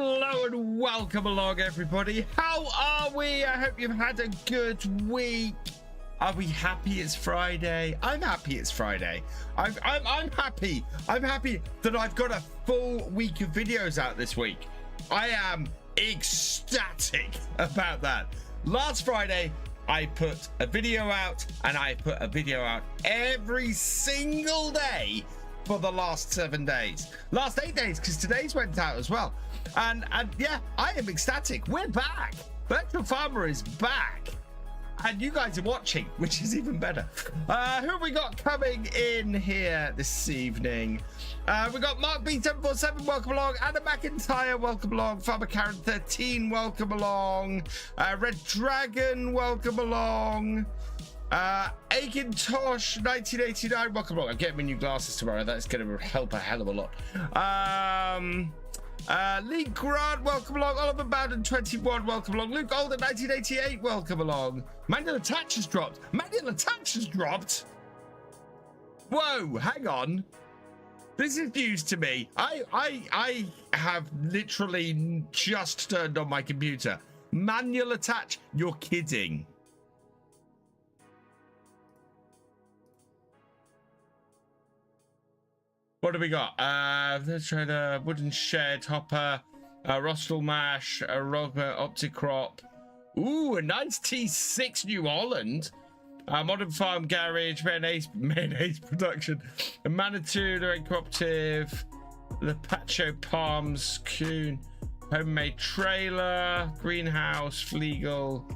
Hello and welcome along, everybody. How are we? I hope you've had a good week. Are we happy it's Friday? I'm happy it's Friday. I'm happy. I'm happy that I've got a full week of videos out this week. I am ecstatic about that. Last Friday, I put a video out, and I put a video out every single day for the last 7 days. Last 8 days, because today's went out as well. And yeah, I am ecstatic. We're back. VFGAMING is back. And you guys are watching, which is even better. Who have we got coming in here this evening? We got Mark B747, welcome along. Anna McIntyre, welcome along. Farmer Karen 13, welcome along. Red Dragon, welcome along. Akintosh 1989, welcome along. I'm getting my new glasses tomorrow. That's going to help a hell of a lot. Lee Grant, welcome along. Oliver Bowden 21, welcome along. Luke Alden 1988, welcome along. Manual attach has dropped. Manual attach has dropped. Whoa, hang on. This is news to me. I have literally just turned on my computer. Manual attach? You're kidding. What do we got? Let's try the wooden shed, hopper, Rostel mash, a Rogger Opticrop. Ooh, a nice T6 New Holland. Modern farm garage, mayonnaise production, a Manitou, the cooperative, the Pacho Palms, Coon, homemade trailer, greenhouse, Fleagle.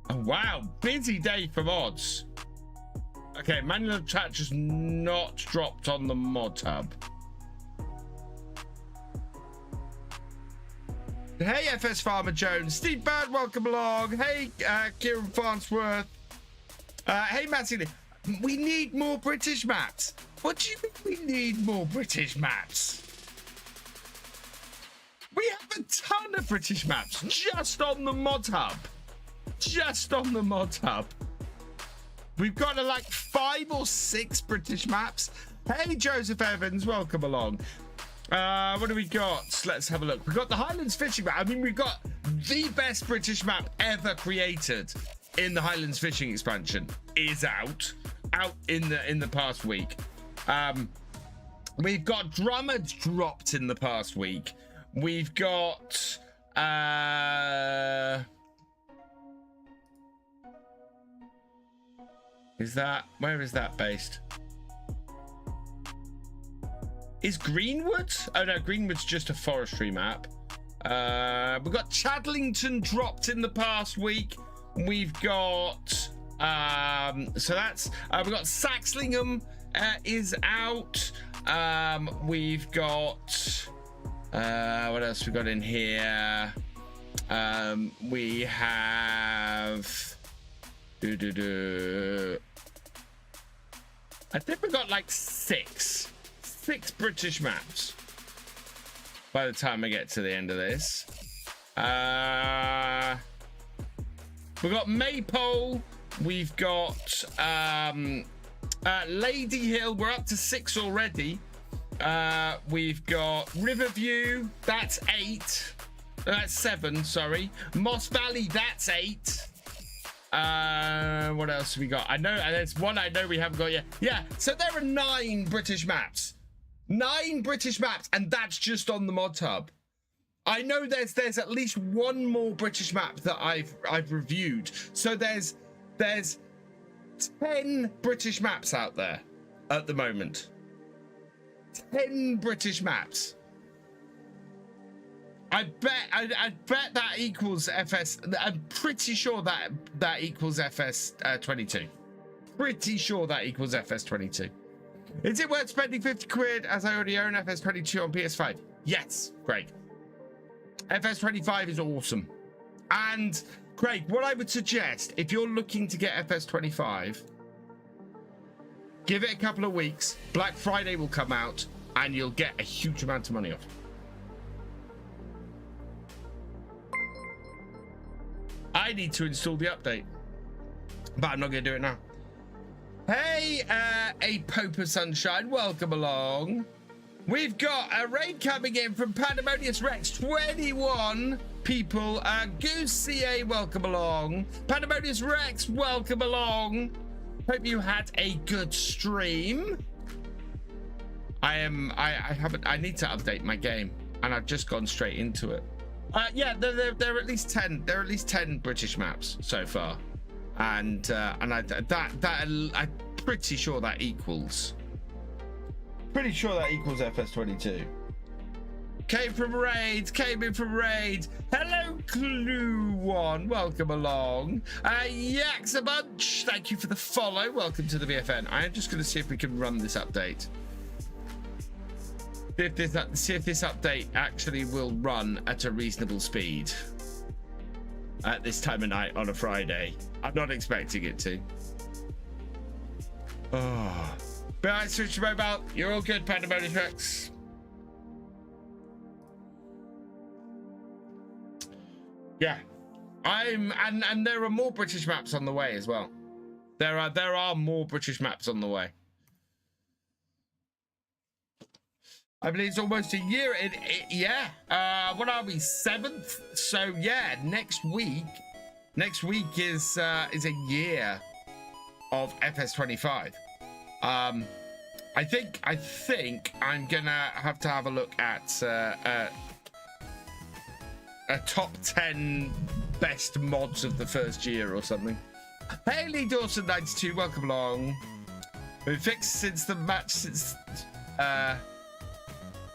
Oh, wow, busy day for mods. Okay, manual attach has not dropped on the mod hub. Hey, FS Farmer Jones. Steve Bird, welcome along. Hey, Kieran Farnsworth. Hey, Matty. We need more British maps. What do you mean we need more British maps? We have a ton of British maps just on the mod hub. Just on the mod hub. We've got like 5 or 6 British maps. Hey, Joseph Evans, welcome along. What do we got? Let's have a look. We've got the Highlands fishing map. I mean, we've got the best British map ever created in the Highlands fishing expansion is out in the past week. We've got Drummond dropped in the past week. We've got where is that based? Is Greenwood? Oh no, Greenwood's just a forestry map. We've got Chadlington dropped in the past week. We've got so that's we've got Saxlingham is out. We've got what else we got in here? We have I think we got like six British maps by the time I get to the end of this. We've got Maypole, we've got Lady Hill, we're up to 6 already. We've got Riverview, that's 8. That's 7, sorry. Moss Valley, that's 8. What else have we got? I know, and there's one I know we haven't got yet. Yeah, so there are 9 British maps. 9 British maps, and that's just on the mod hub. I know there's at least 1 more British map that I've reviewed. So there's 10 British maps out there at the moment. 10 British maps. I bet that equals FS. I'm pretty sure that equals FS 22. Pretty sure that equals FS 22. Is it worth spending 50 quid as I already own FS 22 on PS5? Yes, Craig. FS 25 is awesome. And Craig, what I would suggest, if you're looking to get FS 25, give it a couple of weeks. Black Friday will come out and you'll get a huge amount of money off. I need to install the update, but I'm not going to do it now. Hey, a Pope of Sunshine, welcome along. We've got a raid coming in from Pandemonious Rex, 21 people. Goose CA, welcome along. Pandemonious Rex, welcome along. Hope you had a good stream. I need to update my game, and I've just gone straight into it. Yeah, there are at least 10. There are at least 10 British maps so far, and I'm pretty sure that equals. Pretty sure that equals FS22. Came from raids, came in from raids. Hello, Clue One. Welcome along. Yaks a bunch. Thank you for the follow. Welcome to the VFN. I am just going to see if we can run this update. See if this update actually will run at a reasonable speed at this time of night on a Friday. I'm not expecting it to. Oh. But I switched to mobile. You're all good, Pandemonious Rex. Yeah, and there are more British maps on the way as well. There are more British maps on the way. I believe it's almost a year. Yeah. What are we? 7th. So yeah, next week is a year of FS25. I think I'm gonna have to have a look at a top 10 best mods of the first year or something. Haley Dawson 92, welcome along. Been fixed since the match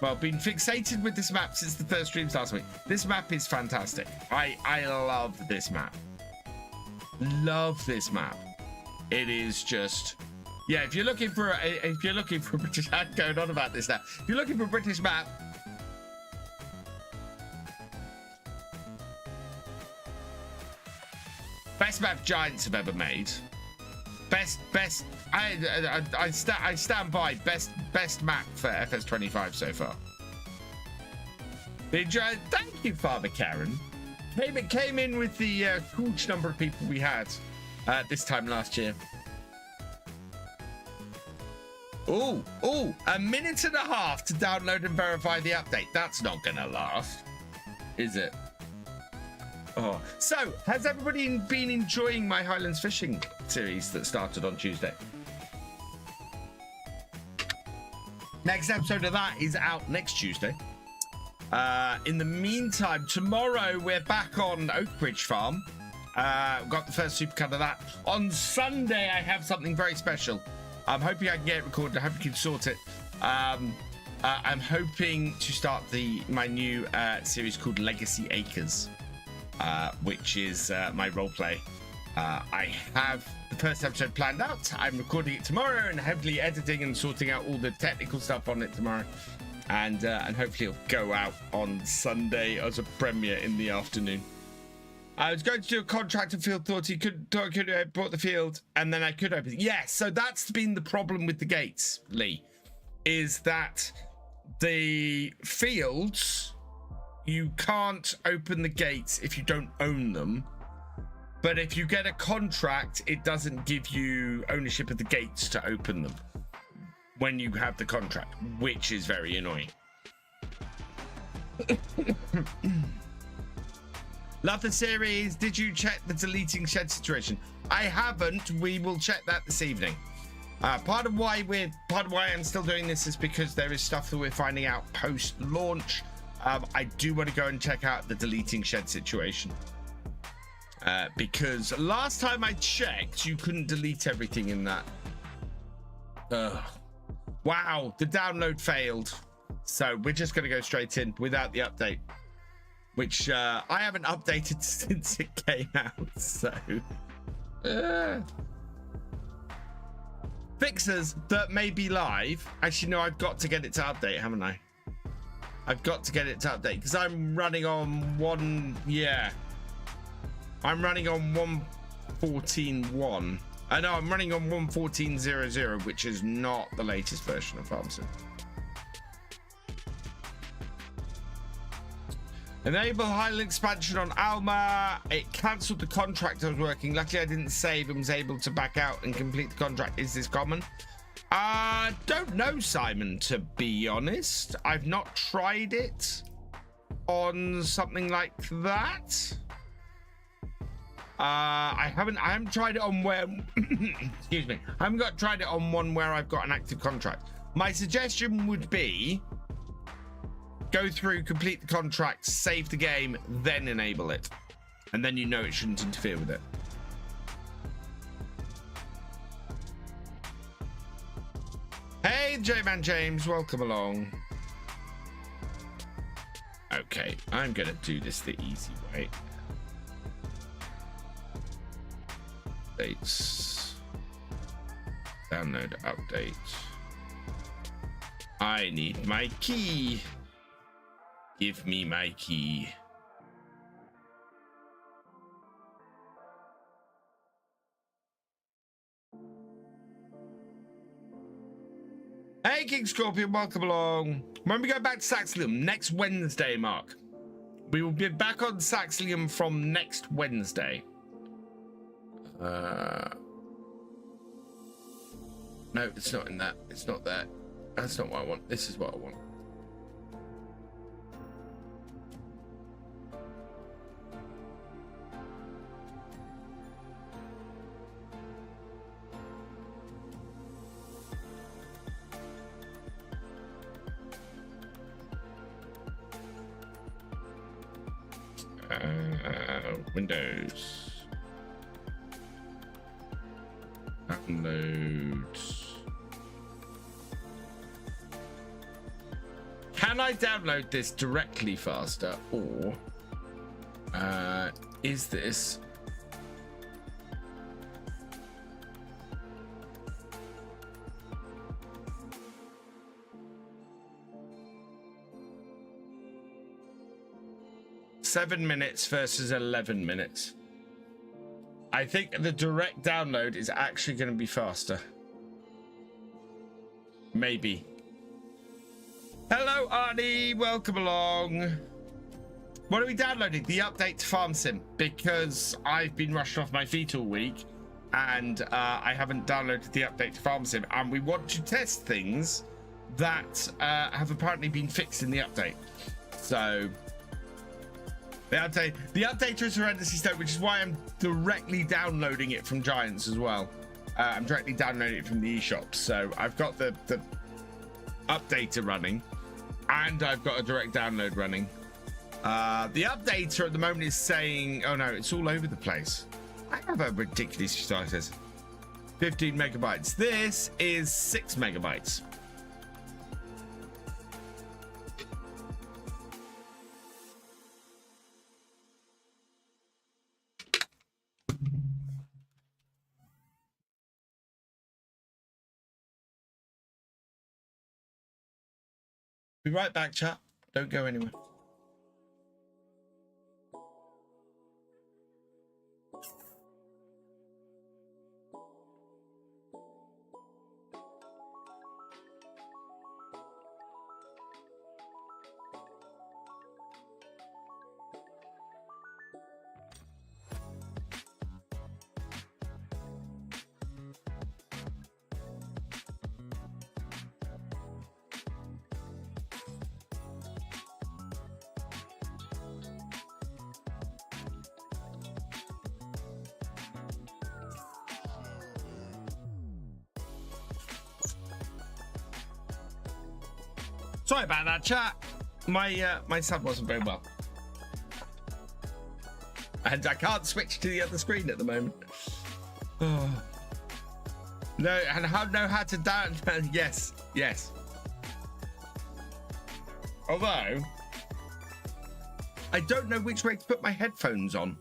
well, been fixated with this map since the first streams last week. This map is fantastic. I love this map. Love this map. It is just. Yeah, if you're looking for a British, I'm going on about this now. If you're looking for a British map, best map Giants have ever made. Best. I stand by best map for FS25 so far. Thank you, Father Karen. It came in with the huge number of people we had this time last year. Oh, a minute and a half to download and verify the update. That's not gonna last, is it? Oh, so has everybody been enjoying my Highlands fishing series that started on Tuesday? Next episode of that is out next Tuesday. In the meantime, tomorrow we're back on Oakbridge Farm. Got the first supercut of that. On Sunday, I have something very special. I'm hoping I can get it recorded. I hope you can sort it. I'm hoping to start my new series called Legacy Acres, which is my roleplay. I have the first episode planned out. I'm recording it tomorrow and heavily editing and sorting out all the technical stuff on it tomorrow. And hopefully it'll go out on Sunday as a premiere in the afternoon. I was going to do a contract and field thought he could bought the field and then I could open it. Yes, so that's been the problem with the gates, Lee, is that the fields, you can't open the gates if you don't own them. But if you get a contract, it doesn't give you ownership of the gates to open them when you have the contract, which is very annoying. Love the series. Did you check the deleting shed situation? I haven't. We will check that this evening. Part of why I'm still doing this is because there is stuff that we're finding out post-launch. I do want to go and check out the deleting shed situation. Because last time I checked, you couldn't delete everything in that. Wow, the download failed. So we're just going to go straight in without the update, which I haven't updated since it came out. So fixes that may be live. Actually, no, I've got to get it to update, haven't I? I've got to get it to update because I'm running on one. Yeah, I'm running on 1.14.1. I know I'm running on 1.14.00, which is not the latest version of FarmSim. Enable Highland expansion on Alma. It cancelled the contract I was working. Luckily, I didn't save and was able to back out and complete the contract. Is this common? Don't know, Simon, to be honest. I've not tried it on something like that. I haven't tried it on where excuse me. I haven't tried it on one where I've got an active contract. My suggestion would be go through, complete the contract, save the game, then enable it. And then you know it shouldn't interfere with it. Hey, J-Man James, welcome along. Okay, I'm gonna do this the easy way. Updates. Download update. I need my key. Give me my key. Hey, King Scorpion, welcome along. When we go back to Saxilium next Wednesday, Mark, we will be back on Saxilium from next Wednesday. No, it's not in that. It's not that. That's not what I want. This is what I want. Windows. Download. Can I download this directly faster, or is this $7 minutes versus 11 minutes? I think the direct download is actually going to be faster. Maybe. Hello, Arnie. Welcome along. What are we downloading? The update to Farm Sim, because I've been rushed off my feet all week and I haven't downloaded the update to Farm Sim, and we want to test things that have apparently been fixed in the update. So the update is horrendously slow, which is why I'm directly downloading it from Giants as well. I'm directly downloading it from the eShop. So I've got the updater running, and I've got a direct download running. The updater at the moment is saying, oh no, it's all over the place. I have a ridiculous size. 15 megabytes. This is 6 megabytes. Be right back, chat. Don't go anywhere. Sorry about that, chat. My sub wasn't very well, and I can't switch to the other screen at the moment. Oh. No, and I don't know how to down. Yes. Although I don't know which way to put my headphones on.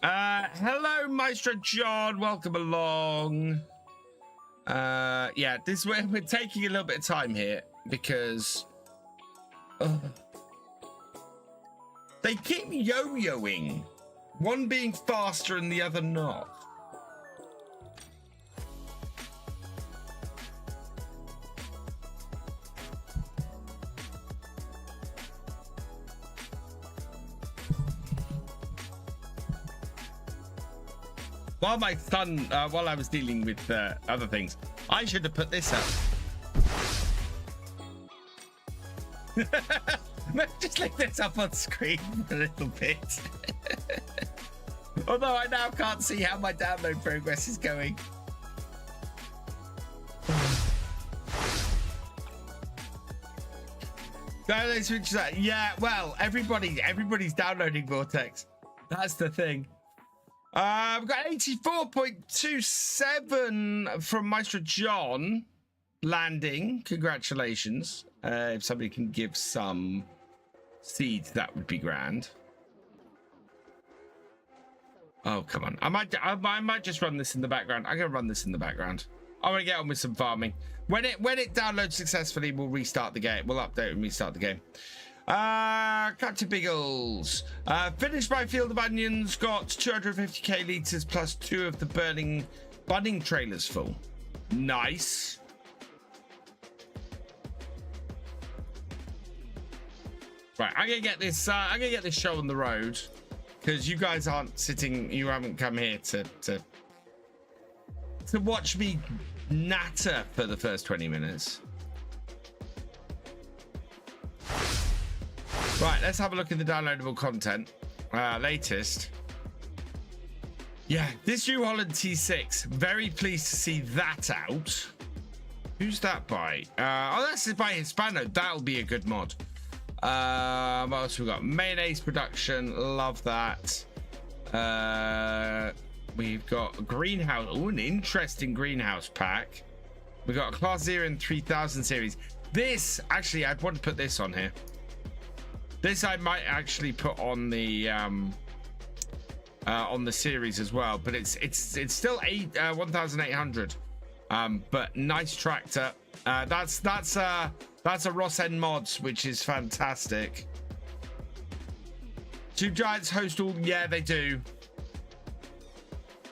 Hello, Maestro John. Welcome along. Yeah, this way we're taking a little bit of time here because they keep yo-yoing, one being faster and the other not. While my son, while I was dealing with other things, I should have put this up. Let's just leave this up on screen for a little bit. Although I now can't see how my download progress is going. Yeah, well, everybody's downloading Vortex. That's the thing. We've got 84.27 from Maestro John landing. Congratulations. If somebody can give some seeds, that would be grand. Oh, come on. I might just run this in the background. I'm going to run this in the background. I want to get on with some farming. When it downloads successfully, we'll restart the game. We'll update and restart the game. Captain Biggles. Finished my field of onions. Got 250k litres plus 2 of the budding trailers full. Nice. Right, I'm gonna get this. I'm gonna get this show on the road because you guys aren't sitting. You haven't come here to watch me natter for the first 20 minutes. Right, let's have a look at the downloadable content. Latest. Yeah, this New Holland T6. Very pleased to see that out. Who's that by? Oh, that's by Hispano. That'll be a good mod. What else we got? Mayonnaise production. Love that. We've got a greenhouse. Oh, an interesting greenhouse pack. We've got a Class 0 and 3000 series. This, actually, I'd want to put this on here. This I might actually put on the series as well, but it's still 1,800. But nice tractor. That's a Ross End Mods, which is fantastic. Two Giants host all. Yeah, they do.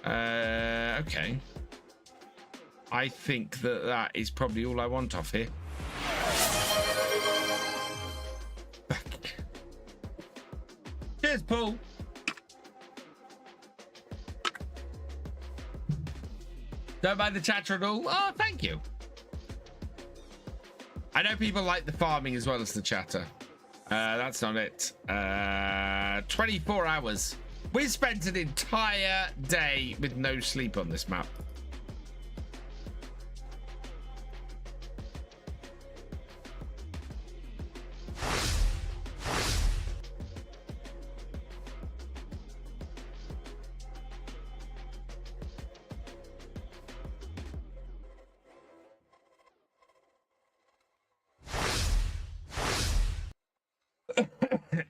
Okay. I think that is probably all I want off here. Cheers, Paul. Don't mind the chatter at all. Oh, thank you. I know people like the farming as well as the chatter. That's not it. 24 hours. We spent an entire day with no sleep on this map.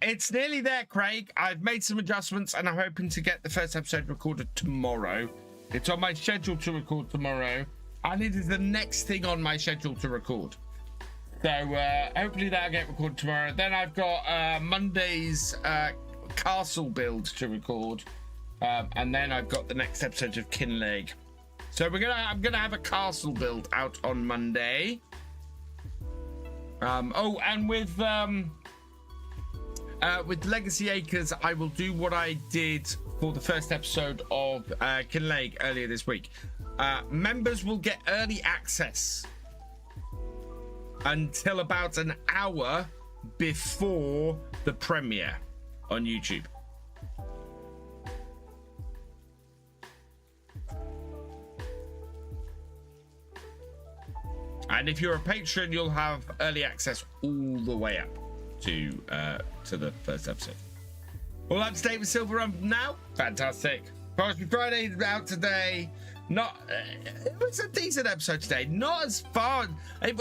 It's nearly there, Craig. I've made some adjustments and I'm hoping to get the first episode recorded tomorrow. It's on my schedule to record tomorrow, and it is the next thing on my schedule to record. So hopefully that'll get recorded tomorrow. Then I've got Monday's castle build to record, and then I've got the next episode of Kinlaig. So I'm gonna have a castle build out on Monday. Oh, and with Legacy Acres, I will do what I did for the first episode of Kinlaig earlier this week. Members will get early access until about an hour before the premiere on YouTube. And if you're a patron, you'll have early access all the way up to the first episode. All up to date with Silver Run now. Fantastic. Forestry Friday out today. It was a decent episode today. Not as far. I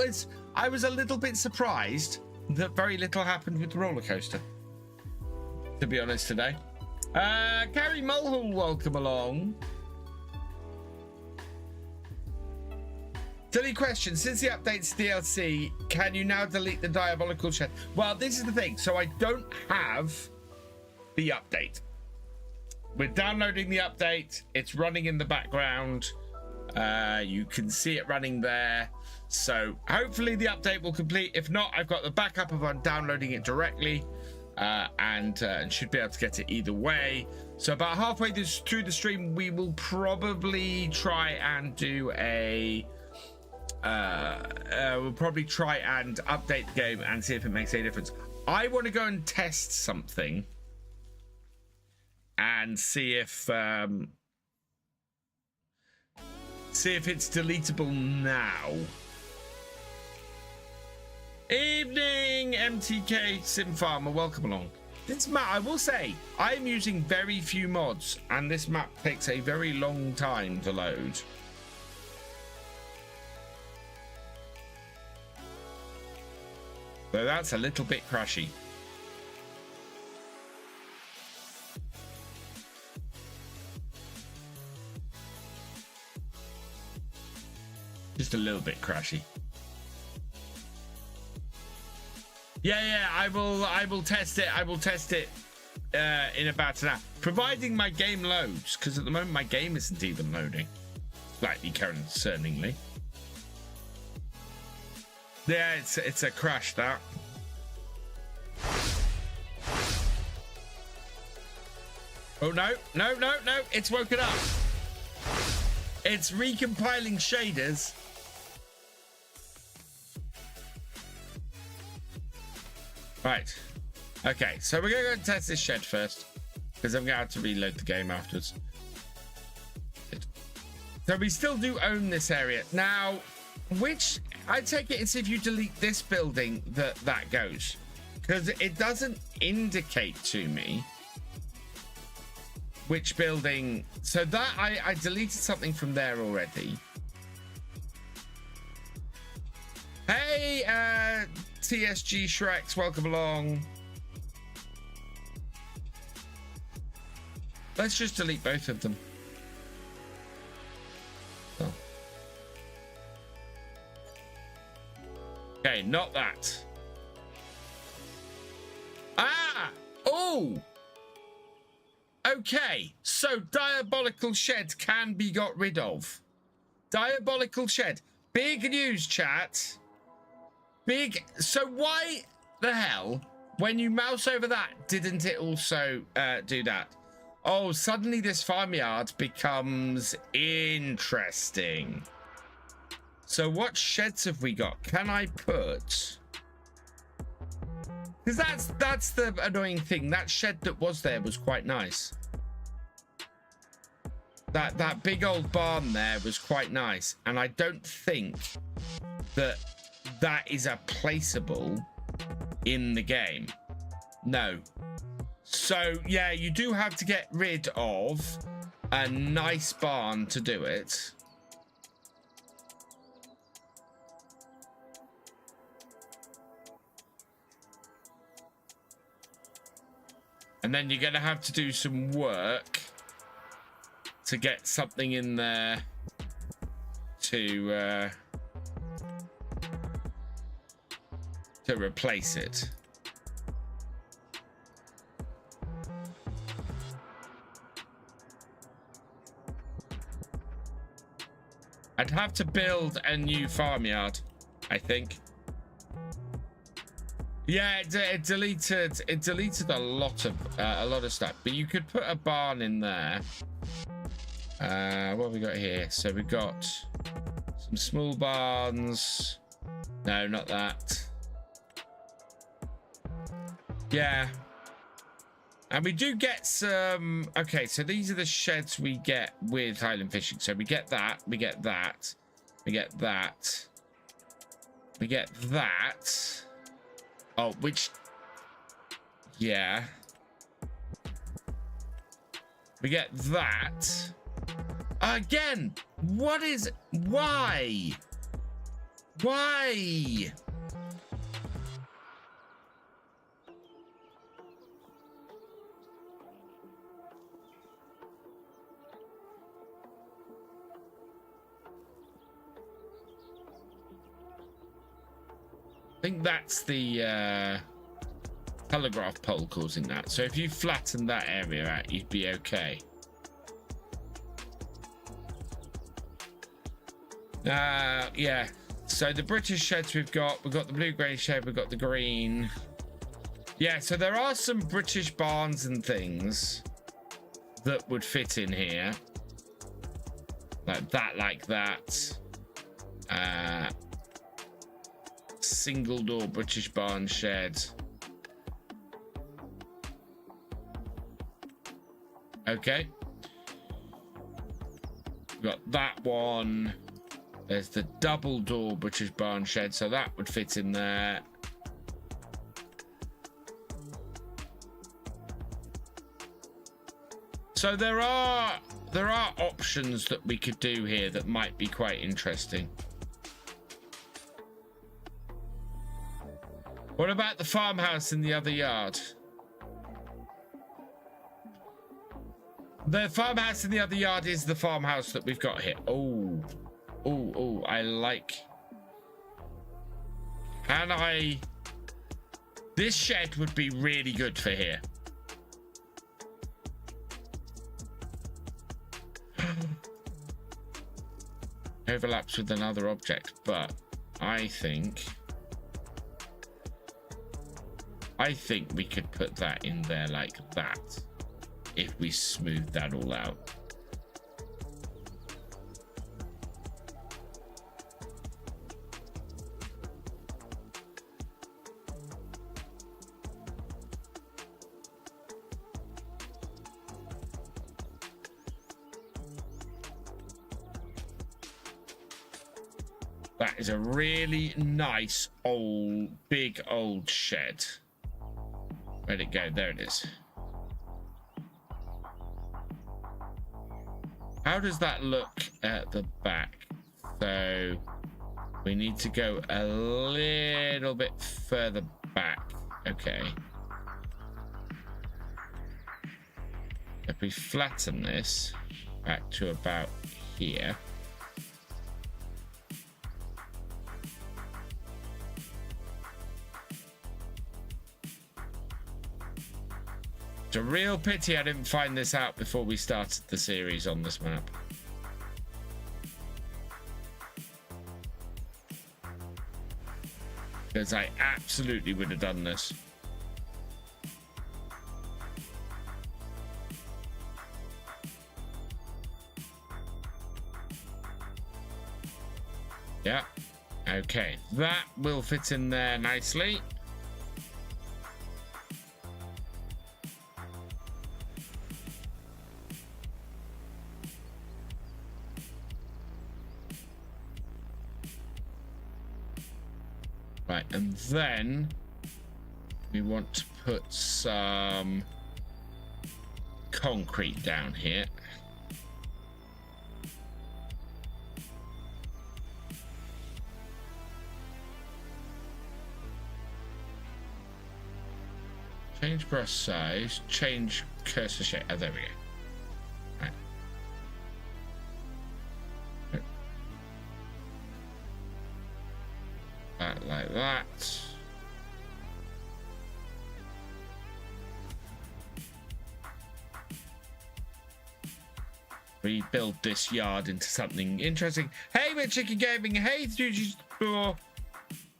was a little bit surprised that very little happened with the roller coaster, to be honest, today. Carrie Mulhall, welcome along. Silly question. Since the update's DLC, can you now delete the diabolical shed? Well, this is the thing. So I don't have the update. We're downloading the update. It's running in the background. You can see it running there. So hopefully the update will complete. If not, I've got the backup of downloading it directly, and should be able to get it either way. So about halfway through the stream, we will probably try and do a we'll probably try and update the game and see if it makes any difference. I want to go and test something and see if it's deletable now. Evening, MTK Sim Farmer, welcome along. This map, I will say, I am using very few mods, and this map takes a very long time to load. So that's a little bit crashy. Just a little bit crashy. Yeah, I will test it. I will test it in about an hour, providing my game loads, because at the moment my game isn't even loading. Slightly concerningly. Yeah, it's a crash, that. Oh no, it's woken up. It's recompiling shaders. Right. Okay, so we're gonna go and test this shed first, because I'm gonna have to reload the game afterwards. So we still do own this area now. Which I take it is if you delete this building that goes, because it doesn't indicate to me which building. So that I deleted something from there already. Hey, TSG Shreks, welcome along. Let's just delete both of them. Oh. Okay, not that. Ah! Oh! Okay, so Diabolical Shed can be got rid of. Diabolical Shed. Big news, chat. Big. So why the hell, when you mouse over that, didn't it also do that? Oh, suddenly this farmyard becomes interesting. So what sheds have we got? Can I put... Because that's the annoying thing. That shed that was there was quite nice. That big old barn there was quite nice. And I don't think that is a placeable in the game. No. So, yeah, you do have to get rid of a nice barn to do it. And then you're going to have to do some work to get something in there to replace it. I'd have to build a new farmyard, I think. Yeah, it deleted a lot of stuff, but you could put a barn in there. What have we got here? So we've got some small barns. No, not that. Yeah. And we do get some... Okay, so these are the sheds we get with Highland fishing. So we get that, we get that, we get that, we get that. Oh, which... Yeah. We get that. Again, what is... Why? Why? I think that's the telegraph pole causing that. So if you flatten that area out, you'd be okay. Yeah. So the British sheds we've got the blue grey shed, we've got the green. Yeah, so there are some British barns and things. that would fit in here. Like that. Single door British barn shed. Okay. We've got that one. There's the double door British barn shed, so that would fit in there. So there are options that we could do here that might be quite interesting. What about the farmhouse in the other yard? The farmhouse in the other yard is the farmhouse that we've got here. Oh, I like. Can I? This shed would be really good for here. Overlaps with another object, but I think we could put that in there like that if we smooth that all out. That is a really nice big old shed. Where'd it go? There it is. How does that look at the back? So we need to go a little bit further back. Okay. If we flatten this back to about here. It's a real pity I didn't find this out before we started the series on this map. Because I absolutely would have done this. Yeah. Okay. That will fit in there nicely. Right, and then we want to put some concrete down here. Change brush size, change cursor shape. Oh, there we go. Right. That like that. Rebuild this yard into something interesting. Hey, we're Chicken Gaming. Hey, Thefisherj.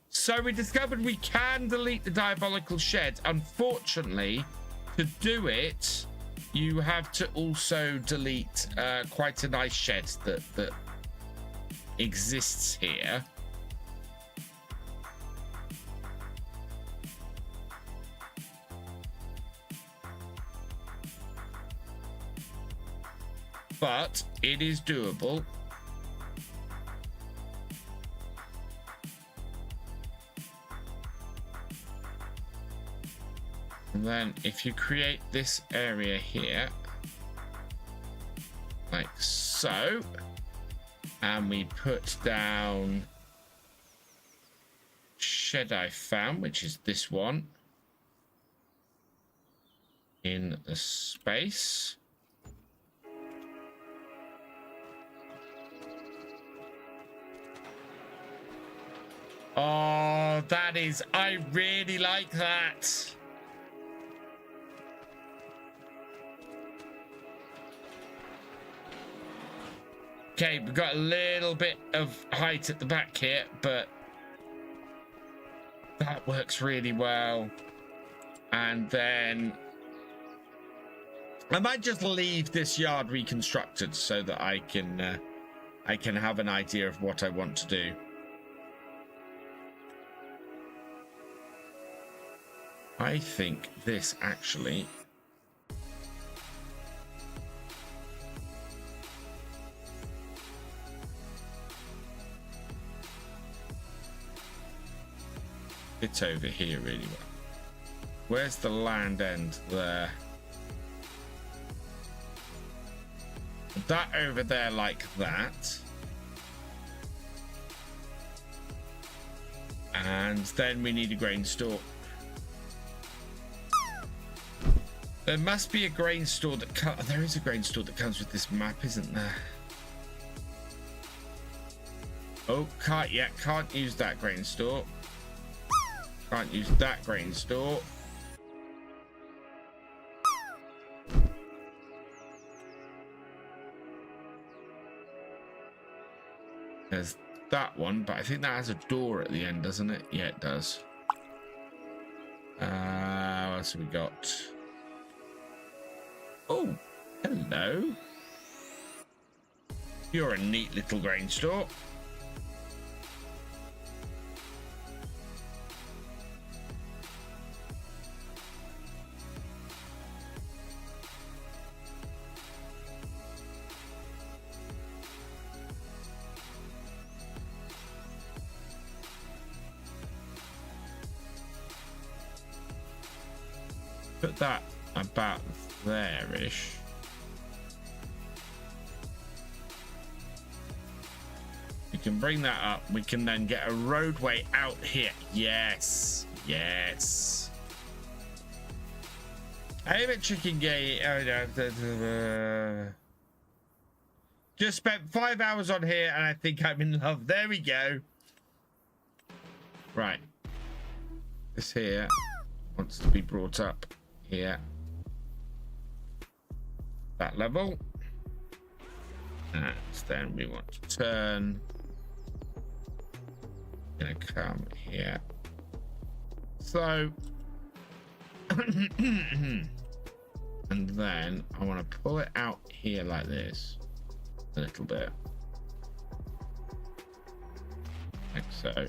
So we discovered we can delete the diabolical shed. Unfortunately, to do it, you have to also delete quite a nice shed that exists here. But it is doable. And then if you create this area here, like so, and we put down shed I found, which is this one, in the space. Oh, that is, I really like that. Okay, we've got a little bit of height at the back here, but that works really well. And then I might just leave this yard reconstructed so that I can have an idea of what I want to do. I think this actually fits over here really well. Where's the land end there? That over there like that. And then we need a grain store. There must be a grain store that there is a grain store that comes with this map, isn't there? Oh, can't use that grain store. Can't use that grain store. There's that one, but I think that has a door at the end, doesn't it? Yeah, it does. What else have we got? Oh, hello. You're a neat little grain store. Put that about there-ish. We can bring that up. We can then get a roadway out here. Yes. Yes. I'm a chicken gay. Oh, no. Just spent 5 hours on here and I think I'm in love. There we go. Right. This here wants to be brought up here. That level. And then we want to turn. Gonna come here. So and then I want to pull it out here like this a little bit. Like so.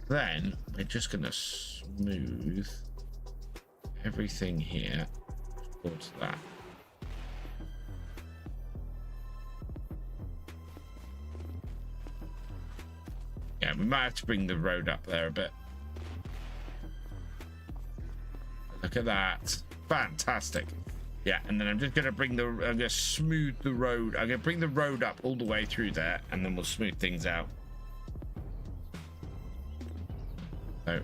Then we're just gonna smooth everything here towards that. Yeah, we might have to bring the road up there a bit. Look at that. Fantastic. Yeah, and then I'm just going to I'm going to smooth the road. I'm going to bring the road up all the way through there, and then we'll smooth things out. So,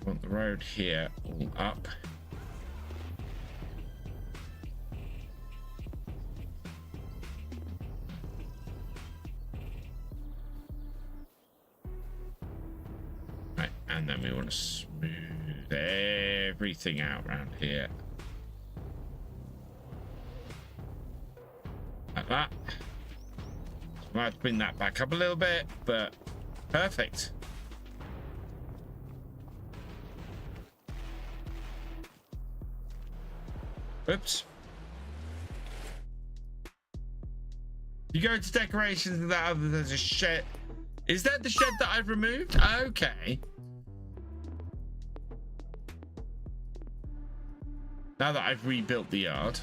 we want the road here all up. Right, and then we want to smooth everything out around here. Like that. So I might have to bring that back up a little bit, but perfect. Oops. You go to decorations and that other, there's a shed. Is that the shed that I've removed? Okay. Now that I've rebuilt the yard.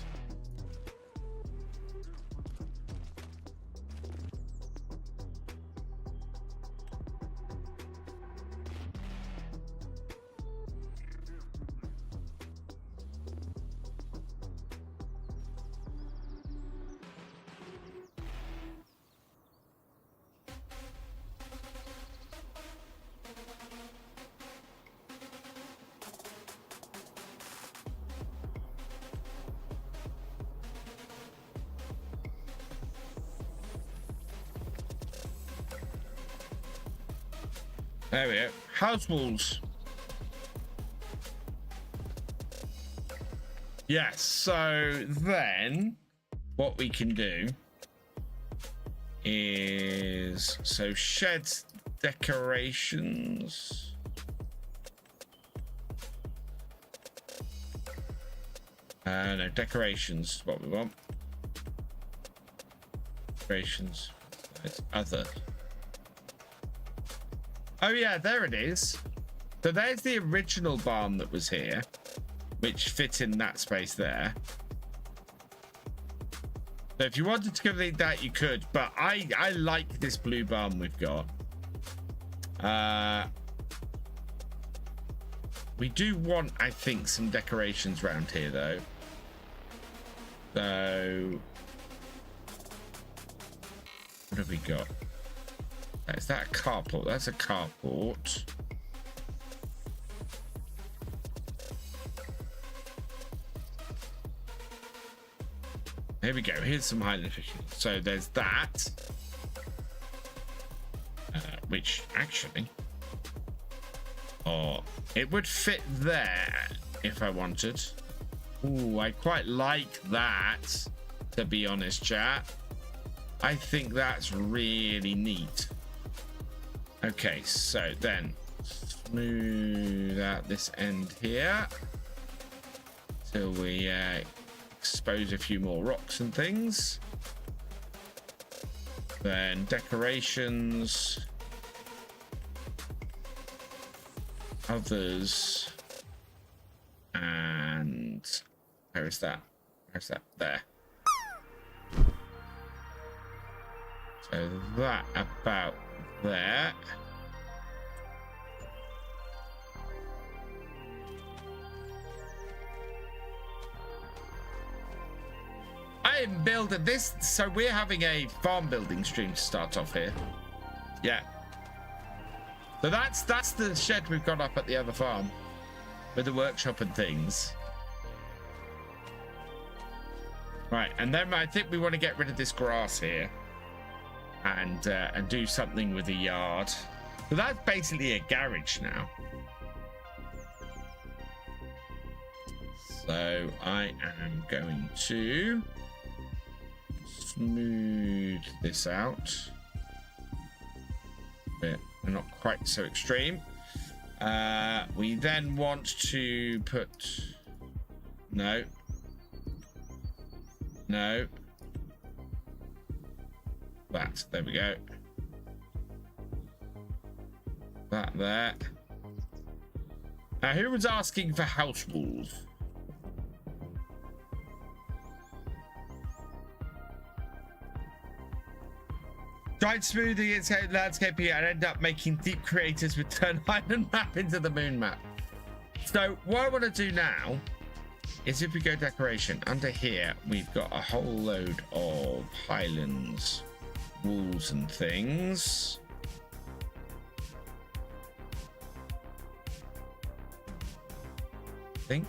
There we go. House walls. Yes, so then what we can do is, so sheds, decorations. No, decorations is what we want. Decorations. It's other. Oh yeah, there it is. So there's the original barn that was here, which fit in that space there. So if you wanted to complete that, you could, but I like this blue barn we've got. We do want, I think, some decorations around here, though. So, what have we got? Is that a carport? That's a carport. Here we go. Here's some Highland fishing. So there's that, which actually, it would fit there if I wanted. Ooh, I quite like that, to be honest, chat. I think that's really neat. Okay, so then smooth out this end here till we expose a few more rocks and things. Then decorations, others, and where is that? Where's that? There. So that about there. I am building this, so we're having a farm building stream to start off here. Yeah. So that's the shed we've got up at the other farm with the workshop and things. Right, and then I think we want to get rid of this grass here and do something with the yard. So that's basically a garage now. So I am going to smooth this out. But not quite so extreme. We then want to put no. That, there we go. That there. Now, who was asking for house walls? Tried smoothing its landscape here and end up making deep creators with turn Highland map into the moon map. So what I want to do now is, if we go decoration, under here we've got a whole load of Highlands walls and things. I think.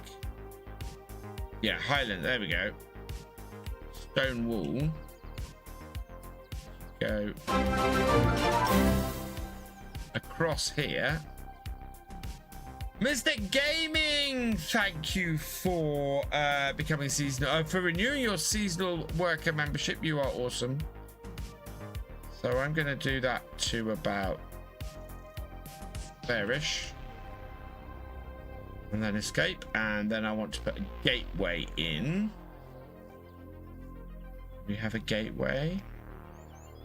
Yeah, Highland, there we go. Stone wall. Go across here. Mr. Gaming, thank you for becoming seasonal, for renewing your seasonal worker membership. You are awesome. So I'm going to do that to about there-ish. And then escape. And then I want to put a gateway in. We have a gateway.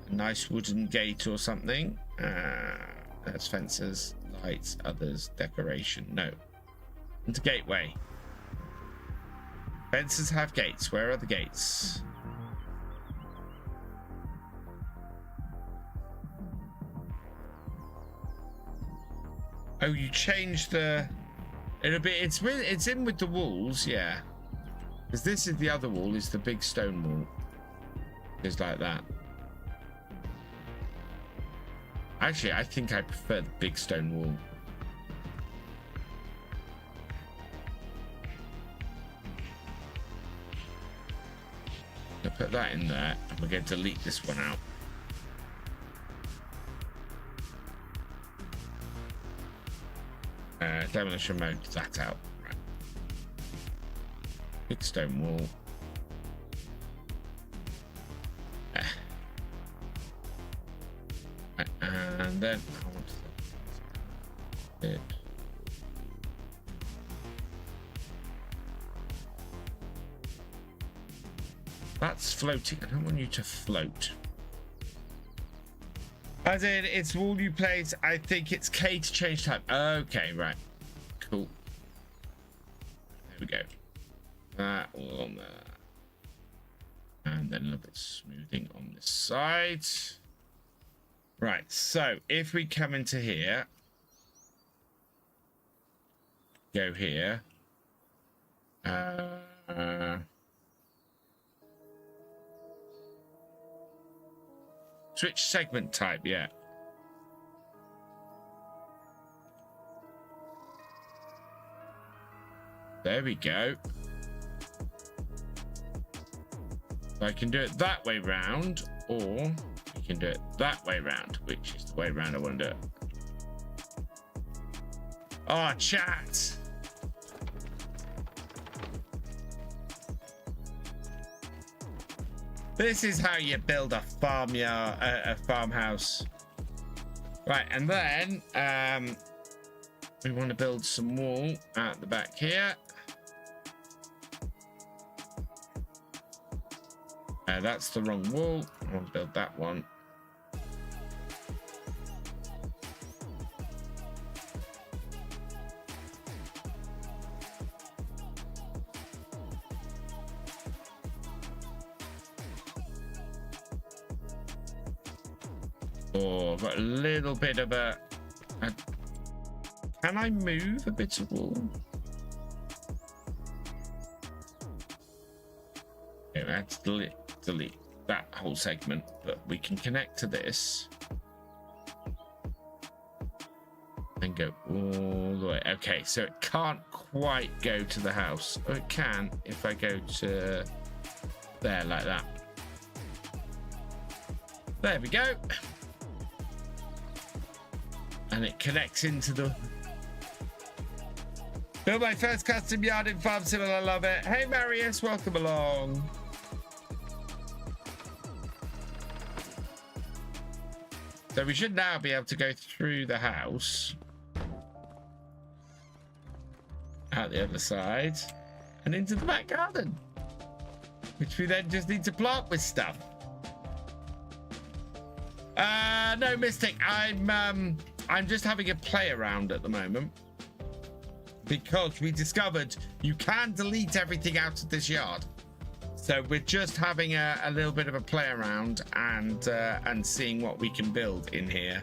A nice wooden gate or something. There's fences, lights, others, decoration. No. Into gateway. Fences have gates. Where are the gates? Oh, you changed the... It's in with the walls, yeah. Because this is the other wall, is the big stone wall. It's like that. Actually, I think I prefer the big stone wall. I'll put that in there, and we're going to delete this one out. Demolition mode, that out. Right. Big stone wall. And then I want to it. That's floating. I don't want you to float. As in, it's all new plays. I think it's K to change type. Okay, right. Cool. There we go. That all on there. And then a little bit of smoothing on this side. Right, so if we come into here, go here. Switch segment type, yeah. There we go. So I can do it that way round, or we can do it that way round, which is the way round I want to do it. Oh, chat. This is how you build a farmyard, a farmhouse. Right, and then we want to build some wall at the back here. That's the wrong wall. I want to build that one. Oh, I've got a little bit of a... Can I move a bit of wall? Okay, let's delete that whole segment, but we can connect to this and go all the way. Okay, so it can't quite go to the house. Oh, it can if I go to there like that. There we go. And it connects into the... Build my first custom yard in Farm Sim, I love it. Hey Marius, welcome along. So we should now be able to go through the house, out the other side, and into the back garden, which we then just need to plant with stuff. No, Mystic, I'm just having a play around at the moment because we discovered you can delete everything out of this yard. So we're just having a little bit of a play around and seeing what we can build in here.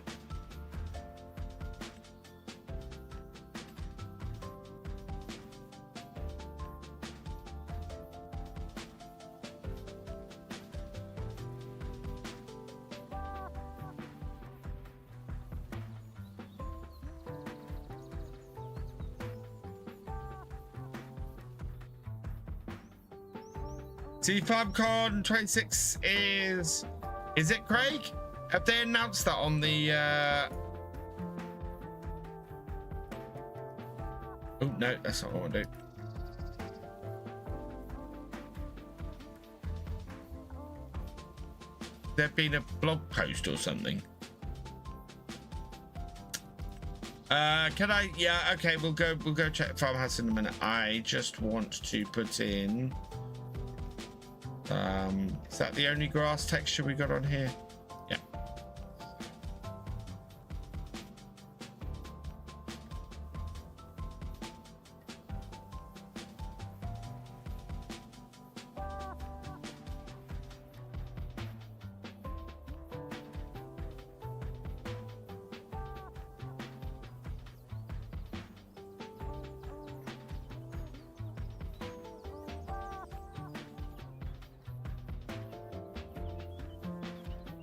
FarmCon 26 is it Craig? Have they announced that on the oh no, that's not what I want to do. There've been a blog post or something. Can I? Yeah, okay, we'll go check Farmhouse in a minute. I just want to put in is that the only grass texture we got on here? Yeah.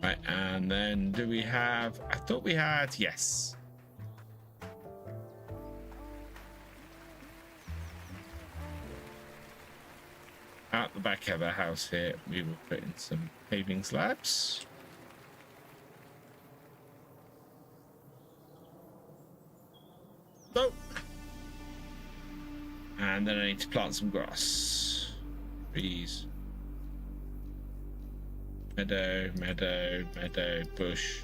Right, and then do we have... I thought we had... Yes. Out the back of our house here, we will put in some paving slabs. So, and then I need to plant some grass. Trees. Meadow, meadow, meadow, bush.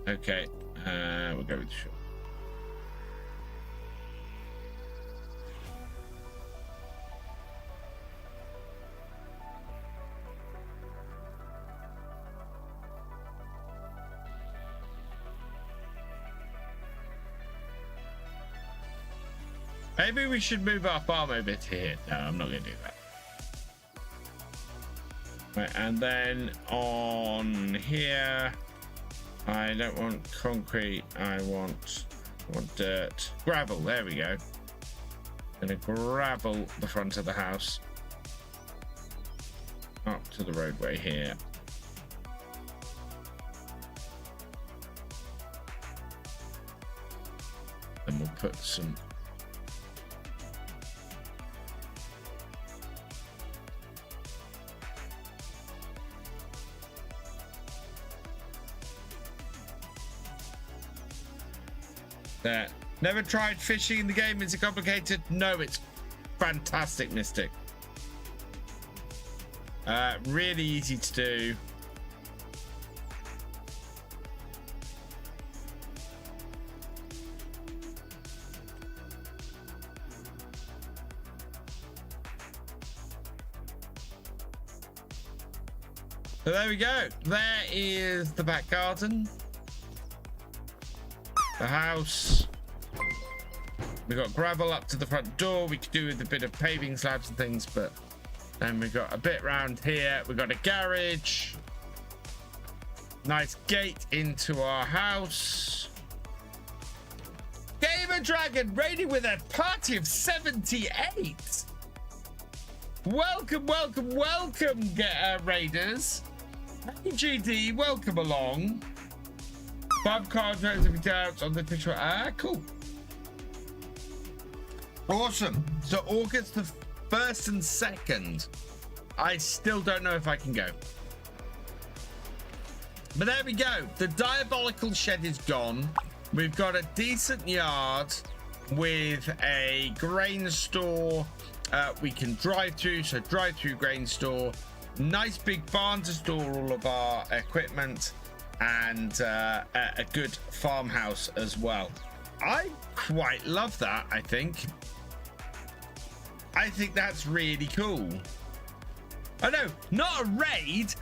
Okay, we'll go with the short. Maybe we should move our farm over to here. No, I'm not going to do that. Right, and then on here, I don't want concrete. I want dirt. Gravel. There we go. Gonna gravel the front of the house up to the roadway here. And we'll put some there. Never tried fishing in the game. Is it complicated? No, it's fantastic, Mystic. Really easy to do. So there we go. There is the back garden. The house. We got gravel up to the front door. We could do with a bit of paving slabs and things, but then we got a bit round here. We got a garage. Nice gate into our house. Gamer Dragon raiding with a party of 78. Welcome, welcome, welcome, raiders. Hey GD, welcome along. Bob cards relatively doubts on the picture. Ah, cool. Awesome. So August the 1st and 2nd. I still don't know if I can go. But there we go. The diabolical shed is gone. We've got a decent yard with a grain store. We can drive through, so drive through grain store. Nice big barn to store all of our equipment, and a good farmhouse as well. I quite love that. I think that's really cool. Oh no, not a raid.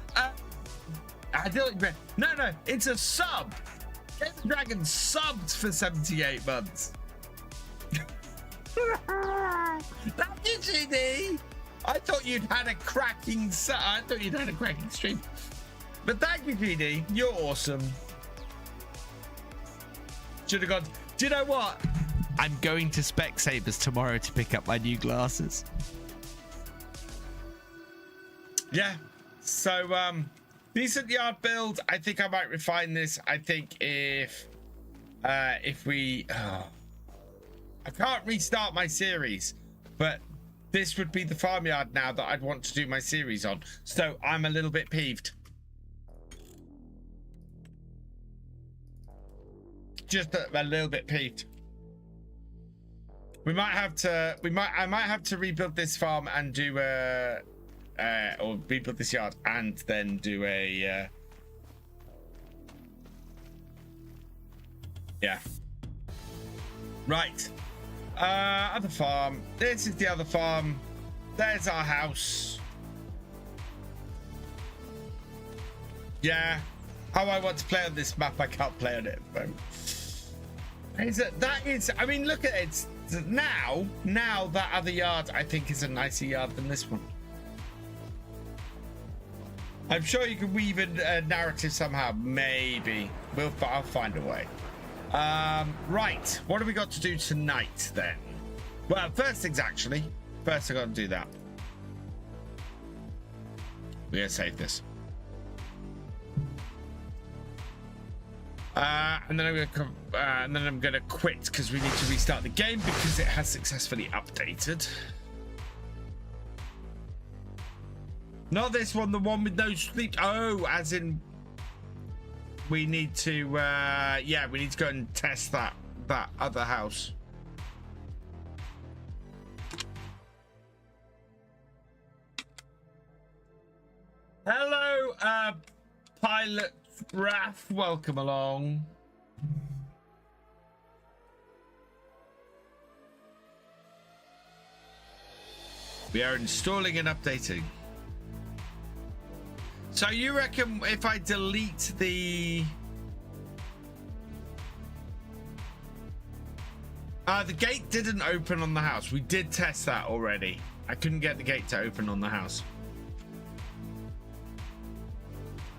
No, it's a sub. Gamer Dragon subbed for 78 months. Thank you, GD. I thought you'd had a cracking stream. But thank you, GD. You're awesome. Should have gone. Do you know what? I'm going to Specsavers tomorrow to pick up my new glasses. Yeah. So, decent yard build. I think I might refine this. I think if we, I can't restart my series, but this would be the farmyard now that I'd want to do my series on. So I'm a little bit peeved. Just a little bit peeved. We might have to. I might have to rebuild this farm and do or rebuild this yard and then do a. Yeah. Right. Other farm. This is the other farm. There's our house. Yeah. How I want to play on this map, I can't play on it. That is, I mean, look at it. Now that other yard, I think, is a nicer yard than this one. I'm sure you can weave in a narrative somehow. Maybe. I'll find a way. Right. What have we got to do tonight then? Well, first things actually. First I got to do that. We're gonna save this. And then I'm gonna quit because we need to restart the game because it has successfully updated. Not this one, the one with no sleep. Oh, as in we need to yeah, we need to go and test that other house. Hello, Pilot Raf, welcome along. We are installing and updating. So you reckon if I delete the... The gate didn't open on the house. We did test that already. I couldn't get the gate to open on the house.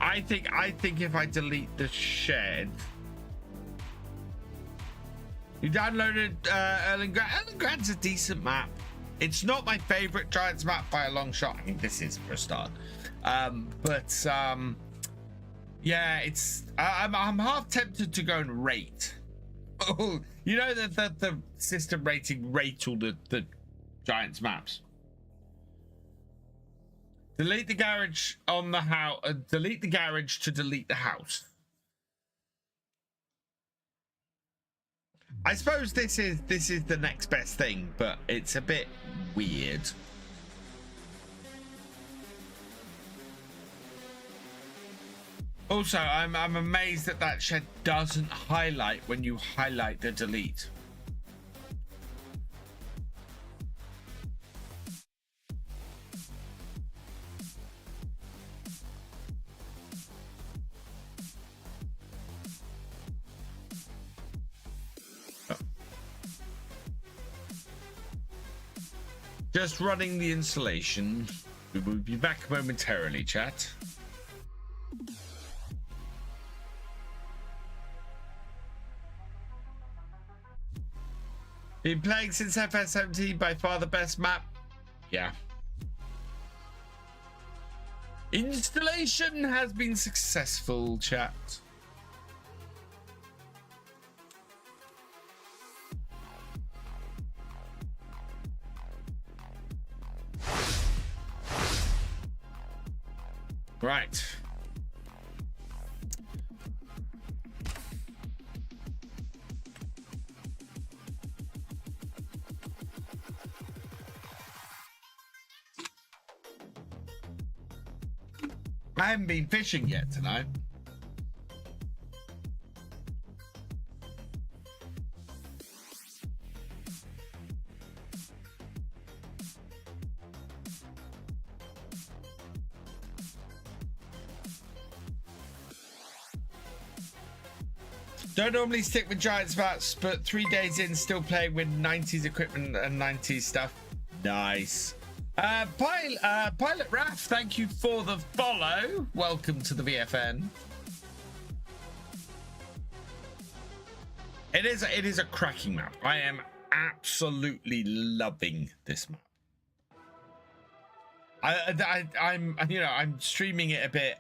I think if I delete the shed. You downloaded Erlengrad. Erlengrad's a decent map. It's not my favorite Giants map by a long shot. I mean, this is for a start. Yeah, it's. I'm half tempted to go and rate. Oh, you know the system rating rate all the Giants maps. Delete the garage on the house. Delete the garage to delete the house. I suppose this is the next best thing, but it's a bit weird. Also, I'm amazed that shed doesn't highlight when you highlight the delete. Just running the installation. We will be back momentarily, chat. Been playing since FS17, by far the best map. Yeah. Installation has been successful, chat. Right. I haven't been fishing yet tonight. Don't normally stick with Giants maps, but 3 days in, still playing with 90s equipment and 90s stuff. Nice. Pilot Raf, thank you for the follow. Welcome to the VFN. It is a cracking map. I am absolutely loving this map. I'm you know, I'm streaming it a bit.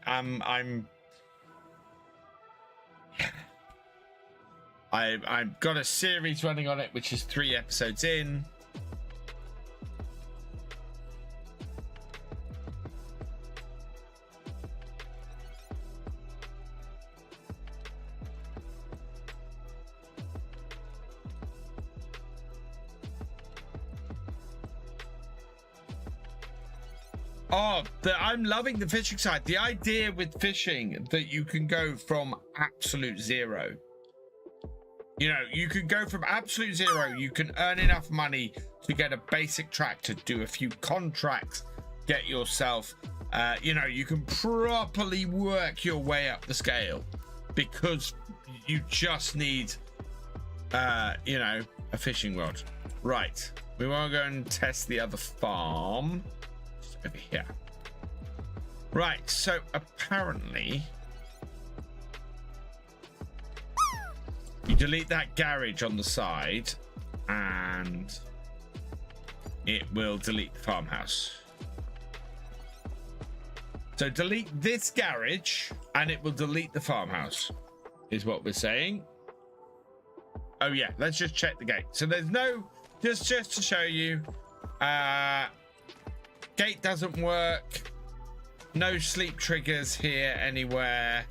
I've got a series running on it, which is 3 episodes in. Oh, I'm loving the fishing side. The idea with fishing that you can go from absolute zero. You know, you can go from absolute zero. You can earn enough money to get a basic tractor, do a few contracts, get yourself, you know, you can properly work your way up the scale because you just need, you know, a fishing rod. Right. We want to go and test the other farm. Just over here. Right. So apparently, you delete that garage on the side and it will delete the farmhouse. So delete this garage and it will delete the farmhouse is what we're saying. Oh yeah, let's just check the gate. So there's no, just to show you, gate doesn't work. No sleep triggers here anywhere.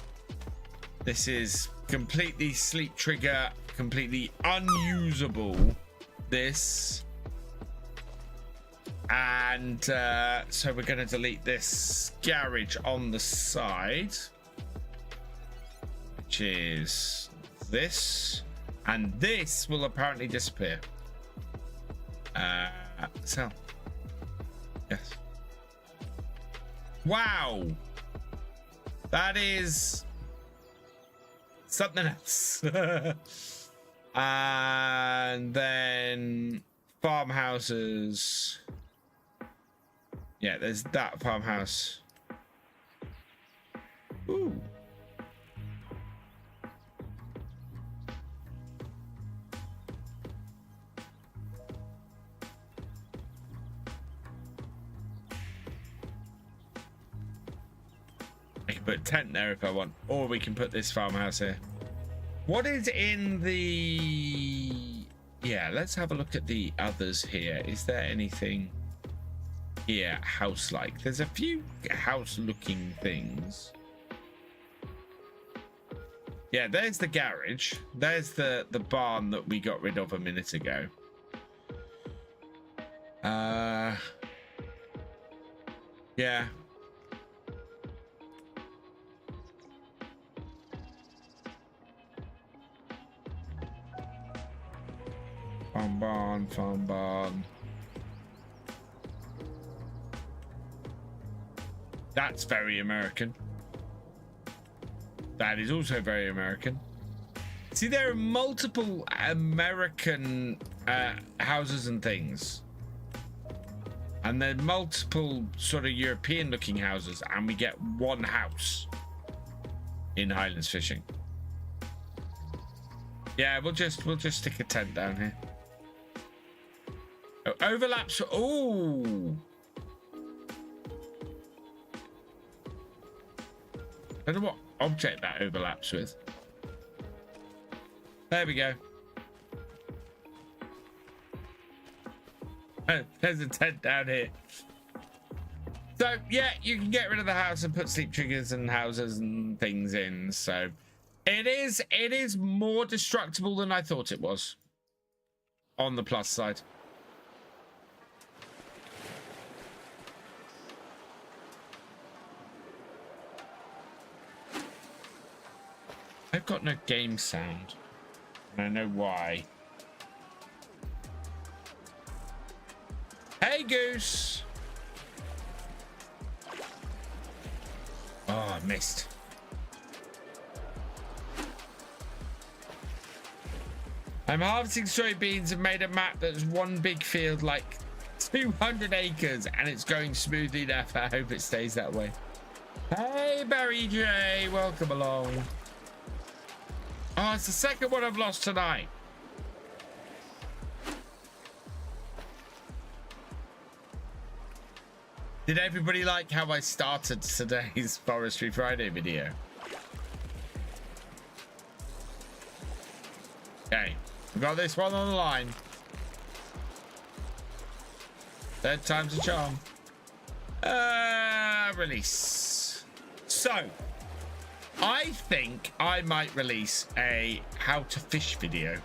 This is completely sleep trigger, completely unusable, this. And so we're going to delete this garage on the side, which is this, and this will apparently disappear. So yes, wow, that is something else. And then farmhouses. Yeah, there's that farmhouse. Ooh. I can put a tent there if I want, or we can put this farmhouse here. What is in the... Yeah, let's have a look at the others here. Is there anything here house-like? There's a few house-looking things. Yeah, there's the garage. There's the barn that we got rid of a minute ago. Yeah. Farm barn. That's very American. That is also very American. See, there are multiple American houses and things. And then multiple sort of European looking houses, and we get one house in Highlands fishing. Yeah, we'll just stick a tent down here. Oh, overlaps. Oh, I don't know what object that overlaps with. There we go. There's a tent down here. So yeah, you can get rid of the house and put sleep triggers and houses and things in. So it is more destructible than I thought it was, on the plus side. I've got no game sound, and I know why. Hey, Goose. Oh, I missed. I'm harvesting soybeans and made a map that's one big field, like 200 acres, and it's going smoothly enough. I hope it stays that way. Hey, Barry J, welcome along. Oh, it's the second one I've lost tonight. Did everybody like how I started today's Forestry Friday video? Okay, we've got this one on the line. Third time's a charm. Release. So, I think I might release a how to fish video,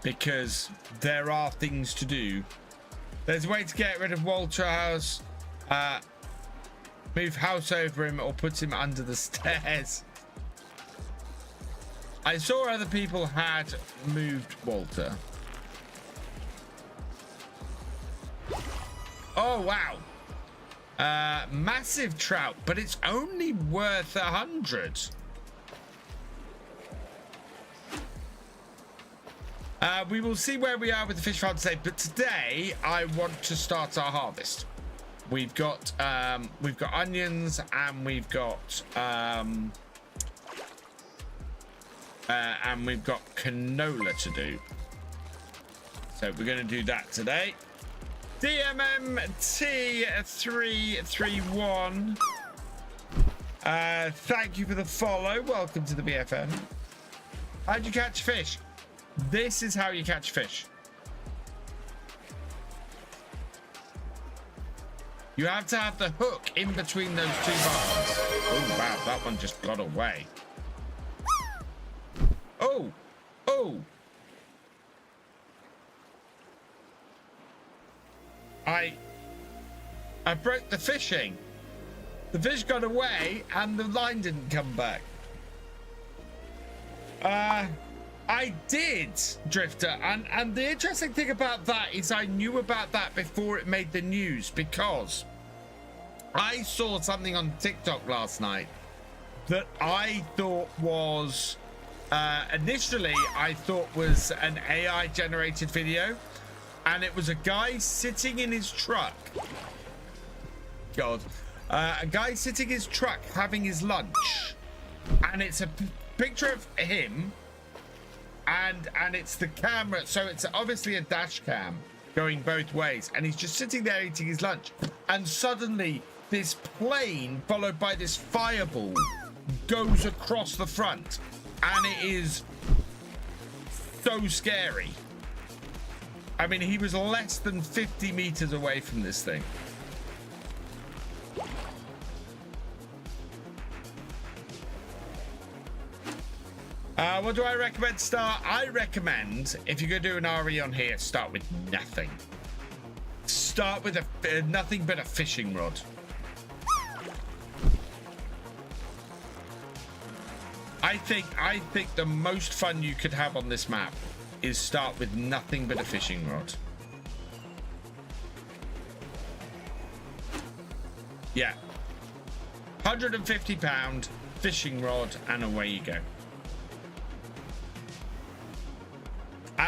because there are things to do. There's a way to get rid of Walter House, move house over him, or put him under the stairs. I saw other people had moved Walter. Oh wow. Massive trout, but it's only worth 100. We will see where we are with the fish farm today, but today I want to start our harvest. We've got onions, and we've got canola to do. So we're going to do that today. DMMT331. Thank you for the follow. Welcome to the BFM. How'd you catch fish? This is how you catch fish. You have to have the hook in between those two bars. Oh wow, that one just got away. Oh, oh. I broke the fishing. The fish got away and the line didn't come back. I did, Drifter, and the interesting thing about that is I knew about that before it made the news, because I saw something on TikTok last night that I thought was initially I thought was an AI generated video, and it was a guy sitting in his truck. God, a guy sitting in his truck having his lunch, and it's a picture of him, and it's the camera, so it's obviously a dash cam going both ways, and he's just sitting there eating his lunch, and suddenly this plane followed by this fireball goes across the front, and it is so scary. I mean, he was less than 50 meters away from this thing. What do I recommend to start? I recommend, if you're going to do an RE on here, start with nothing. Start with nothing but a fishing rod. I think the most fun you could have on this map is start with nothing but a fishing rod. Yeah. £150 fishing rod, and away you go.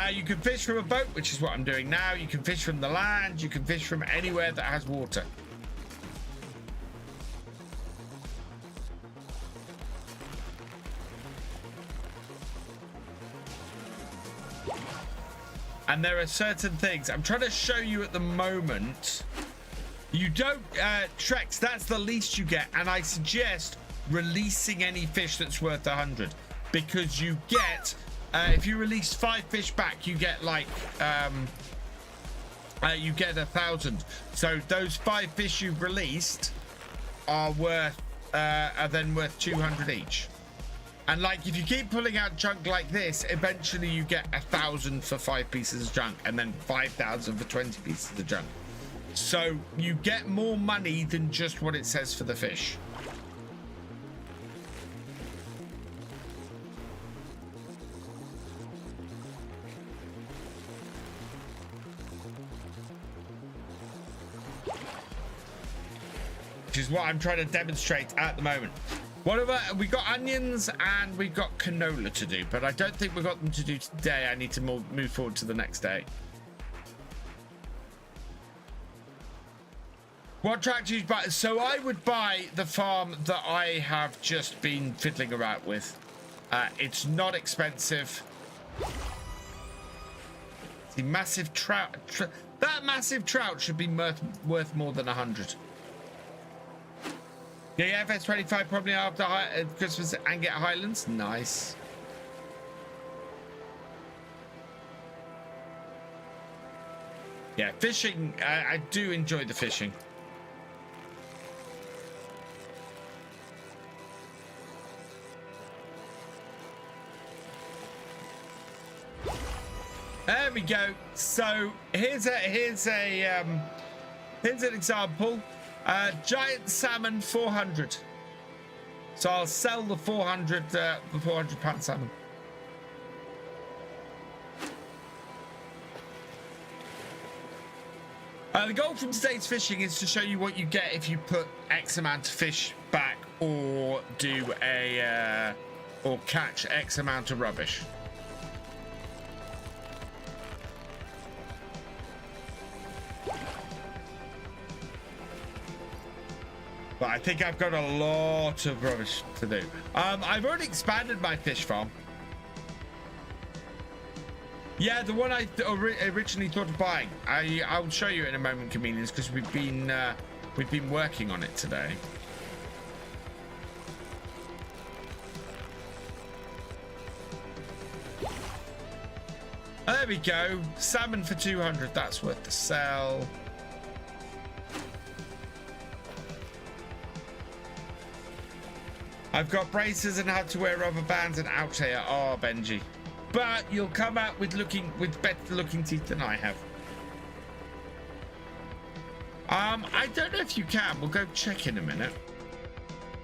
You can fish from a boat, which is what I'm doing now. You can fish from the land. You can fish from anywhere that has water. And there are certain things I'm trying to show you at the moment. You don't, Trex, that's the least you get. And I suggest releasing any fish that's worth 100, because you get, if you release 5 fish back, you get like, you get 1,000. So those 5 fish you've released are then worth 200 each. And like, if you keep pulling out junk like this, eventually you get 1,000 for 5 pieces of junk, and then 5,000 for 20 pieces of junk. So you get more money than just what it says for the fish. Which is what I'm trying to demonstrate at the moment. What about, we got onions and we've got canola to do, but I don't think we've got them to do today. I need to move forward to the next day. What tractor you buy? So I would buy the farm that I have just been fiddling around with. It's not expensive. The massive trout, that massive trout should be worth more than 100. Yeah, FS25 probably after Christmas and get Highlands. Nice. Yeah, fishing. I do enjoy the fishing. There we go. So here's an example. Giant salmon 400. So I'll sell the 400 £400 salmon. The goal from today's fishing is to show you what you get if you put X amount of fish back, or do a or catch X amount of rubbish. But I think I've got a lot of rubbish to do. I've already expanded my fish farm. Yeah, the one I originally thought of buying. I'll show you in a moment, Convenience, because we've been working on it today. There we go. Salmon for 200. That's worth the sell. I've got braces and how to wear rubber bands and out here. Oh, Benji. But you'll come out with better looking teeth than I have. I don't know if you can. We'll go check in a minute.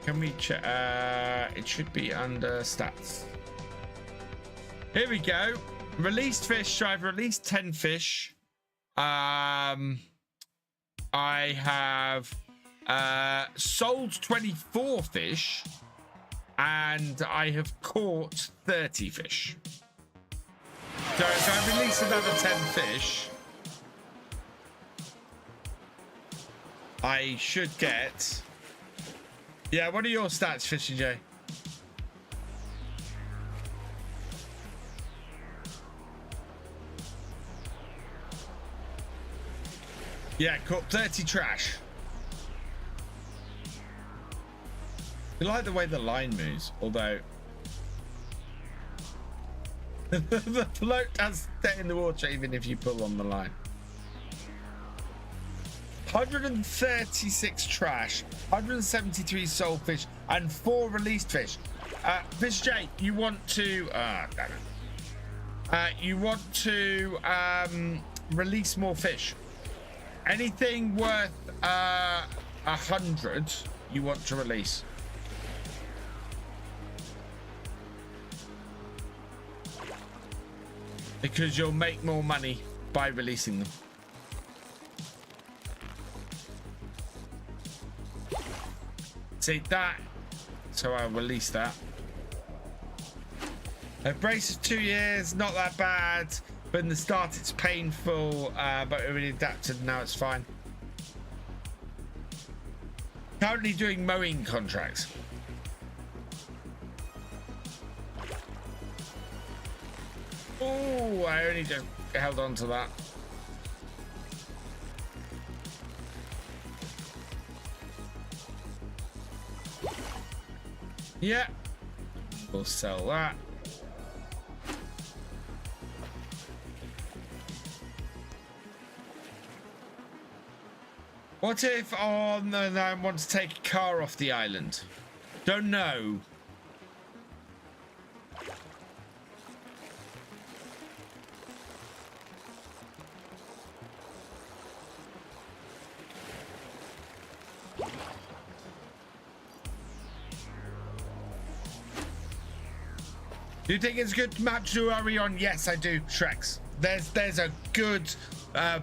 Can we check? It should be under stats. Here we go. Released fish. So I've released 10 fish. I have sold 24 fish. and I have caught 30 fish. So if I release another 10 fish, I should get... Yeah, what are your stats, Thefisherj? Yeah, caught 30 trash. I like the way the line moves, although the float does stay in the water even if you pull on the line. 136 trash, 173 sold fish, and 4 released fish. Thefisherj, you want to you want to release more fish. Anything worth 100 you want to release. Because you'll make more money by releasing them. See that? So I'll release that. A brace of 2 years, not that bad. But in the start it's painful, but we really adapted, now it's fine. Currently doing mowing contracts. Oh, I only just held on to that. Yeah, we'll sell that. What if on I want to take a car off the island? Don't know. Do you think it's a good map to hurry on? Yes, I do, Shreks. There's a good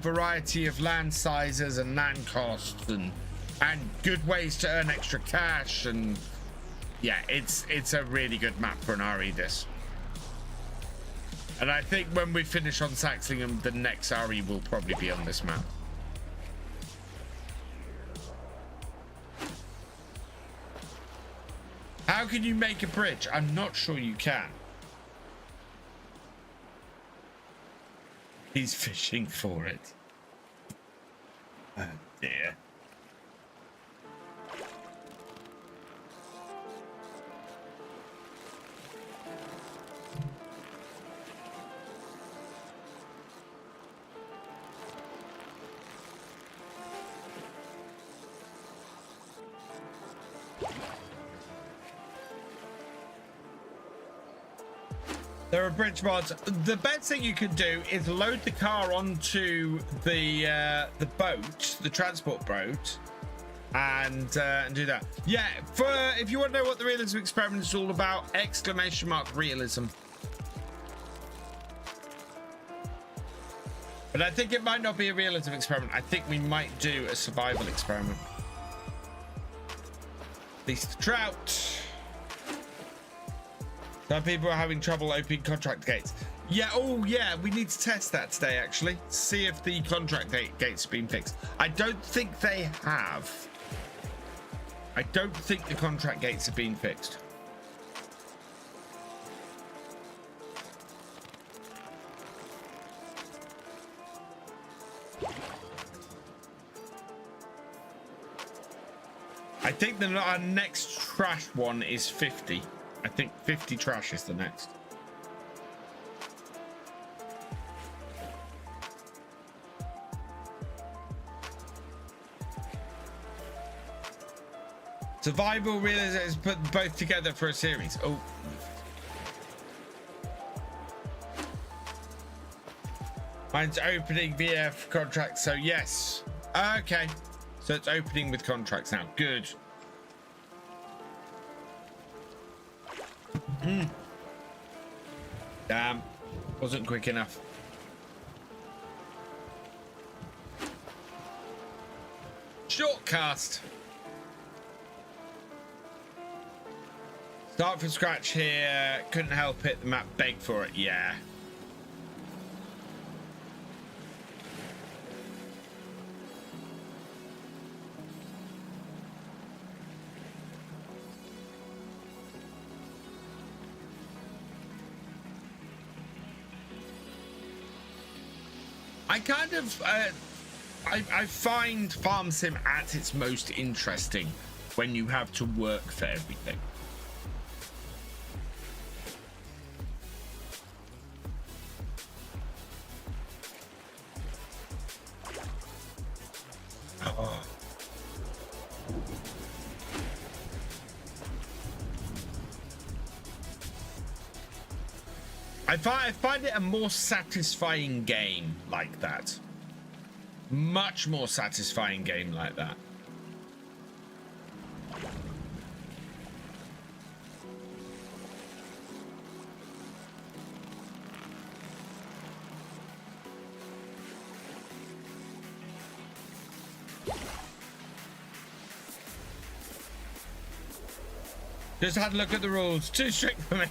variety of land sizes and land costs and good ways to earn extra cash, and yeah, it's a really good map for an RE this. And I think when we finish on Saxlingham, the next RE will probably be on this map. How can you make a bridge? I'm not sure you can. He's fishing for it. Oh dear. There are bridge mods. The best thing you can do is load the car onto the boat, the transport boat, and do that. Yeah, if you want to know what the realism experiment is all about, !realism. But I think it might not be a realism experiment. I think we might do a survival experiment. At least the trout. Some people are having trouble opening contract gates. Yeah, oh yeah, we need to test that today actually. See if the contract gates have been fixed. I don't think they have. I don't think the contract gates have been fixed. I think our next trash one is 50. I think 50 trash is the next. Survival realism is put both together for a series. Oh. Mine's opening VF contracts, so yes. Okay. So it's opening with contracts now. Good. Damn, wasn't quick enough. Short cast. Start from scratch here. Couldn't help it. The map begged for it. Yeah. I kind of, I find Farm Sim at its most interesting when you have to work for everything. Oh. I find it a more satisfying game like that. Much more satisfying game like that. Just had a look at the rules. Too strict for me.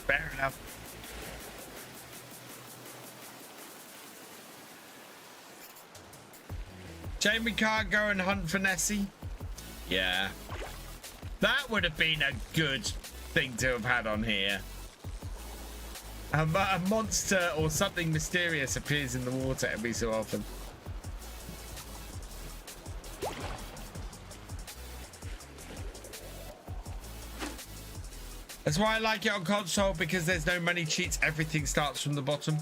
Fair enough. Shame we can't go and hunt for Nessie. Yeah. That would have been a good thing to have had on here. A monster or something mysterious appears in the water every so often. That's why I like it on console, because there's no money cheats. Everything starts from the bottom.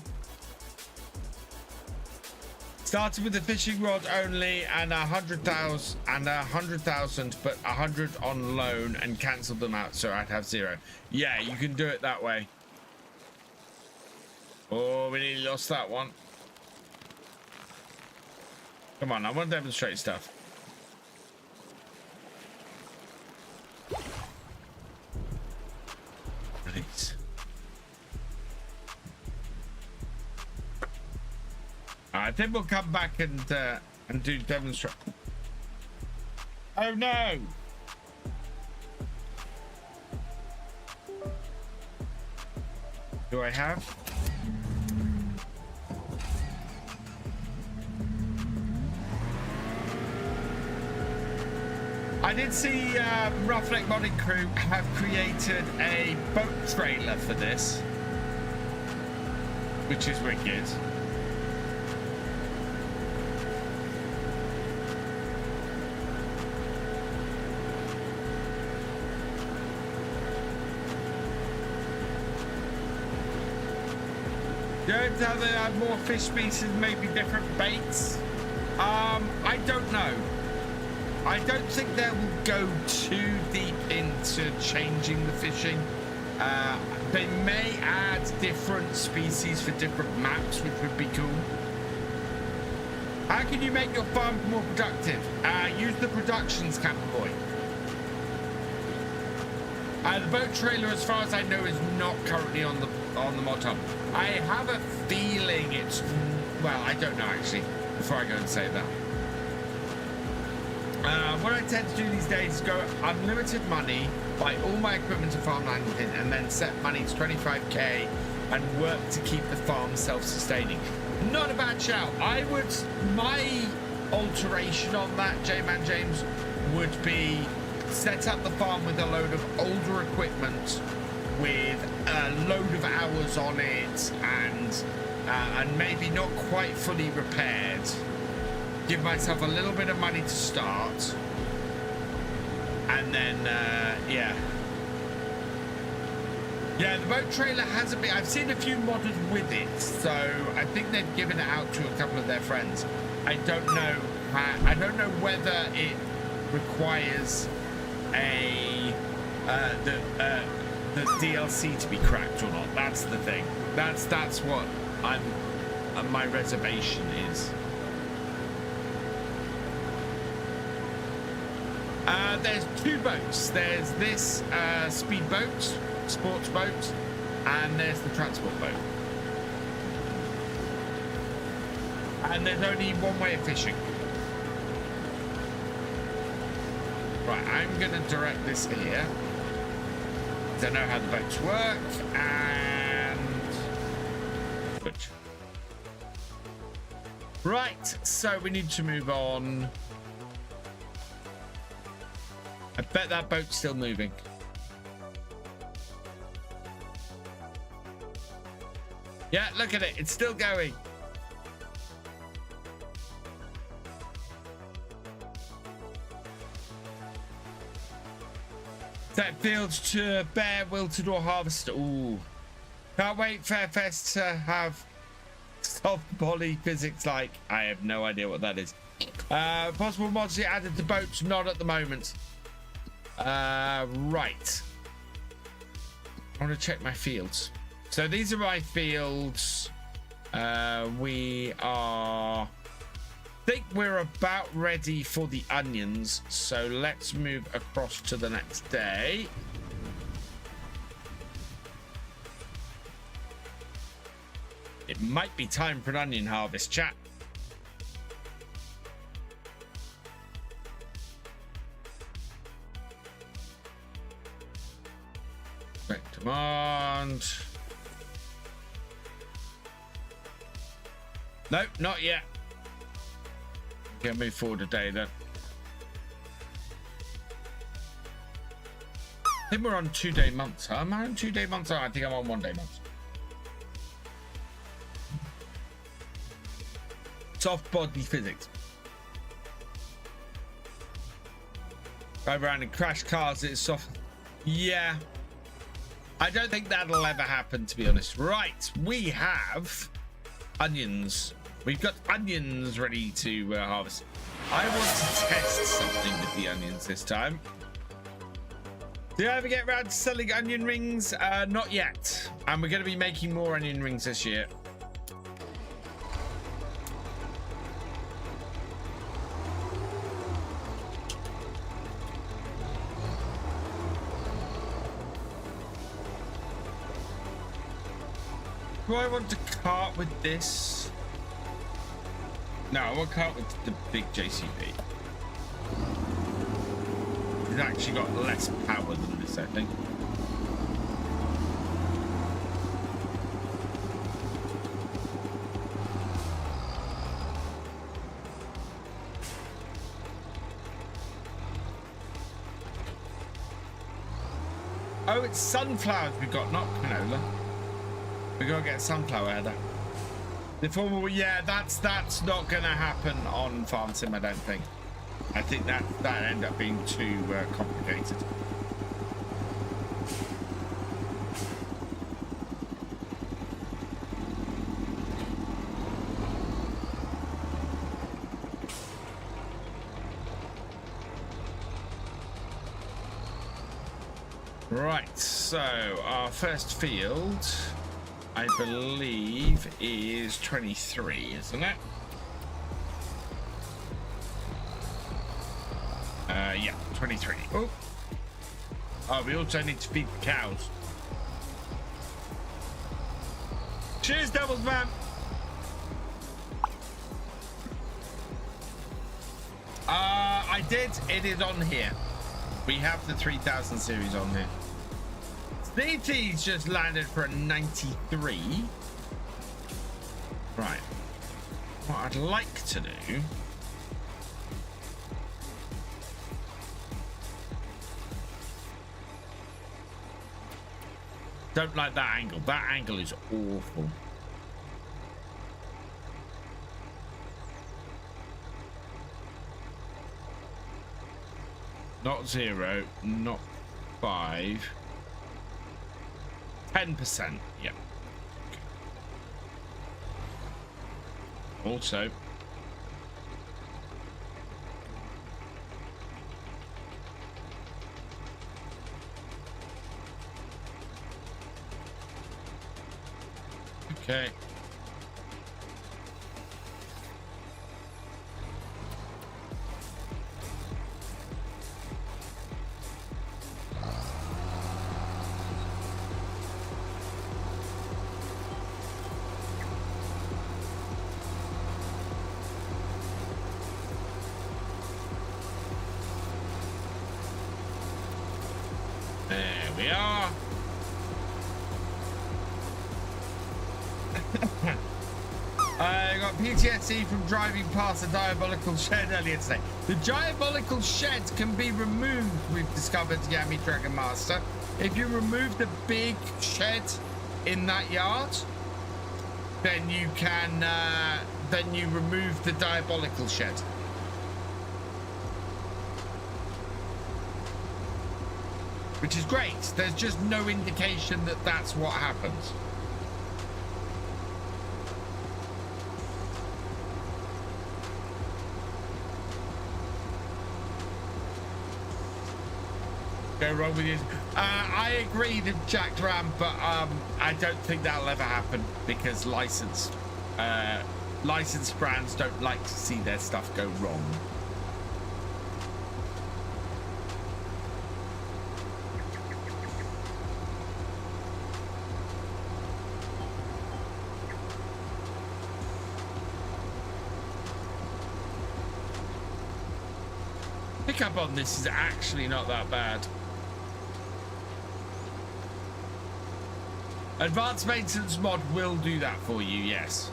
Started with the fishing rod only and 100,000, but 100 on loan, and cancelled them out, so I'd have 0. Yeah, you can do it that way. Oh, we nearly lost that one. Come on, I want to demonstrate stuff. Nice. I think we'll come back and do demonstrate. Oh no! Do I have? I did see Raftree Modding Crew have created a boat trailer for this, which is wicked. Don't how they have more fish species, maybe different baits. I don't know. I don't think they will go too deep into changing the fishing. They may add different species for different maps, which would be cool. How can you make your farm more productive? Use the productions, Camper Boy. The boat trailer, as far as I know, is not currently on the mod hub. I have a feeling it's, well, I don't know actually, before I go and say that. What I tend to do these days is go unlimited money, buy all my equipment to farmland in, and then set money to 25k and work to keep the farm self-sustaining. Not a bad shout. My alteration on that, J-Man James, would be set up the farm with a load of older equipment with a load of hours on it, and maybe not quite fully repaired. Give myself a little bit of money to start, and then yeah, the boat trailer hasn't been, I've seen a few modded with it, so I think they've given it out to a couple of their friends. I don't know whether it requires the DLC to be cracked or not. That's the thing. That's what my reservation is. There's two boats. There's this speedboat, sports boat, and there's the transport boat. And there's only one way of fishing. Right, I'm gonna direct this here. Don't know how the boats work, and switch. Right, so we need to move on. I bet that boat's still moving. Yeah, look at it. It's still going. Set fields to bear will-to-door harvester. Ooh. Can't wait for FS to have soft poly physics like. I have no idea what that is. Possible mods added to boats, not at the moment. Right. I want to check my fields. So these are my fields. We are... I think we're about ready for the onions. So let's move across to the next day. It might be time for an onion harvest, chat. Correct command. Nope, not yet. Okay, move forward a day then. I think we're on 2-day months. Huh? Am I on 2-day months? Oh, I think I'm on 1-day months. Soft body physics. Drive around and crash cars. It's soft. Yeah. I don't think that'll ever happen, to be honest. Right. We have onions. We've got onions ready to harvest. I want to test something with the onions this time. Did I ever get around to selling onion rings? Not yet. And we're going to be making more onion rings this year. Do I want to cart with this? No, I want to cart with the big JCB. It's actually got less power than this, I think. Oh, it's sunflowers we got, not canola. We gotta get a sunflower header. The formal, yeah, that's not gonna happen on Farm Sim, I don't think. I think that ended up being too complicated. Right, so our first field, I believe, is 23, isn't it? Yeah, 23. Oh, we also need to feed the cows. Cheers, Devils, man. I did. It is on here. We have the 3000 series on here. Sneezy's just landed for a 93. Right. What I'd like to do... Don't like that angle. That angle is awful. Not 0, not 5. 10%, yeah. Also, okay. There we are. I got PTSD from driving past a diabolical shed earlier today. The diabolical shed can be removed, we've discovered, Yami Dragon Master. If you remove the big shed in that yard, then you can, then you remove the diabolical shed. Which is great. There's just no indication that that's what happens. Go wrong with you. I agree with Jack Ram, but I don't think that'll ever happen because licensed brands don't like to see their stuff go wrong. Pickup on this is actually not that bad. Advanced maintenance mod will do that for you, yes.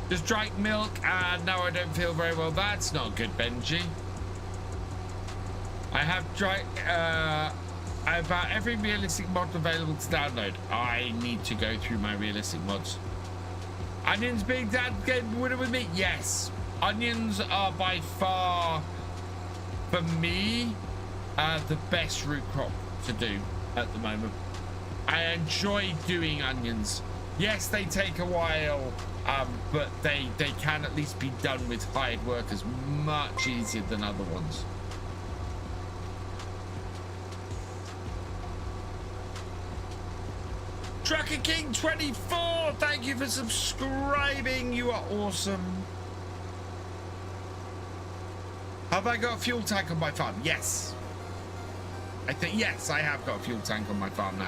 Just drank milk and now I don't feel very well. That's not good, Benji. I have drank about every realistic mod available to download. I need to go through my realistic mods. Onions being dad game winner with me? Yes. Onions are by far, for me, the best root crop to do at the moment. I enjoy doing onions. Yes, they take a while, but they can at least be done with hired workers much easier than other ones. Trucker King 24, thank you for subscribing. You are awesome. Have I got a fuel tank on my farm? Yes. I think, yes, I have got a fuel tank on my farm now.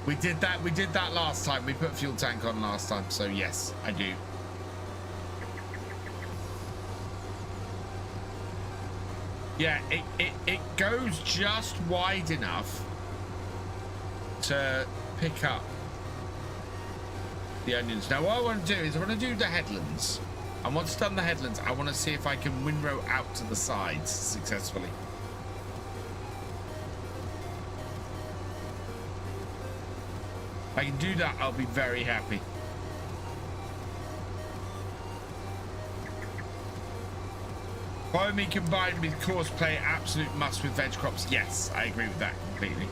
We did that last time. We put a fuel tank on last time, so yes, I do. Yeah, it goes just wide enough to pick up the onions. Now what I want to do is I want to do the headlands. And once I've done the headlands, I want to see if I can windrow out to the sides successfully. If I can do that, I'll be very happy. Biome combined with course play, absolute must with veg crops. Yes, I agree with that completely.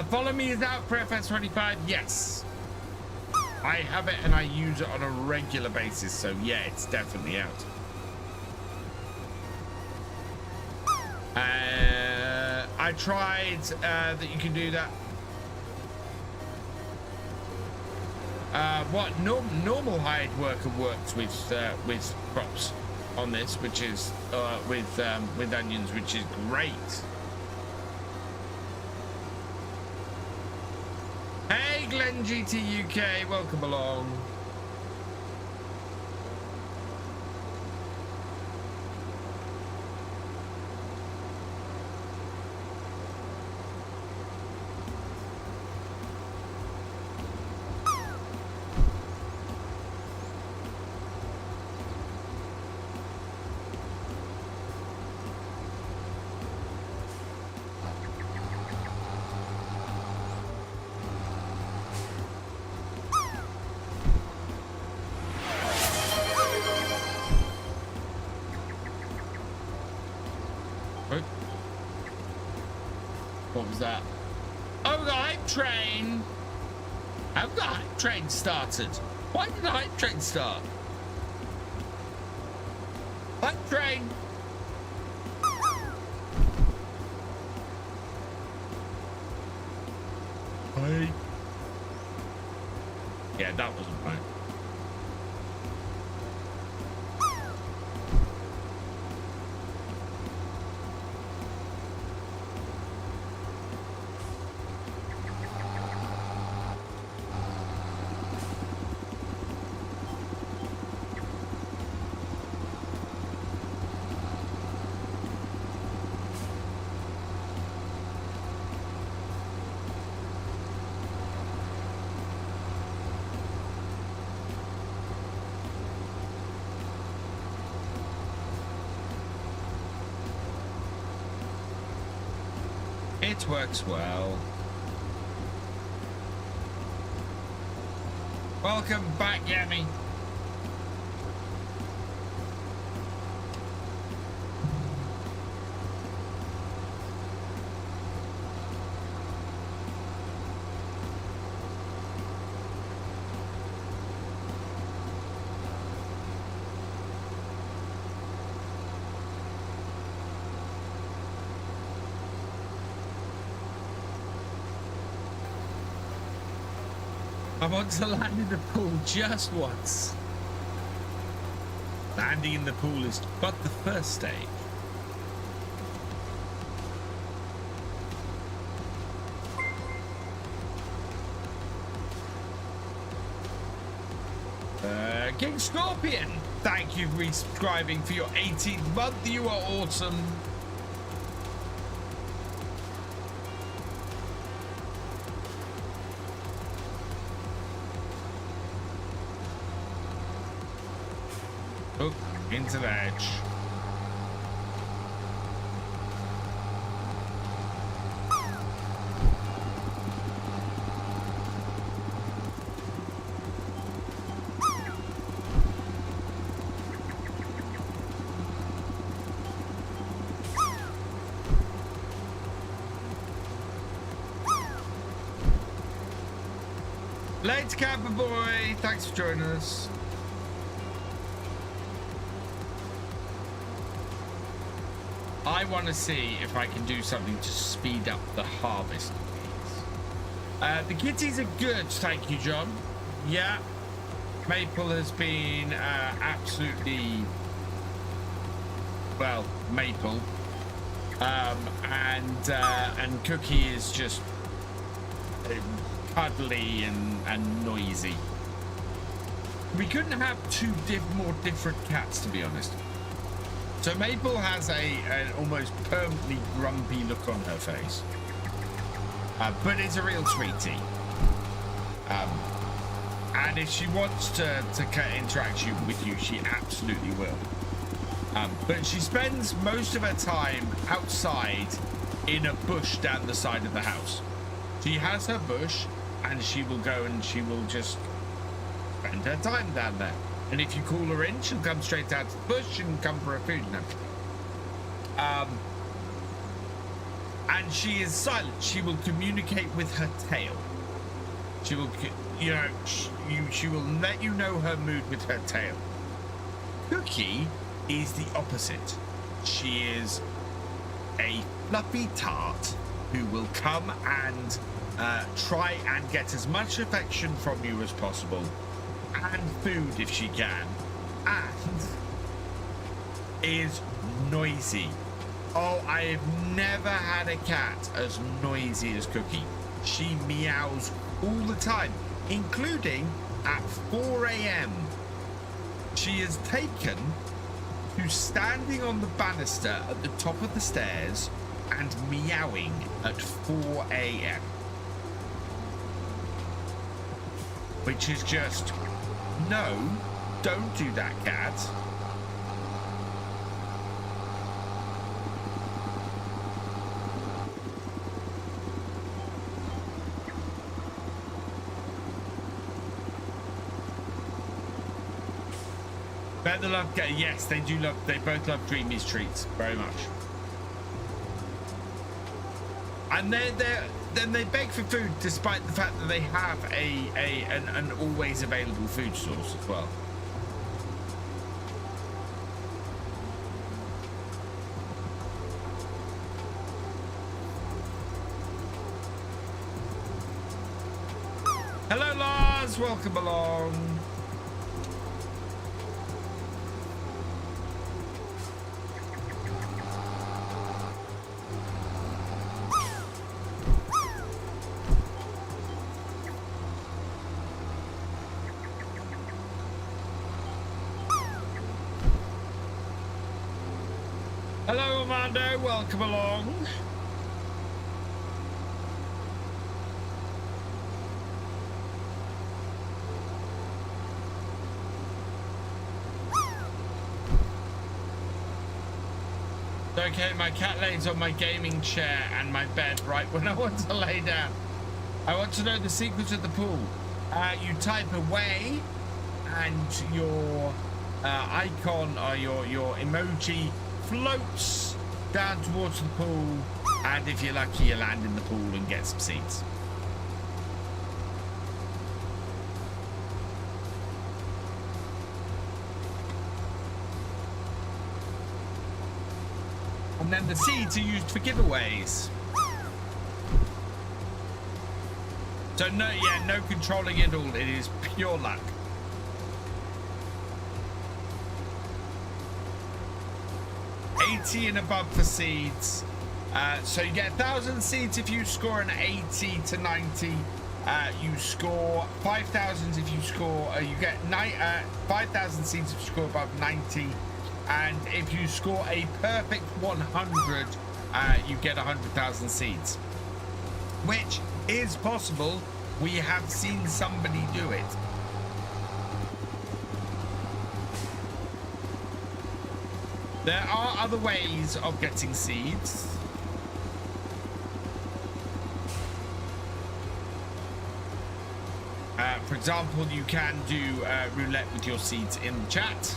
Follow me is out for FS25. Yes, I have it and I use it on a regular basis, so yeah, it's definitely out. I tried that you can do that. What normal hired worker works with crops on this, which is with onions, which is great. Hey Glenn GT UK, welcome along. Oh. What was that? Oh, the hype train. Have the hype train started? Why did the hype train start? Hype train. Hey. Yeah, that wasn't right. It works well. Welcome back, Yami. I want to land in the pool just once. Landing in the pool is but the first stage. King Scorpion, thank you for resubscribing for your 18th month. You are awesome. Oh, into the edge. Late camper boy, thanks for joining us. I want to see if I can do something to speed up the harvest. The kitties are good, thank you, John. Yeah, Maple has been absolutely, well, Maple, and Cookie is just cuddly and noisy. We couldn't have two more different cats, to be honest. So Maple has an almost permanently grumpy look on her face, but it's a real sweetie. And if she wants to interact with you, she absolutely will. But she spends most of her time outside in a bush down the side of the house. She has her bush, and she will go and she will just spend her time down there. And if you call her in, she'll come straight out to the bush and come for her food and everything. And she is silent. She will communicate with her tail. She will, you know, she will let you know her mood with her tail. Cookie is the opposite. She is a fluffy tart who will come and try and get as much affection from you as possible, and food if she can, and is noisy. Oh, I have never had a cat as noisy as Cookie. She meows all the time, including at 4 a.m. She is taken to standing on the banister at the top of the stairs and meowing at 4 a.m. Which is just, no, don't do that, cat. Better love, yes, they do love, they both love Dreamy's treats very much. And then they beg for food despite the fact that they have an always available food source as well. Hello Lars, welcome along. Hello Armando, welcome along. Okay, my cat lays on my gaming chair and my bed right when I want to lay down. I want to know the secret of the pool. You type away and your icon or your emoji floats down towards the pool, and if you're lucky you land in the pool and get some seeds. And then the seeds are used for giveaways. So no controlling at all. It is pure luck. And above for seeds. So you get 1,000 seeds if you score an 80 to 90. You score 5,000 if you score. You get 5,000 seeds if you score above 90. And if you score a perfect 100, you get 100,000 seeds, which is possible. We have seen somebody do it. There are other ways of getting seeds. For example, you can do roulette with your seeds in the chat.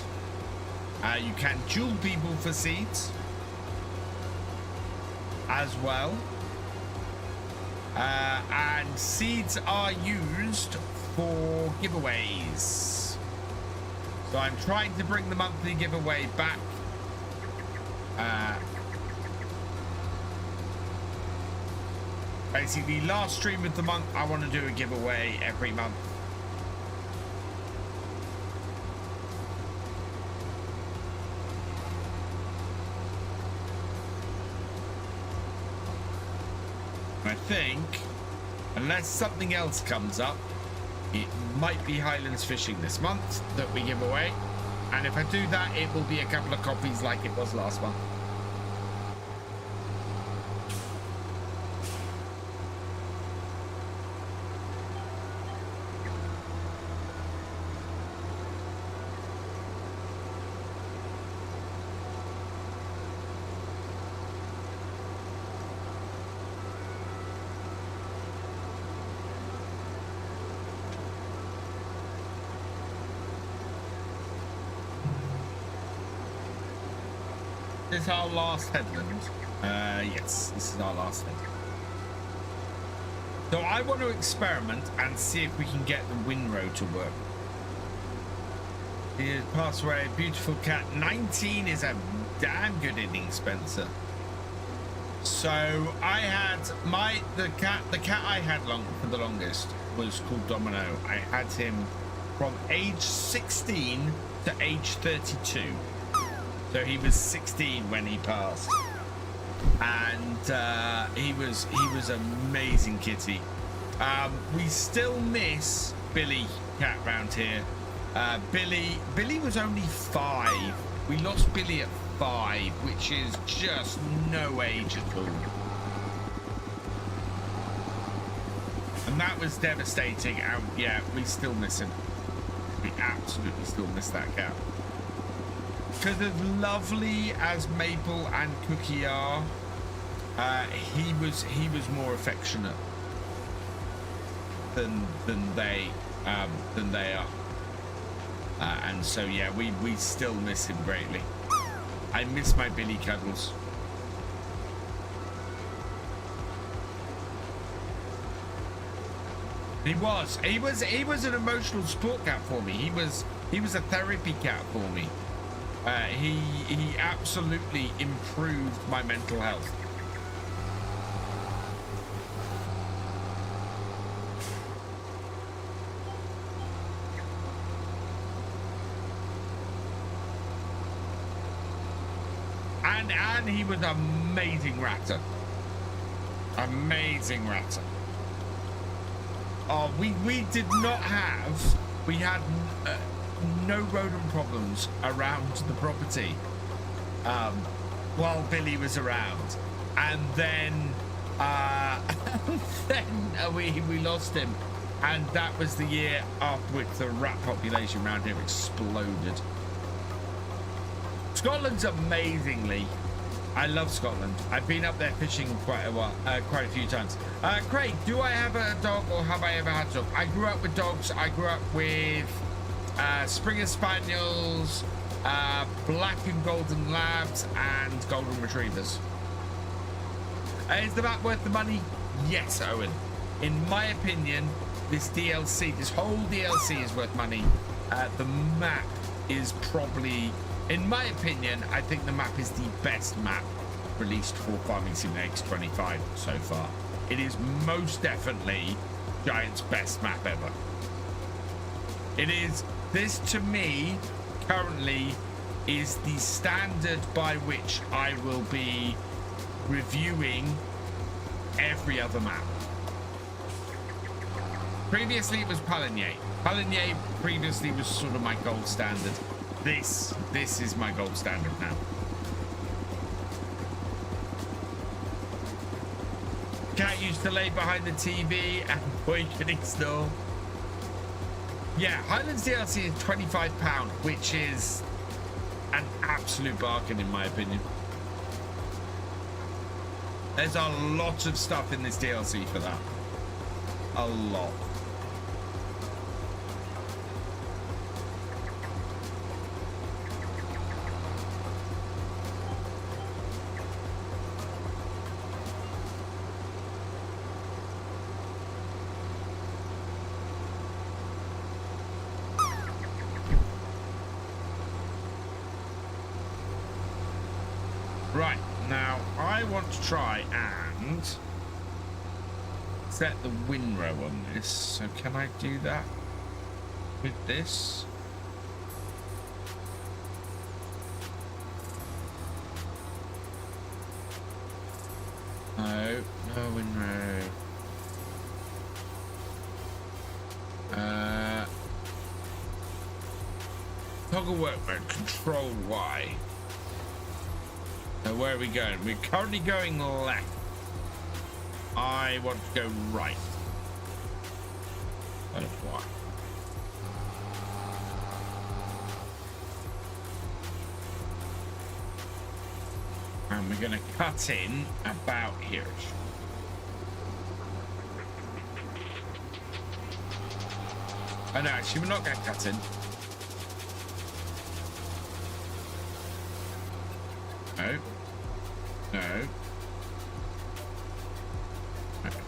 You can duel people for seeds as well. And seeds are used for giveaways. So I'm trying to bring the monthly giveaway back. Basically, last stream of the month, I want to do a giveaway every month. I think, unless something else comes up, it might be Highlands fishing this month that we give away. And if I do that, it will be a couple of copies like it was last month. This is our last headland. Yes, this is our last headland. So I want to experiment and see if we can get the windrow to work. He has passed away. Beautiful cat. 19 is a damn good inning, Spencer. So I had the cat I had for the longest was called Domino. I had him from age 16 to age 32. So he was 16 when he passed, and he was amazing kitty. We still miss Billy cat round here. Billy was only 5. We lost Billy at 5, which is just no age at all, and that was devastating. And yeah, we still miss him. We absolutely still miss that cat. Because as lovely as Maple and Cookie are, he was more affectionate than they are, and so yeah, we still miss him greatly. I miss my Billy cuddles. He was an emotional support cat for me. He was a therapy cat for me. He absolutely improved my mental health. And he was an amazing ratter. Amazing ratter. Oh, we did not have, we had no rodent problems around the property while Billy was around. And then we lost him. And that was the year after which the rat population around here exploded. Scotland's amazingly, I love Scotland. I've been up there fishing quite a few times. Craig, do I have a dog or have I ever had a dog? I grew up with dogs. I grew up with Springer Spaniels, Black and Golden Labs, and Golden Retrievers. Is the map worth the money? Yes, Owen. In my opinion, this DLC, this whole DLC is worth money. The map is probably, in my opinion, I think the map is the best map released for Farming Simulator X25 so far. It is most definitely Giant's best map ever. It is, this to me, currently, is the standard by which I will be reviewing every other map. Previously it was Paligny. Paligny previously was sort of my gold standard. This is my gold standard now. Cat used to lay behind the TV and boy can he snore. Yeah, Highlands DLC is £25, which is an absolute bargain in my opinion. There's a lot of stuff in this DLC for that. A lot. Right, now I want to try and set the windrow on this. So can I do that with this? No, no windrow. Toggle work mode, control Y. Now where are we going? We're currently going left. I want to go right. That is why. And we're going to cut in about here. Oh no, actually we're not going to cut in. No. No. Okay.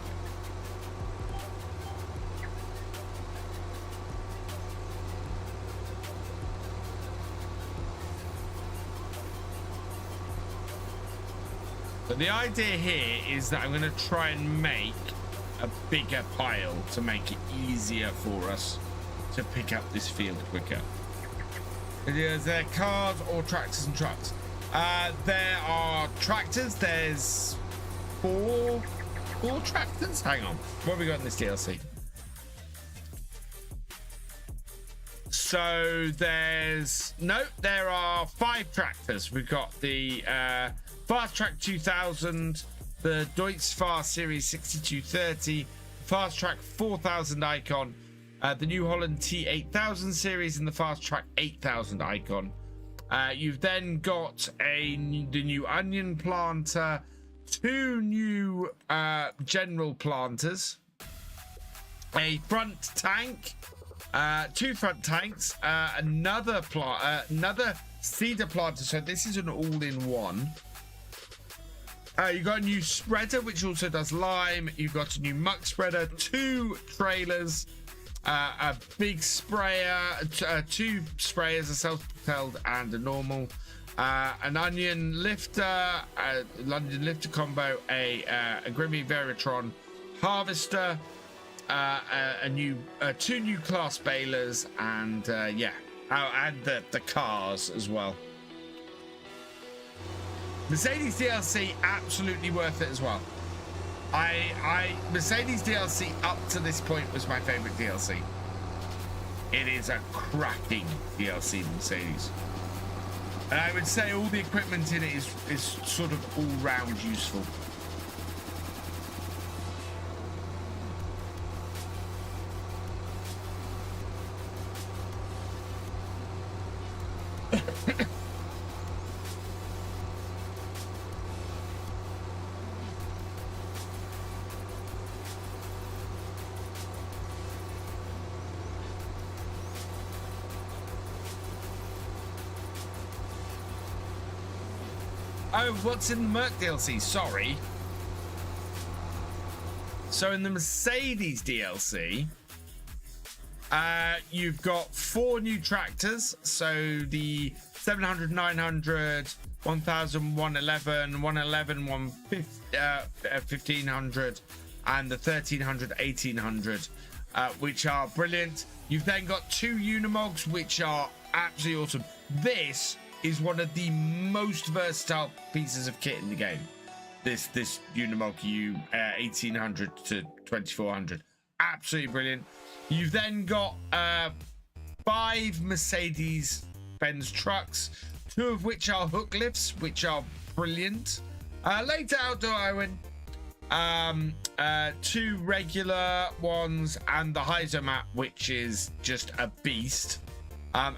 So the idea here is that I'm going to try and make a bigger pile to make it easier for us to pick up this field quicker. Is there cars or tractors and trucks? There are tractors. There's four tractors. Hang on. What have we got in this DLC? So there are 5 tractors. We've got the Fast Track 2000, the Deutz-Fahr Series 6230, Fast Track 4000 Icon, the New Holland T8000 series, and the Fast Track 8000 Icon. You've then got the new onion planter, 2 new general planters, a front tank, 2 front tanks, another cedar planter. So this is an all-in-one. You got a new spreader, which also does lime. You've got a new muck spreader, 2 trailers, a big sprayer, 2 sprayers, a self-propelled and a normal, an onion lifter, combo, a Grimmy Veritron harvester, a new 2 new class balers, and yeah, and the cars as well. Mercedes DLC, absolutely worth it as well. Mercedes DLC up to this point was my favorite DLC. It is a cracking DLC, Mercedes. And I would say all the equipment in it is sort of all round useful. Oh, what's in the Merc DLC? Sorry. So in the Mercedes DLC, you've got 4 new tractors. So the 700, 900, 1000, 111, 111, 1500, and the 1300, 1800, which are brilliant. You've then got 2 Unimogs, which are absolutely awesome. This is one of the most versatile pieces of kit in the game. This Unimog 1800 to 2400, absolutely brilliant. You've then got 5 Mercedes-Benz trucks, 2 of which are hook lifts, which are brilliant. Later outdoor Owen, 2 regular ones, and the Hyzomat, which is just a beast.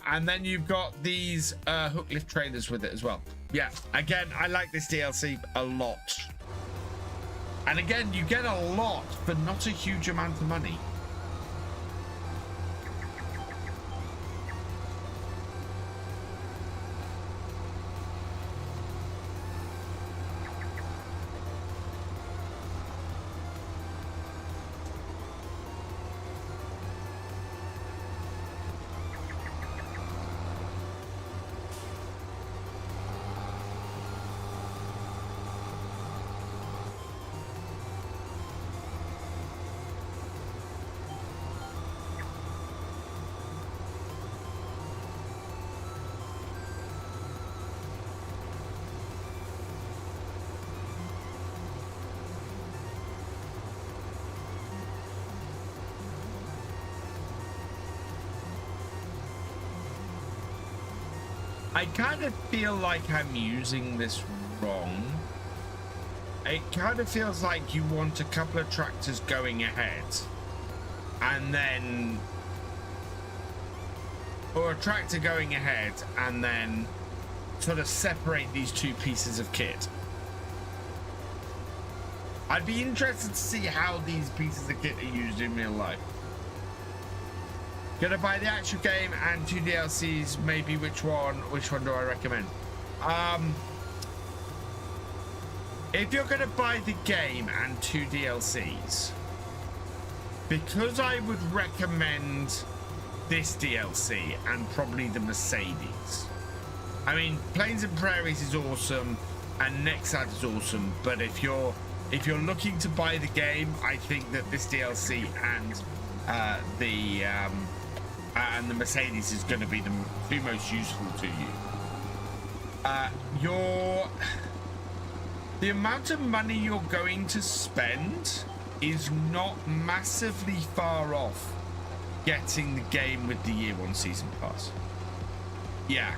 And then you've got these hook lift trailers with it as well. Yeah, again, I like this DLC a lot. And again, you get a lot for not a huge amount of money. I kind of feel like I'm using this wrong. It kind of feels like you want a couple of tractors going ahead and then, or a tractor going ahead and then sort of separate these 2 pieces of kit. I'd be interested to see how these pieces of kit are used in real life. Gonna buy the actual game and 2 DLCs, maybe which one do I recommend? If you're gonna buy the game and 2 DLCs, because I would recommend this DLC and probably the Mercedes. I mean, Plains and Prairies is awesome and Nexad is awesome, but if you're looking to buy the game, I think that this DLC and the Mercedes is going to be the most useful to you. The amount of money you're going to spend is not massively far off getting the game with the Year 1 Season Pass. Yeah.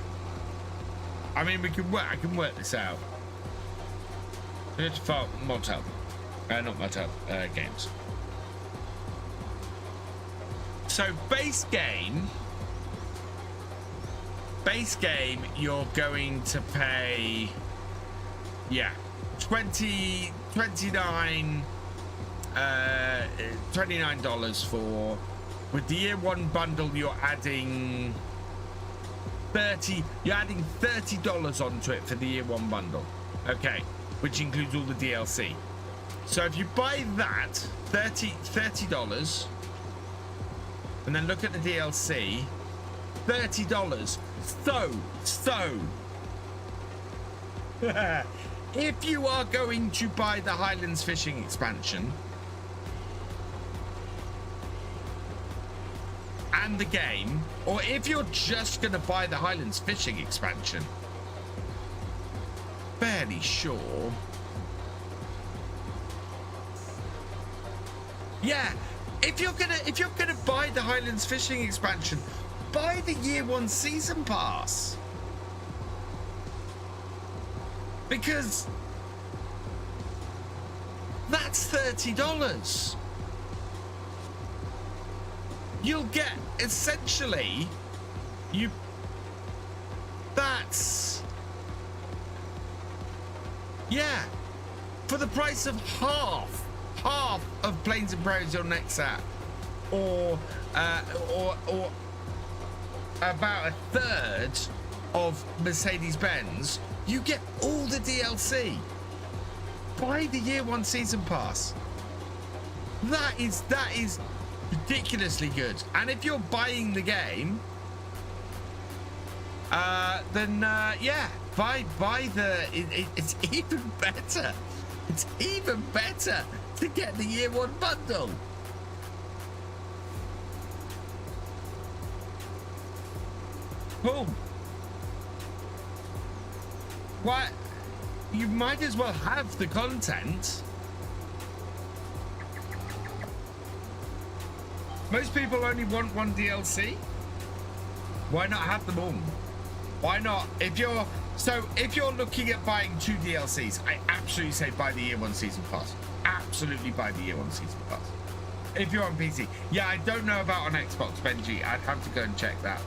I mean, I can work this out. It's for Motel. Not Motel, games. So base game, you're going to pay, yeah, $29 for. With the Year 1 bundle, you're adding $30 onto it for the Year 1 bundle. Okay, which includes all the DLC. So if you buy that, $30, and then look at the DLC, $30. So if you are going to buy the Highlands fishing expansion and the game, or if you're just going to buy the Highlands fishing expansion, fairly sure. Yeah, if you're gonna buy the Highlands fishing expansion, buy the year 1 season pass. Because that's $30. You'll get essentially that's, yeah, for the price of half of Plains and Prairies you're next at, or about a third of Mercedes-Benz, you get all the DLC. Buy the year 1 season pass. That is ridiculously good. And if you're buying the game, then yeah, buy the. It's even better. It's even better to get the year 1 bundle. Boom. What? You might as well have the content. Most people only want 1 DLC. Why not have them all? Why not? If you're looking at buying 2 DLCs, I absolutely say buy the year 1 season pass. Absolutely buy the year 1 season pass. If you're on PC. Yeah, I don't know about on Xbox, Benji. I'd have to go and check that.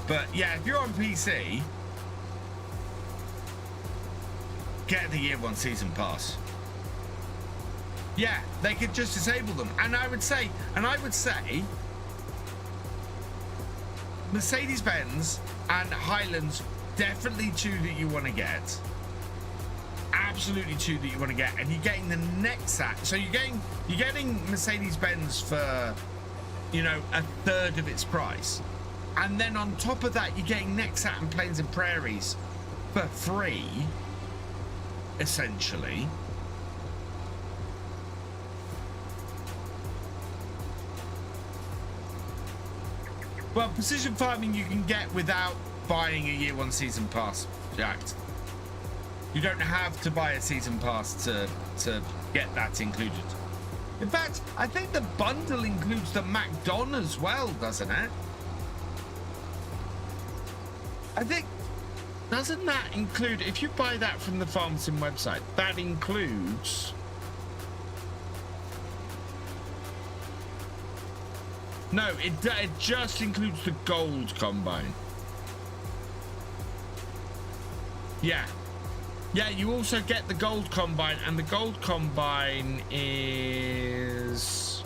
But yeah, if you're on PC, get the year 1 season pass. Yeah, they could just disable them. And I would say Mercedes-Benz and Highlands, definitely 2 that you want to get. Absolutely 2 that you want to get. And you're getting the next act. So you're getting Mercedes-Benz for, you know, a third of its price. And then on top of that, you're getting Nexat and Plains and Prairies for free, essentially. Well, precision farming you can get without buying a year 1 season pass, Jacked. You don't have to buy a season pass to get that included. In fact, I think the bundle includes the MacDon as well, doesn't it? I think, doesn't that include, if you buy that from the FarmSim website, that includes... No, it just includes the gold combine. Yeah. Yeah, you also get the gold combine, and the gold combine is...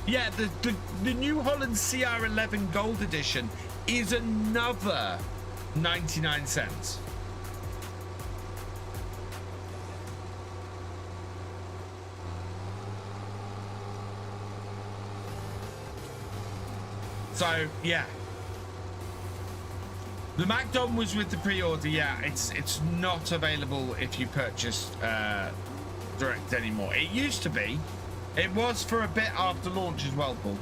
Yeah, the New Holland CR11 Gold Edition is another 99 cents. So, yeah. The MacDon was with the pre-order, yeah. It's not available if you purchase direct anymore. It used to be. It was for a bit after launch as well, Paul.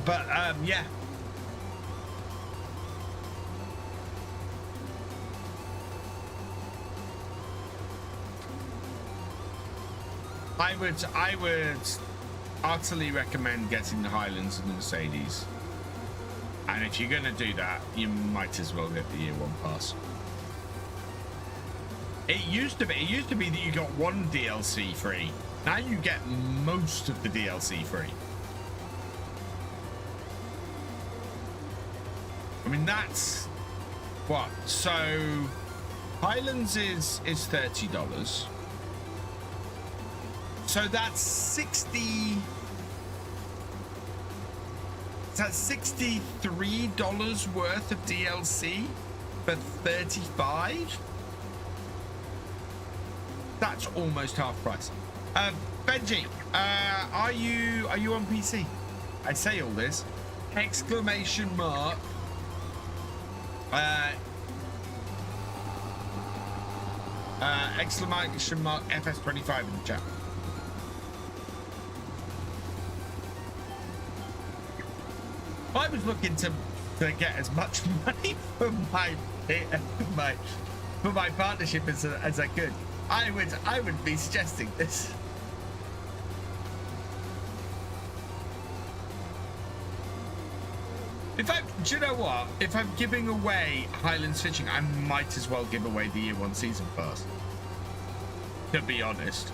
But, yeah. I would utterly recommend getting the Highlands and the Mercedes. And if you're going to do that, you might as well get the year 1 pass. It used to be that you got 1 DLC free. Now you get most of the DLC free. I mean, that's what? So Highlands is $30. So that's at $63 worth of DLC for 35. That's almost half price. Benji, are you on PC? I say all this. Exclamation mark. Exclamation mark FS25 in the chat. I was looking to get as much money for my partnership as I could. I would be suggesting this. Do you know what? If I'm giving away Highlands Fishing, I might as well give away the Year 1 season pass. To be honest.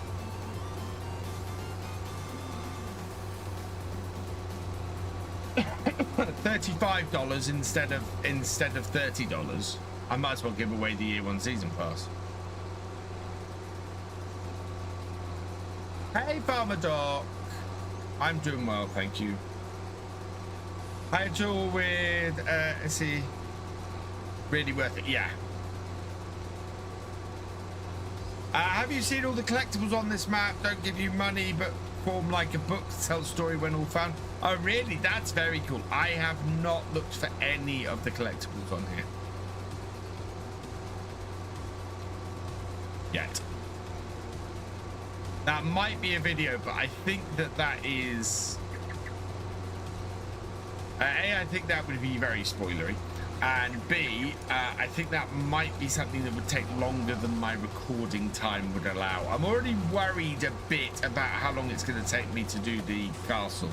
$35 instead of $30. I might as well give away the Year 1 season pass. Hey, Farmer Doc. I'm doing well, thank you. Hi, Joel with is he really worth it? Yeah. Have you seen all the collectibles on this map? Don't give you money, but form like a book to tell a story when all found. Oh, really? That's very cool. I have not looked for any of the collectibles on here yet. That might be a video, but I think that is... A, I think that would be very spoilery. And B, I think that might be something that would take longer than my recording time would allow. I'm already worried a bit about how long it's going to take me to do the castle.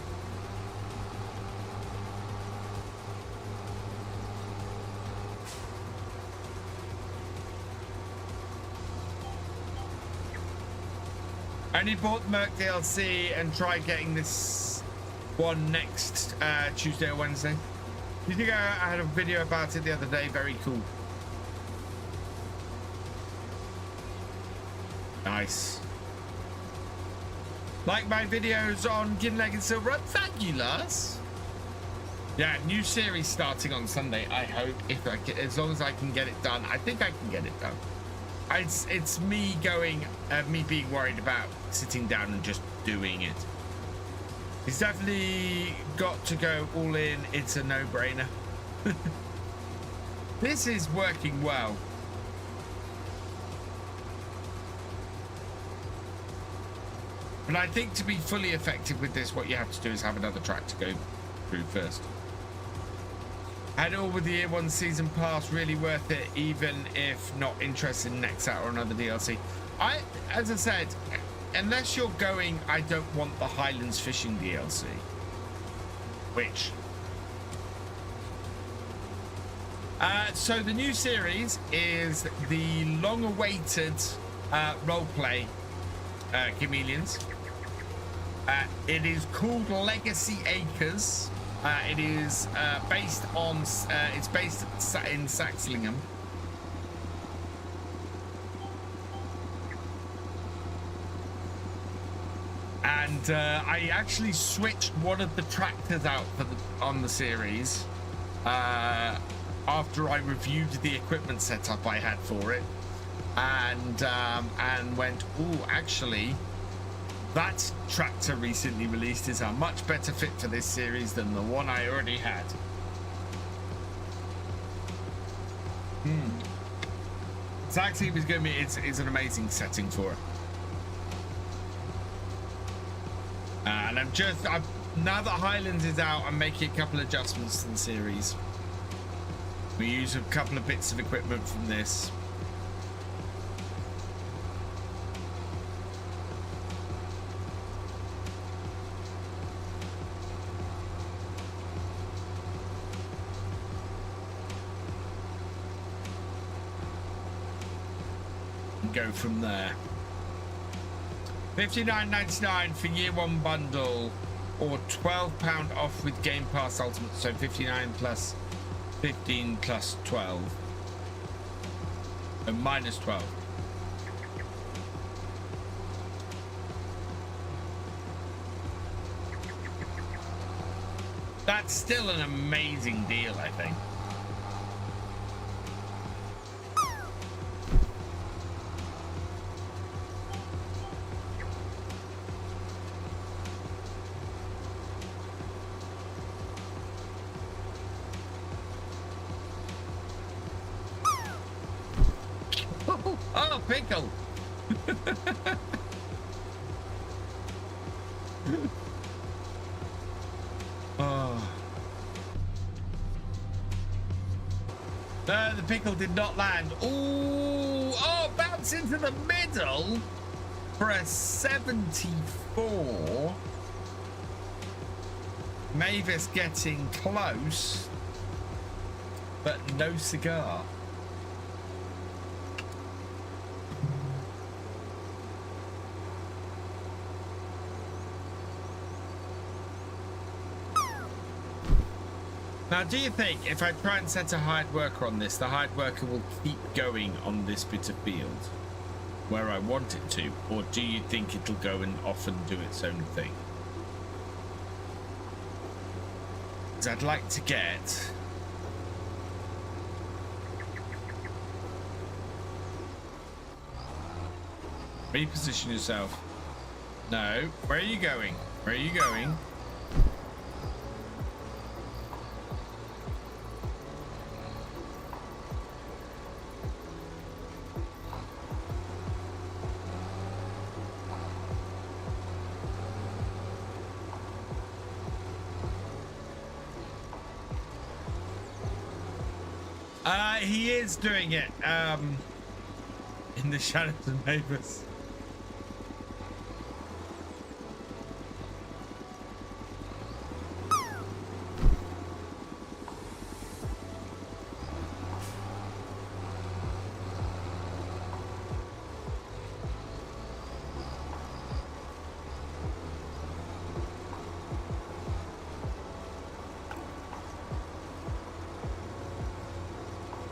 I only bought Merc DLC and tried getting this one next Tuesday or Wednesday. You think I had a video about it the other day? Very cool. Nice. Like my videos on Kinlaig and Silver. Thank you, Lars. Yeah, new series starting on Sunday. I hope, if I can, as long as I can get it done. I think I can get it done. It's me going, me being worried about sitting down and just doing it. It's definitely got to go all in. It's a no-brainer. This is working well. But I think to be fully effective with this, what you have to do is have another track to go through first. And all with the Year 1 season pass, really worth it, even if not interested in next out or another DLC. As I said, unless you're going, I don't want the Highlands Fishing DLC. Which? So the new series is the long-awaited roleplay Chameleons. It is called Legacy Acres. It is based on, it's based in Saxlingham. And I actually switched one of the tractors out for on the series after I reviewed the equipment setup I had for it, and went, oh, actually, that tractor recently released is a much better fit for this series than the one I already had. Exactly, it was going to be. It's an amazing setting for it. And now that Highlands is out, I'm making a couple of adjustments to the series. We use a couple of bits of equipment from this. And go from there. $59.99 for Year 1 bundle, or £12 off with Game Pass Ultimate. So 59 plus 15 plus 12, and minus 12. That's still an amazing deal, I think. Oh, pickle. Oh. No, the pickle did not land. Ooh, oh, bounce into the middle for a 74. Mavis getting close, but no cigar. Now, do you think if I try and set a hired worker on this, the hired worker will keep going on this bit of field where I want it to? Or do you think it'll go and off and do its own thing? Because I'd like to get... Reposition yourself. No. Where are you going? Where are you going? He is doing it in the shadows and neighbors.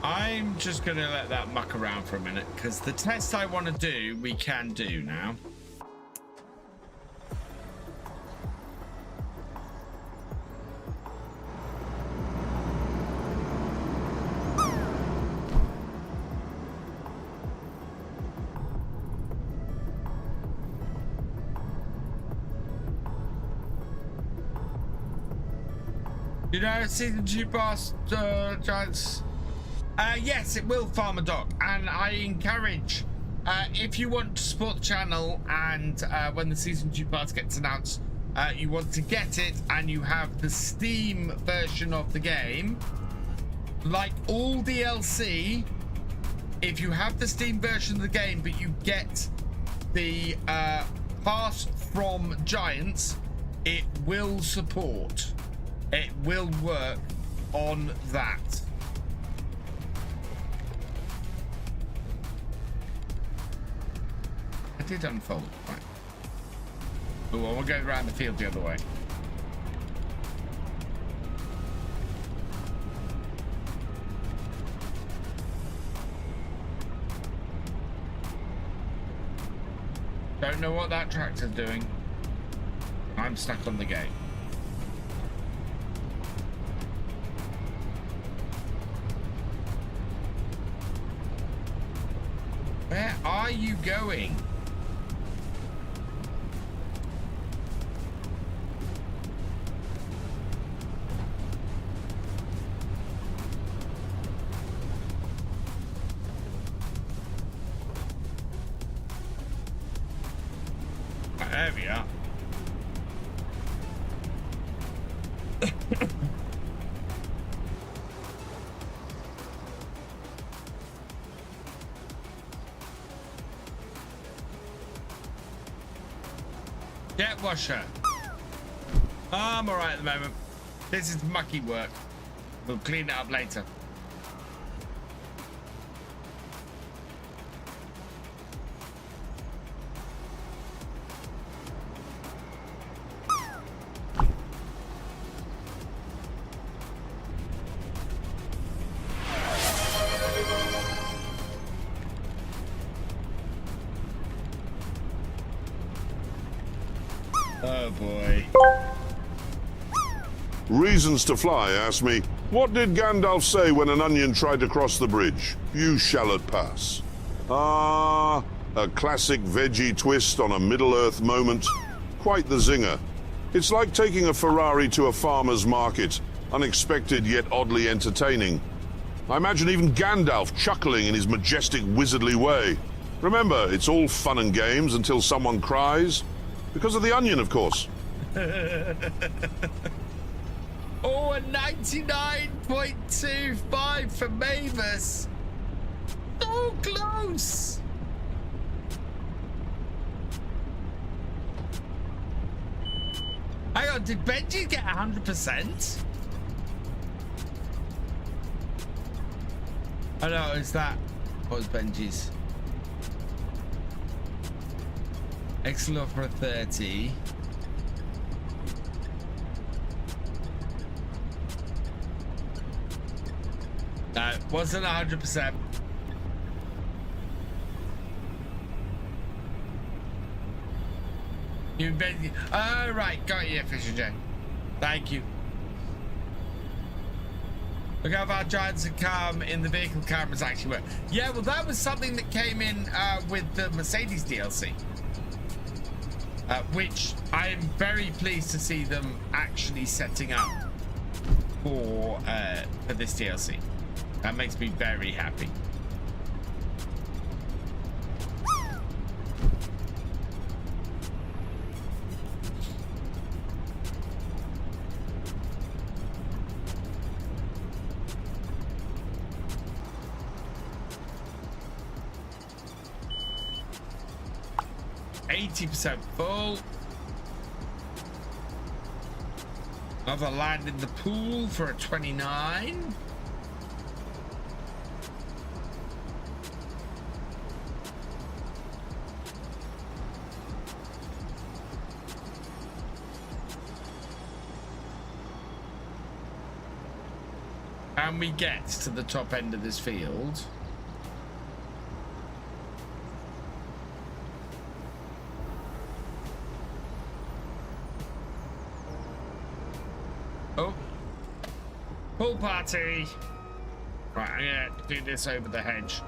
I'm just gonna let that muck around for a minute because the test I want to do, we can do now. You know, season 2 boss giants. Yes, it will, Farmer Doc, and I encourage, if you want to support the channel and when the Season 2 pass gets announced, you want to get it and you have the Steam version of the game, like all DLC, if you have the Steam version of the game but you get the pass from Giants, it will support, it will work on that. Did unfold. Right. Oh, well, we'll go around the field the other way. Don't know what that tractor's doing. I'm stuck on the gate. Where are you going? There we are. Jet washer. I'm all right at the moment. This is mucky work. We'll clean it up later. Oh boy. Reasons to Fly asked me, what did Gandalf say when an onion tried to cross the bridge? You shallot pass. Ah, a classic veggie twist on a Middle-earth moment. Quite the zinger. It's like taking a Ferrari to a farmer's market. Unexpected yet oddly entertaining. I imagine even Gandalf chuckling in his majestic wizardly way. Remember, it's all fun and games until someone cries. Because of the onion, of course. Oh, a 99.25 for Mavis. So close. Hang on, did Benji get 100%? Oh no, is that what was Benji's? Excellent for a 30. No, wasn't 100%. You Benji. Oh, right, got you, Thefisherj. Thank you. Look how far giants have come in the vehicle cameras actually work. Yeah, well, that was something that came in with the Mercedes DLC. Which I am very pleased to see them actually setting up for this DLC. That makes me very happy. %, full. Another land in the pool for a 29. And we get to the top end of this field. Oh, pool party. Right, I'm gonna do this over the hedge.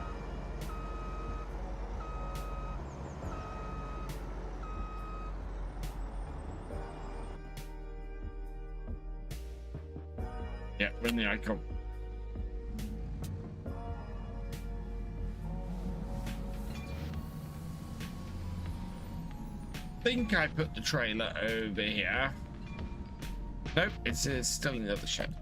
Yeah, we're in the icon. I think I put the trailer over here. Nope, it's still in the other shed.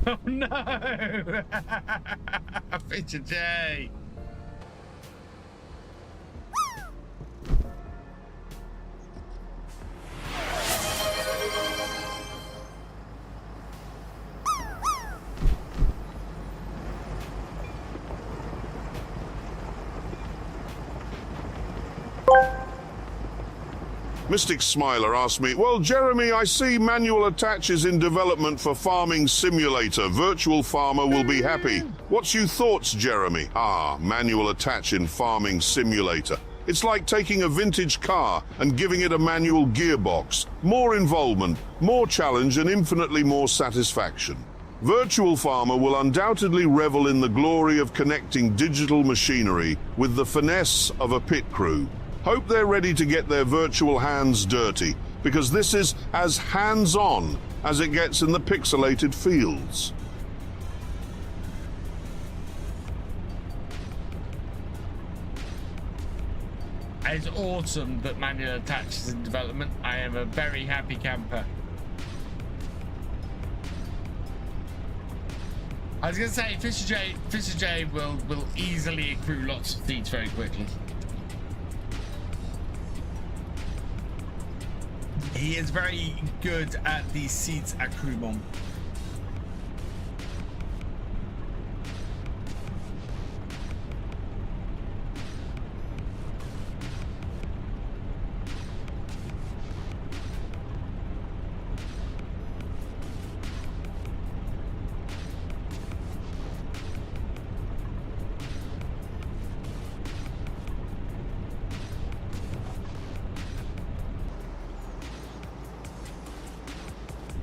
Oh no! Thefisherj! Mystic Smiler asked me, well, Jeremy, I see manual attach is in development for Farming Simulator. Virtual Farmer will be happy. What's your thoughts, Jeremy? Ah, manual attach in Farming Simulator. It's like taking a vintage car and giving it a manual gearbox. More involvement, more challenge, and infinitely more satisfaction. Virtual Farmer will undoubtedly revel in the glory of connecting digital machinery with the finesse of a pit crew. Hope they're ready to get their virtual hands dirty, because this is as hands-on as it gets in the pixelated fields. It's awesome that manual attach is in development. I am a very happy camper. I was going to say, Thefisherj will easily accrue lots of deeds very quickly. he is very good at the seeds accruement.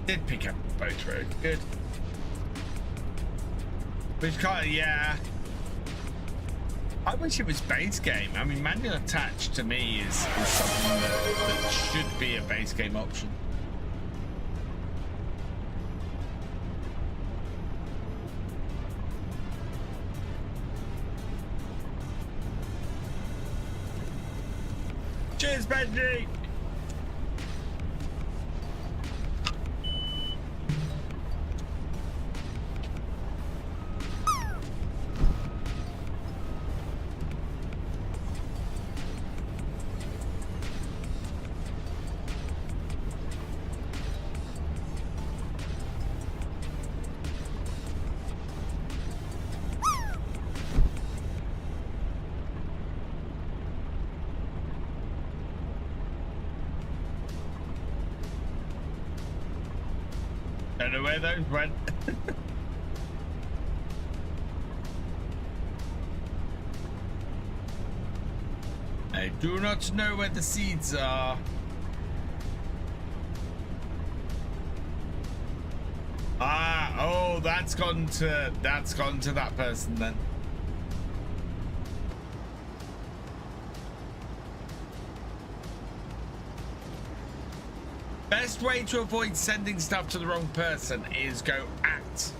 Did pick up both roads. Good. Which kind of, yeah. I wish it was base game. I mean, manual attach to me is something that should be a base game option. Cheers, Benji! Don't know where those went. I do not know where the seeds are. Ah, oh, that's gone to that person then. Best way to avoid sending stuff to the wrong person is go at.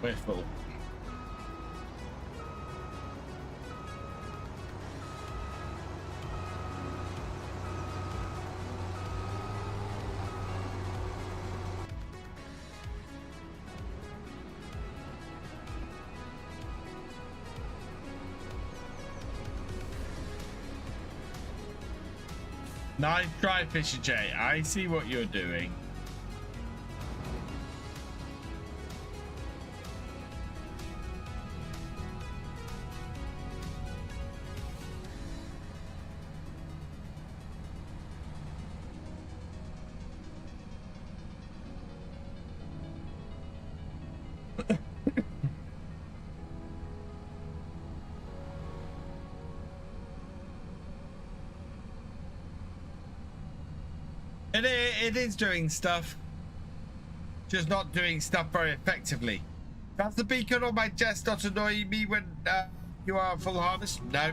We're full. Nice try, Thefisherj. I see what you're doing. It is doing stuff, just not doing stuff very effectively. Does the beacon on my chest not annoy me when you are full harvest? No.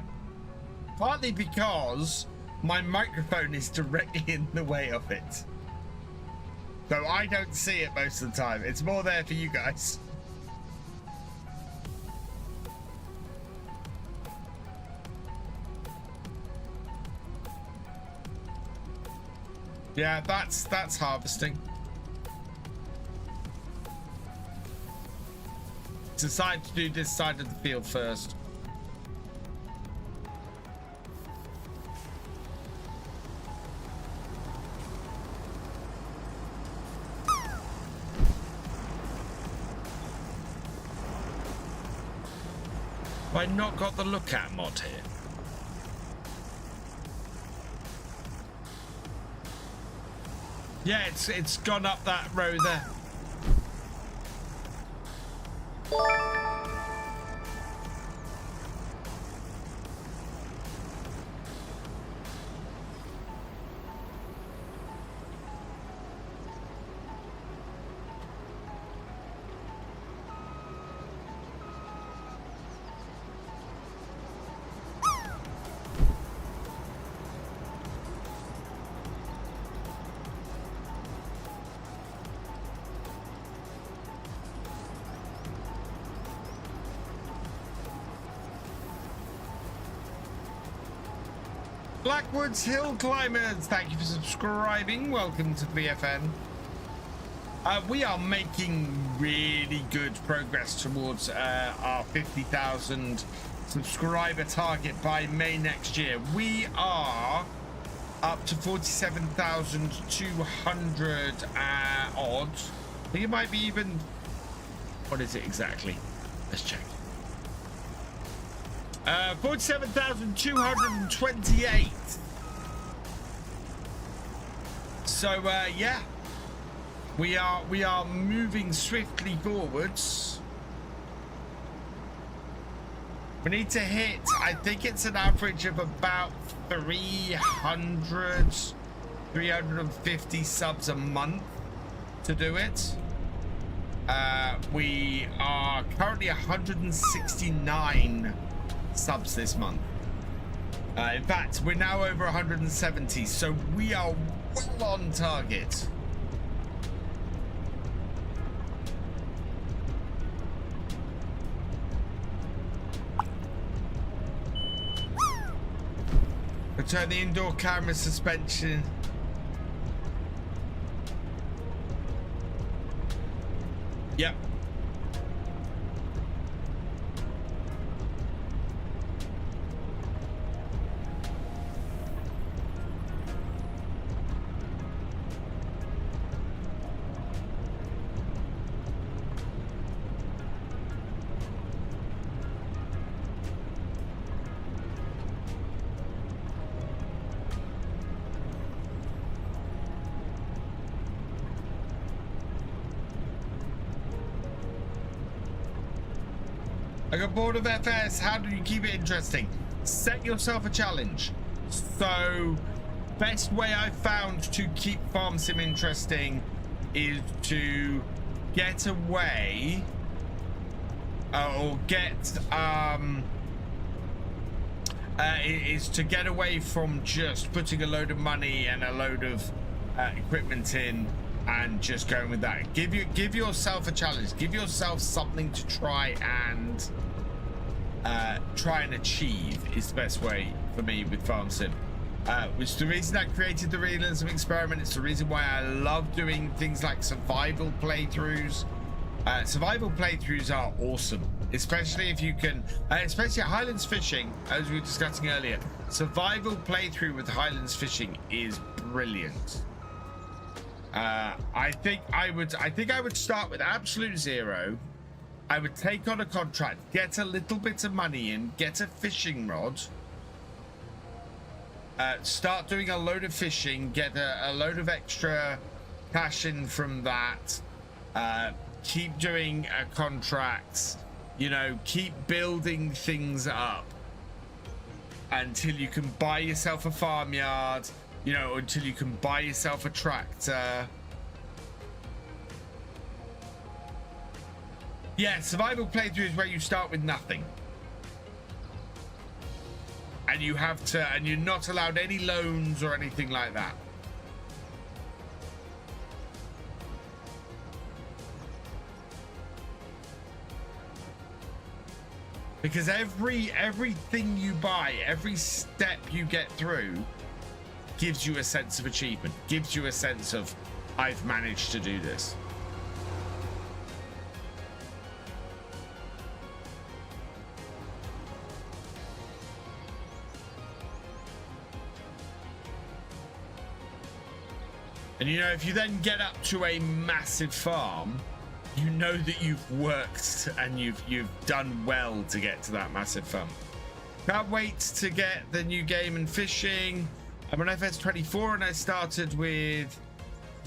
Partly because my microphone is directly in the way of it. So I don't see it most of the time. It's more there for you guys. Yeah, that's harvesting. Decide to do this side of the field first. Have I not got the look at mod here? Yeah, it's gone up that row there. Blackwoods Hill Climbers, thank you for subscribing. Welcome to VFN. We are making really good progress towards our 50,000 subscriber target by May next year. We are up to 47,200 odd. I think it might be even, what is it exactly? Let's check. 47,228. So yeah, we are moving swiftly forwards. We need to hit, I think it's an average of about 350 subs a month to do it. We are currently 169 subs this month. In fact, we're now over 170, so we are well on target. Return the indoor camera suspension. Yep. I got bored of FS. How do you keep it interesting? Set yourself a challenge. So, best way I've found to keep Farm Sim interesting is to get away or get is to get away from just putting a load of money and a load of equipment in and just going with that. Give yourself a challenge. Give yourself something to try and achieve is the best way for me with Farm Sim. Which is the reason I created the realism experiment. It's the reason why I love doing things like survival playthroughs. Survival playthroughs are awesome, especially if you can, especially at Highlands fishing, as we were discussing earlier. Survival playthrough with Highlands fishing is brilliant. I think I would start with absolute zero. I would take on a contract, get a little bit of money in, get a fishing rod, start doing a load of fishing, get a load of extra cash in from that, keep doing contracts, you know, keep building things up until you can buy yourself a farmyard, you know, until you can buy yourself a tractor. Yeah, survival playthrough is where you start with nothing. And you have to, and you're not allowed any loans or anything like that. Because everything you buy, every step you get through gives you a sense of achievement, gives you a sense of, I've managed to do this. And you know, if you then get up to a massive farm, you know that you've worked and you've done well to get to that massive farm. Can't wait to get the new game and fishing. I'm on FS24 and I started with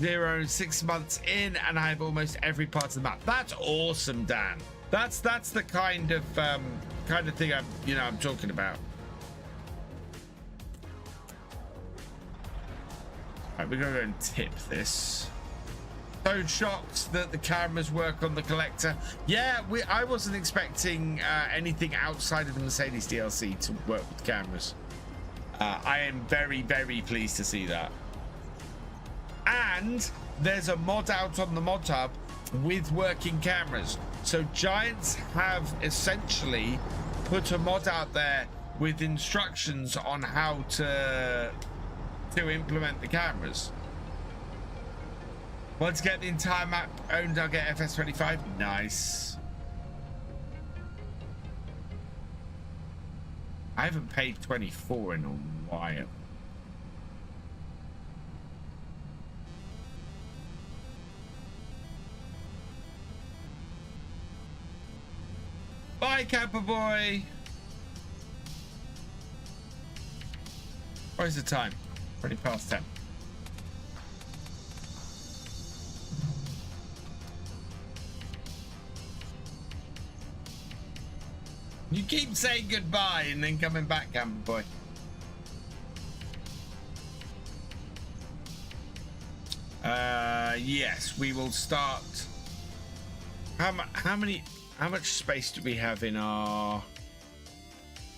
6 months in and I have almost every part of the map. That's awesome, Dan. That's the kind of thing I'm talking about. Right, we're gonna go and tip this. So shocked that the cameras work on the collector. Yeah, I wasn't expecting anything outside of the Mercedes DLC to work with cameras. I am very, very pleased to see that. And there's a mod out on the mod hub with working cameras. So Giants have essentially put a mod out there with instructions on how to implement the cameras. Once get the entire map owned, I'll get FS25. Nice. I haven't paid 24 in a while. Bye, Camper Boy. Where's the time? 20 past 10. You keep saying goodbye and then coming back, Camper Boy. Yes, we will start. How much space do we have in our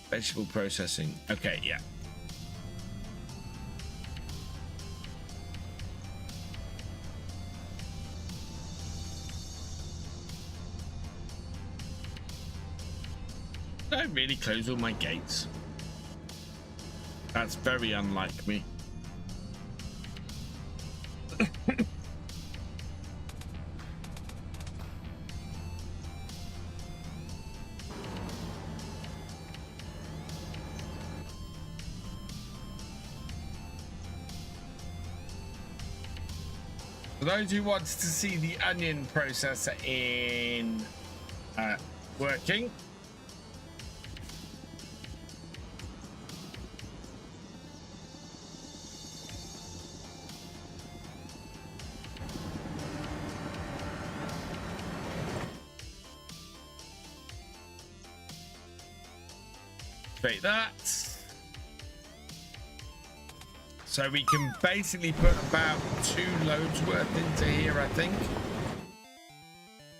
vegetable processing? Okay, yeah. Did I really close all my gates? That's very unlike me. For those who want to see the onion processor in working, take that. So we can basically put about 2 loads worth into here, I think.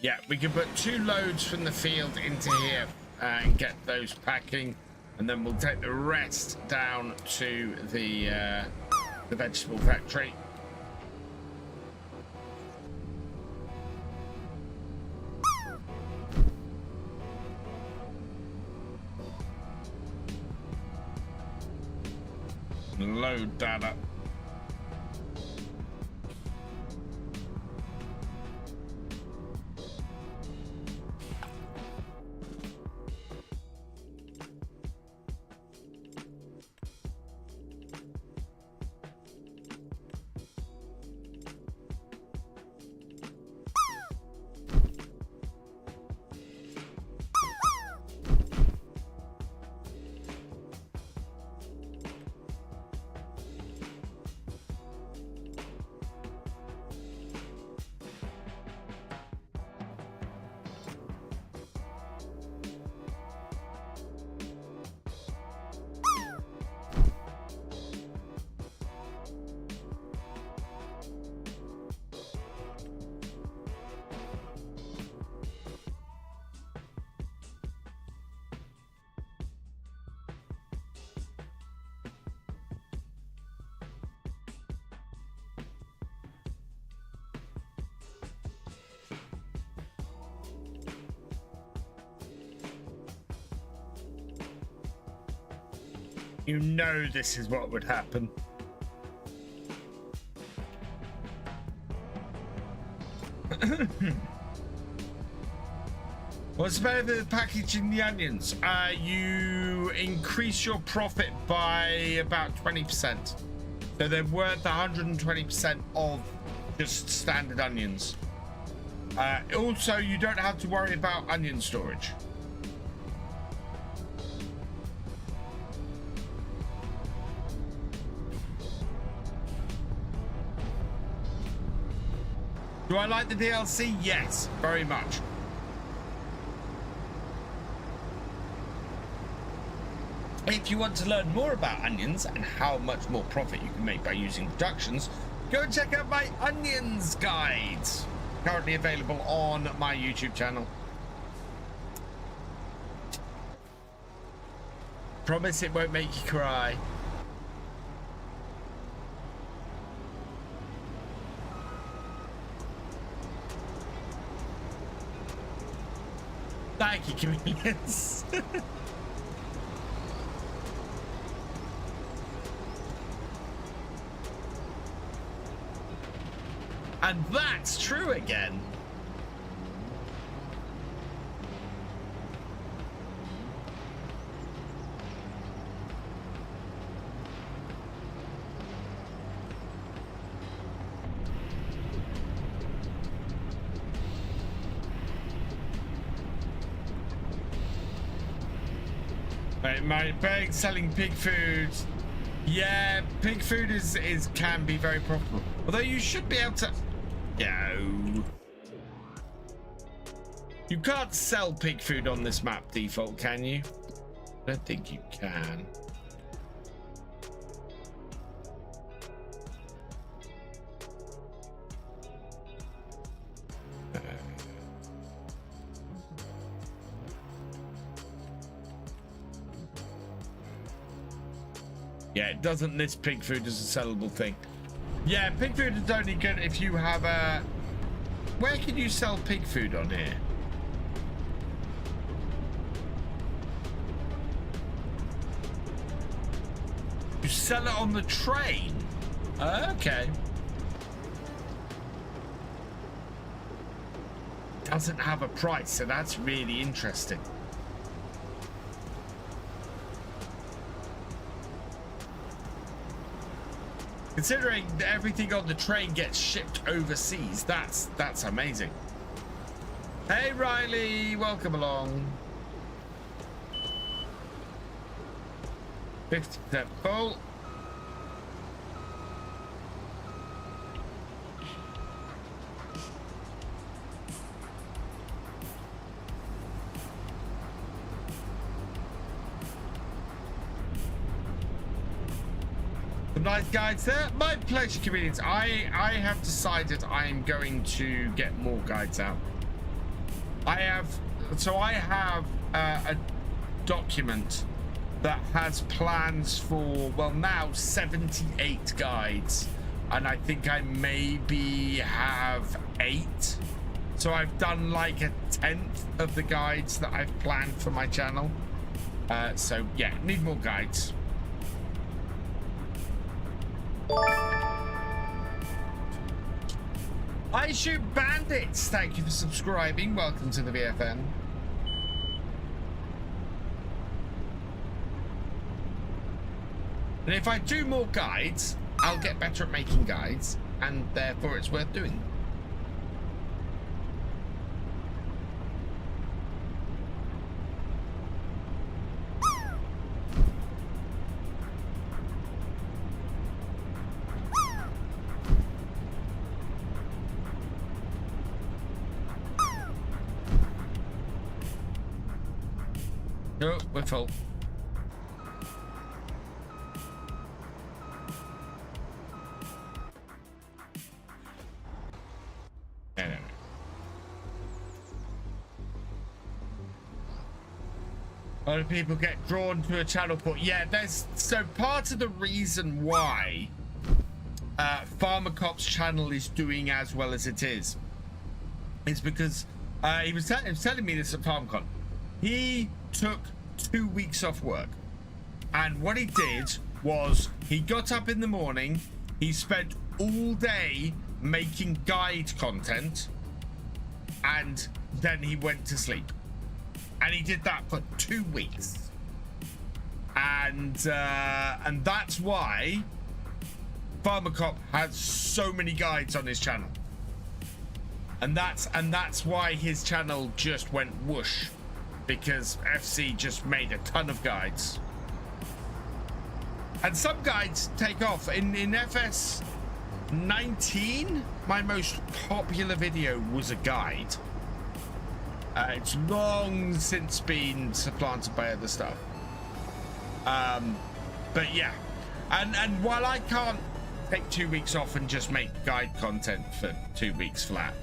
Yeah, we can put 2 loads from the field into here and get those packing, and then we'll take the rest down to the vegetable factory. Load that up. You know this is what would happen. What's better than packaging the onions? You increase your profit by about 20%. So they're worth 120% of just standard onions. Also, you don't have to worry about onion storage. Do I like the DLC? Yes, very much. If you want to learn more about onions and how much more profit you can make by using productions, go and check out my onions guides, currently available on my YouTube channel. Promise it won't make you cry. Thank you, chameleons. And that's true again. My bag selling pig food. Yeah, pig food can be very profitable. Although you should be able to. No. You can't sell pig food on this map default, can you? I don't think you can. Yeah, it doesn't list pig food as a sellable thing. Yeah, pig food is only good if you have a... Where can you sell pig food on here? You sell it on the train? Okay. Doesn't have a price, so that's really interesting. Considering that everything on the train gets shipped overseas, that's amazing. Hey Riley, welcome along. 50% full. Nice guides there. My pleasure, comedians. I have decided I am going to get more guides out. I have a document that has plans for, well, now 78 guides, and I think I maybe have 8. So I've done like a 10th of the guides that I've planned for my channel. So yeah, need more guides. I Shoot Bandits, thank you for subscribing. Welcome to the VFN. And if I do more guides, I'll get better at making guides, and therefore it's worth doing. No, we're full. No. A lot of people get drawn to a channel port. Yeah, so part of the reason why FarmerCop's channel is doing as well as it is because he was telling me this at FarmCon. He took 2 weeks off work, and what he did was he got up in the morning, he spent all day making guide content, and then he went to sleep, and he did that for 2 weeks, and that's why FarmerCop has so many guides on his channel, and that's why his channel just went whoosh. Because FC just made a ton of guides, and some guides take off. In FS 19, my most popular video was a guide. It's long since been supplanted by other stuff, but yeah, and while I can't take 2 weeks off and just make guide content for 2 weeks flat,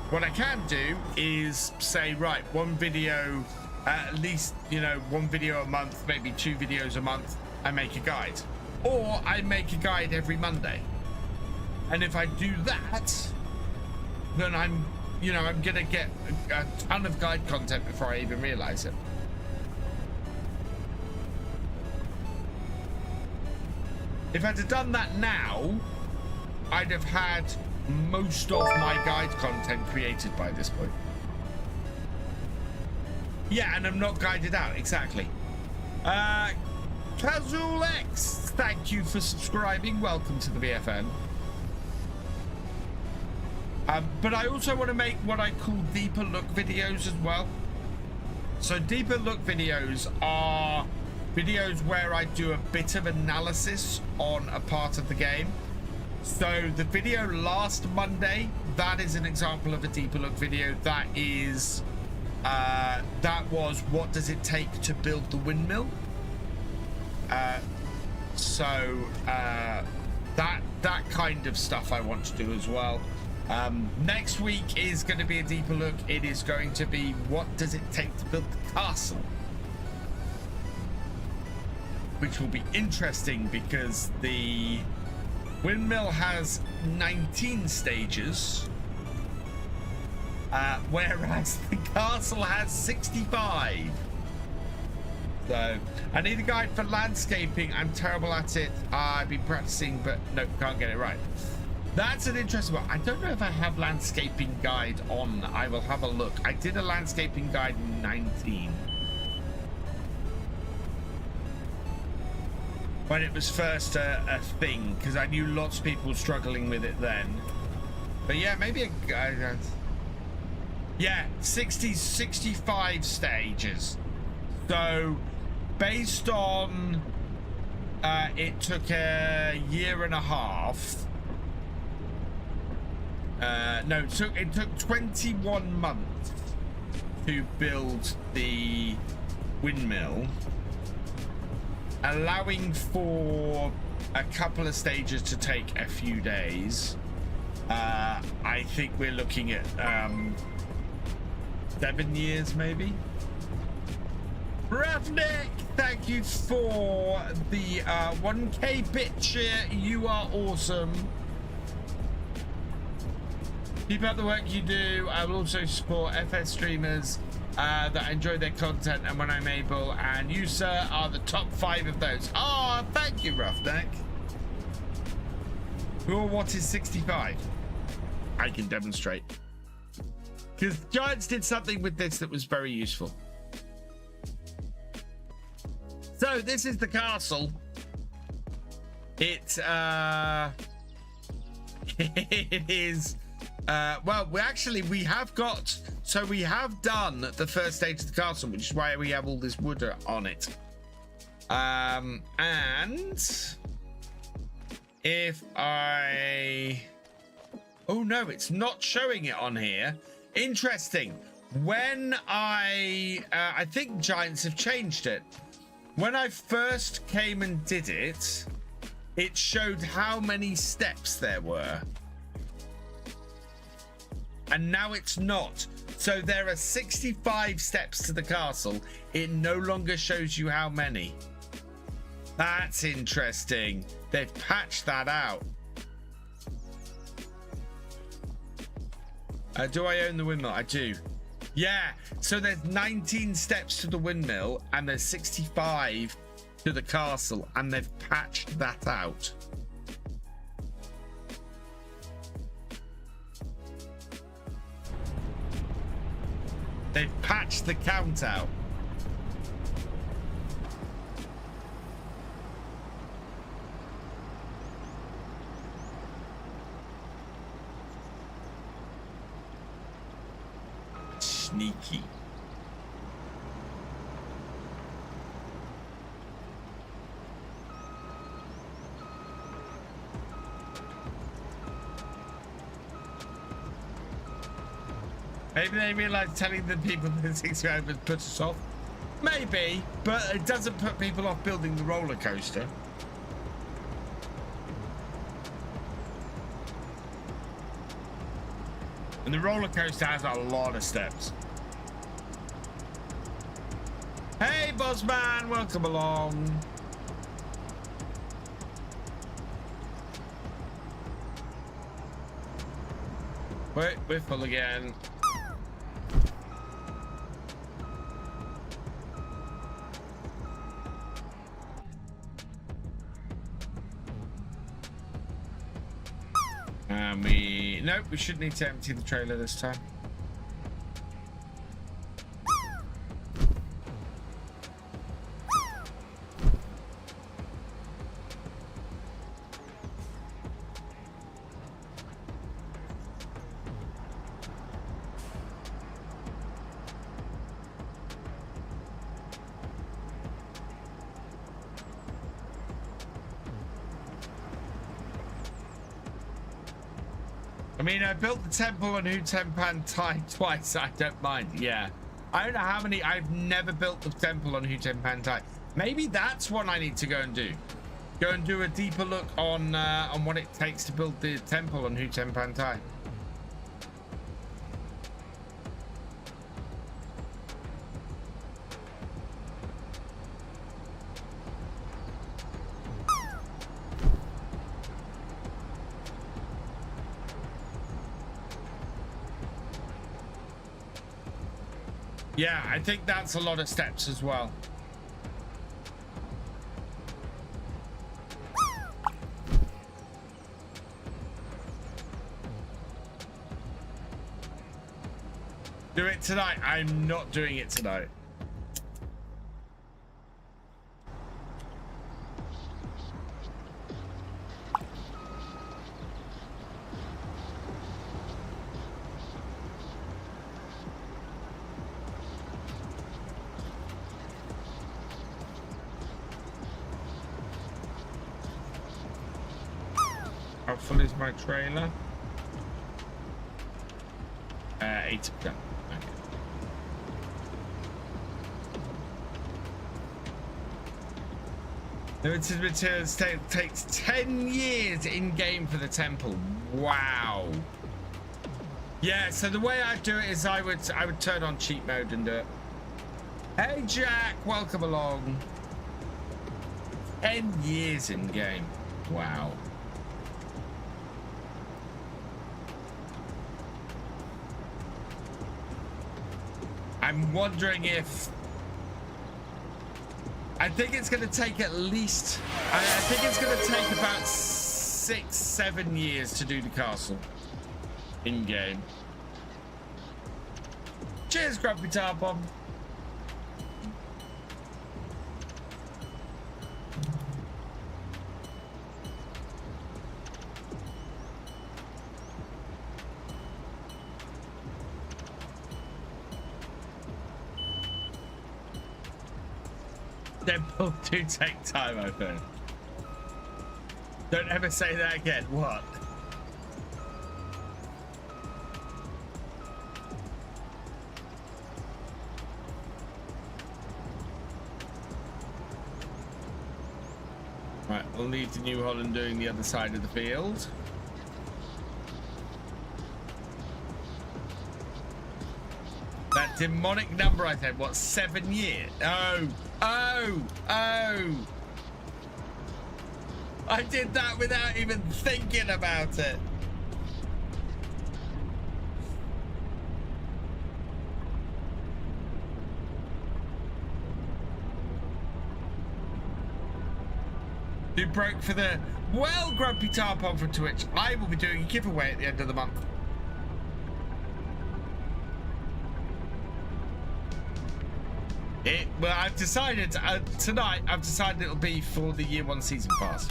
what I can do is say, right, one video, at least, you know, one video a month, maybe 2 videos a month, I make a guide. Or I make a guide every Monday. And if I do that, then I'm gonna get a ton of guide content before I even realize it. If I'd have done that now, I'd have had most of my guide content created by this point. Yeah, and I'm not guided out, exactly. Ix, thank you for subscribing. Welcome to the BFN. But I also want to make what I call deeper look videos as well. So deeper look videos are videos where I do a bit of analysis on a part of the game. So the video last Monday, that is an example of a deeper look video. That is that was what does it take to build the windmill. That kind of stuff I want to do as well. Next week is going to be a deeper look. It is going to be what does it take to build the castle, which will be interesting because the windmill has 19 stages, whereas the castle has 65. So I need a guide for landscaping. I'm terrible at it. I've been practicing, but no, can't get it right. That's an interesting one. I don't know if I have landscaping guide on. I will have a look. I did a landscaping guide in 19 when it was first a thing, because I knew lots of people struggling with it then. But yeah, maybe a guide. Yeah, 65 stages. So based on it took a year and a half. No, it took 21 months to build the windmill, allowing for a couple of stages to take a few days. I think we're looking at 7 years maybe. Ravnik, thank you for the 1K bit share. You are awesome. Keep up the work you do. I will also support FS streamers that enjoy their content and when I'm able, and you, sir, are the top 5 of those. Oh, thank you, Roughneck. Well, what is 65? I can demonstrate. Because Giants did something with this that was very useful. So this is the castle. It it is well, we have done the first stage of the castle, which is why we have all this wood on it. And if oh no, it's not showing it on here. Interesting. When I think Giants have changed it. When I first came and did it, it showed how many steps there were. And now it's not. So there are 65 steps to the castle. It no longer shows you how many. That's interesting. They've patched that out. Do I own the windmill? I do. Yeah, so there's 19 steps to the windmill and there's 65 to the castle, and they've patched that out. They've patched the count out. Sneaky. Maybe they realize telling the people that 65 would put us off. Maybe, but it doesn't put people off building the roller coaster. And the roller coaster has a lot of steps. Hey, Bossman, welcome along. Wait, we're full again. Nope, we should need to empty the trailer this time. I mean, I built the temple on Hutempan twice. I don't mind. Yeah. I don't know how many. I've never built the temple on Hutempan. Maybe that's what I need to go and do. Go and do a deeper look on what it takes to build the temple on Hutempan. Yeah, I think that's a lot of steps as well. Do it tonight. I'm not doing it tonight. How full is my trailer? 80%. Okay. Limited materials takes 10 years in game for the temple. Wow. Yeah, so the way I do it is I would turn on cheat mode and do it. Hey Jack, welcome along. 10 years in game. Wow. I'm wondering if I think it's going to take at least I think it's going to take about 6-7 years to do the castle in game. Cheers, Grumpy Tar Bomb. They both do take time, I think. Don't ever say that again. What? Right, we'll leave the New Holland doing the other side of the field. That demonic number I said, what, 7 years? Oh. I did that without even thinking about it. You broke for the Grumpy Tarpon from Twitch. I will be doing a giveaway at the end of the month. Well, I've decided tonight. I've decided it'll be for the Year 1 season pass.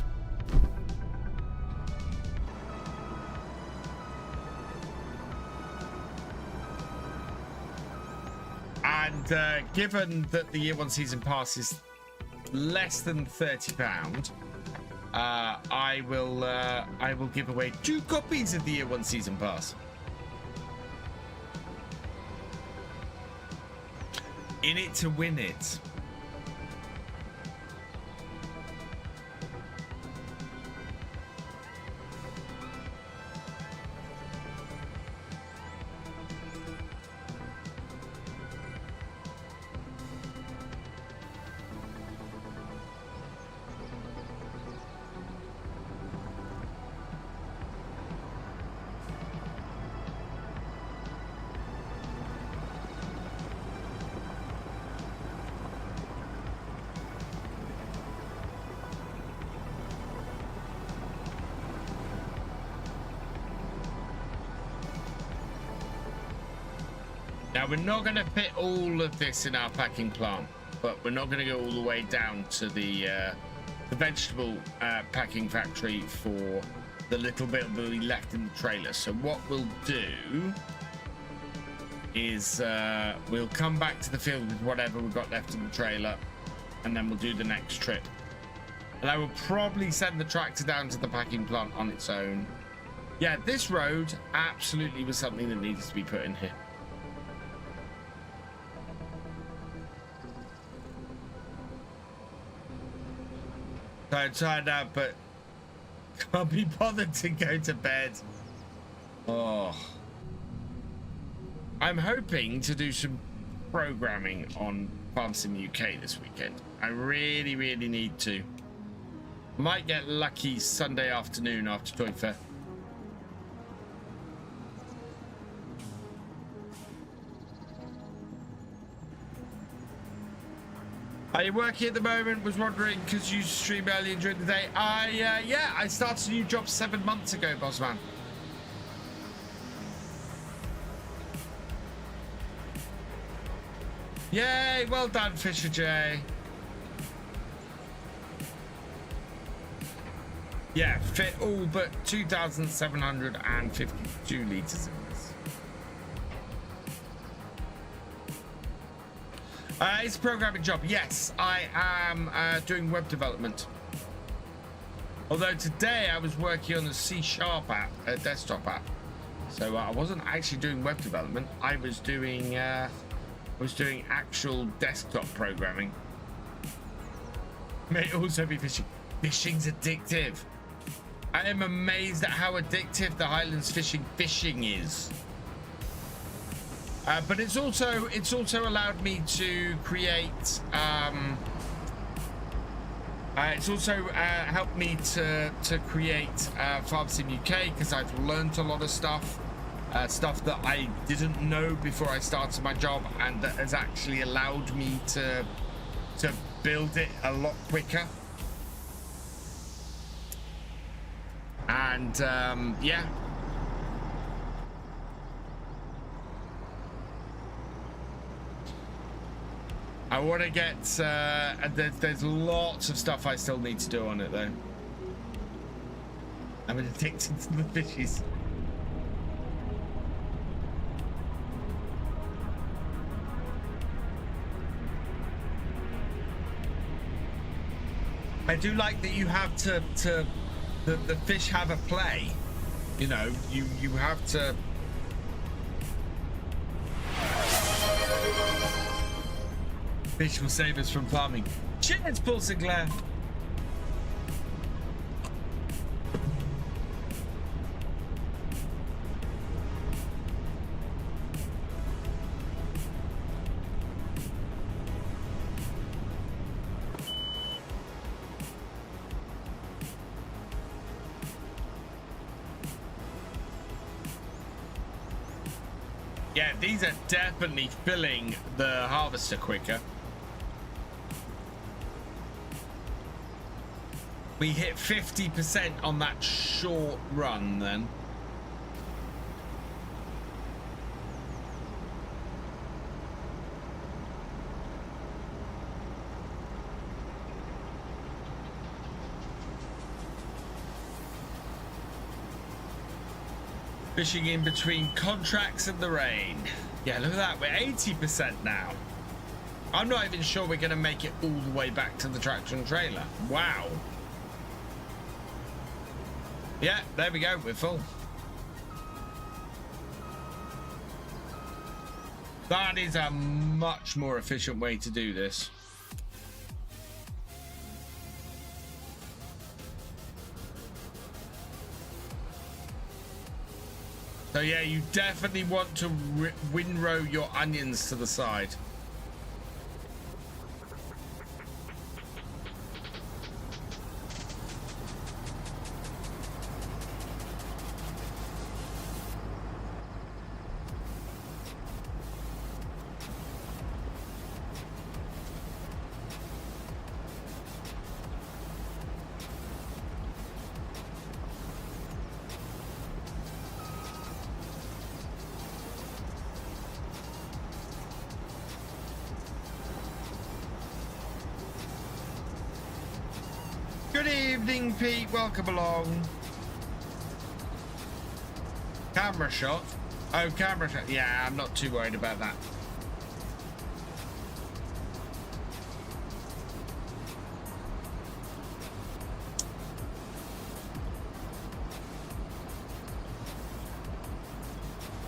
And given that the Year 1 season pass is less than £30, I will give away 2 copies of the Year 1 season pass. In it to win it. Now, we're not going to fit all of this in our packing plant, but we're not going to go all the way down to the vegetable packing factory for the little bit that we left in the trailer. So what we'll do is we'll come back to the field with whatever we've got left in the trailer, and then we'll do the next trip. And I will probably send the tractor down to the packing plant on its own. Yeah, this road absolutely was something that needs to be put in here. So I'm tired out, but can't be bothered to go to bed. Oh. I'm hoping to do some programming on Farm Sim UK this weekend. I really, really need to. Might get lucky Sunday afternoon after Toy Fair. Are you working at the moment? Was wondering because you stream early during the day. Yeah, I started a new job 7 months ago, Bossman. Yay, well done, Thefisherj. Yeah, fit all but 2,752 litres in this. It's a programming job. Yes, I am doing web development. Although today I was working on a C# app, a desktop app. So I wasn't actually doing web development. I was doing actual desktop programming. May also be fishing. Fishing's addictive. I am amazed at how addictive the Highlands fishing is. But it's also allowed me to create. It's also helped me to create Farm Sim UK because I've learned a lot of stuff. Stuff that I didn't know before I started my job, and that has actually allowed me to build it a lot quicker. And yeah, I want to get there's lots of stuff I still need to do on it though. I'm addicted to the fishies. I do like that you have to the fish have a play. You know, you have to. Fish will save us from farming. Cheers, Paul Sinclair. Yeah, these are definitely filling the harvester quicker. We hit 50% on that short run then. Fishing in between contracts and the rain. Yeah, look at that. We're 80% now. I'm not even sure we're going to make it all the way back to the tractor and trailer. Wow. Yeah, there we go. We're full. That is a much more efficient way to do this. So yeah, you definitely want to windrow your onions to the side. evening, Pete. Welcome along. Camera shot. Oh, camera shot. Yeah, I'm not too worried about that.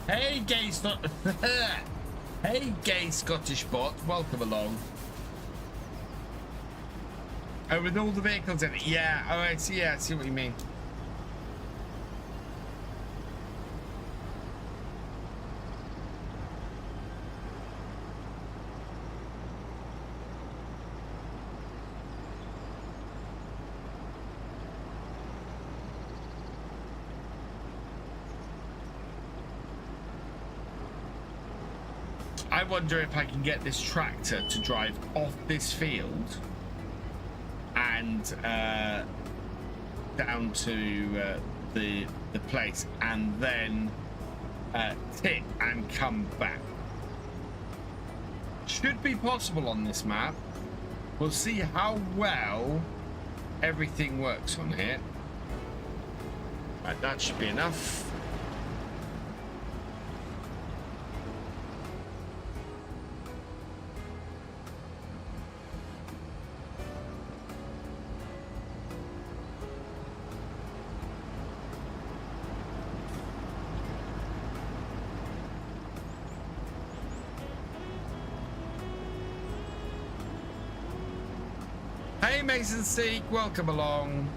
Hey, gay Hey, gay Scottish bot. Welcome along. Oh, with all the vehicles in it. Yeah. Oh, I see. Yeah, I see what you mean. I wonder if I can get this tractor to drive off this field and down to the place, and then tip and come back. Should be possible on this map. We'll see how well everything works on here. Right, that should be enough. Hey Mason Seek, welcome along.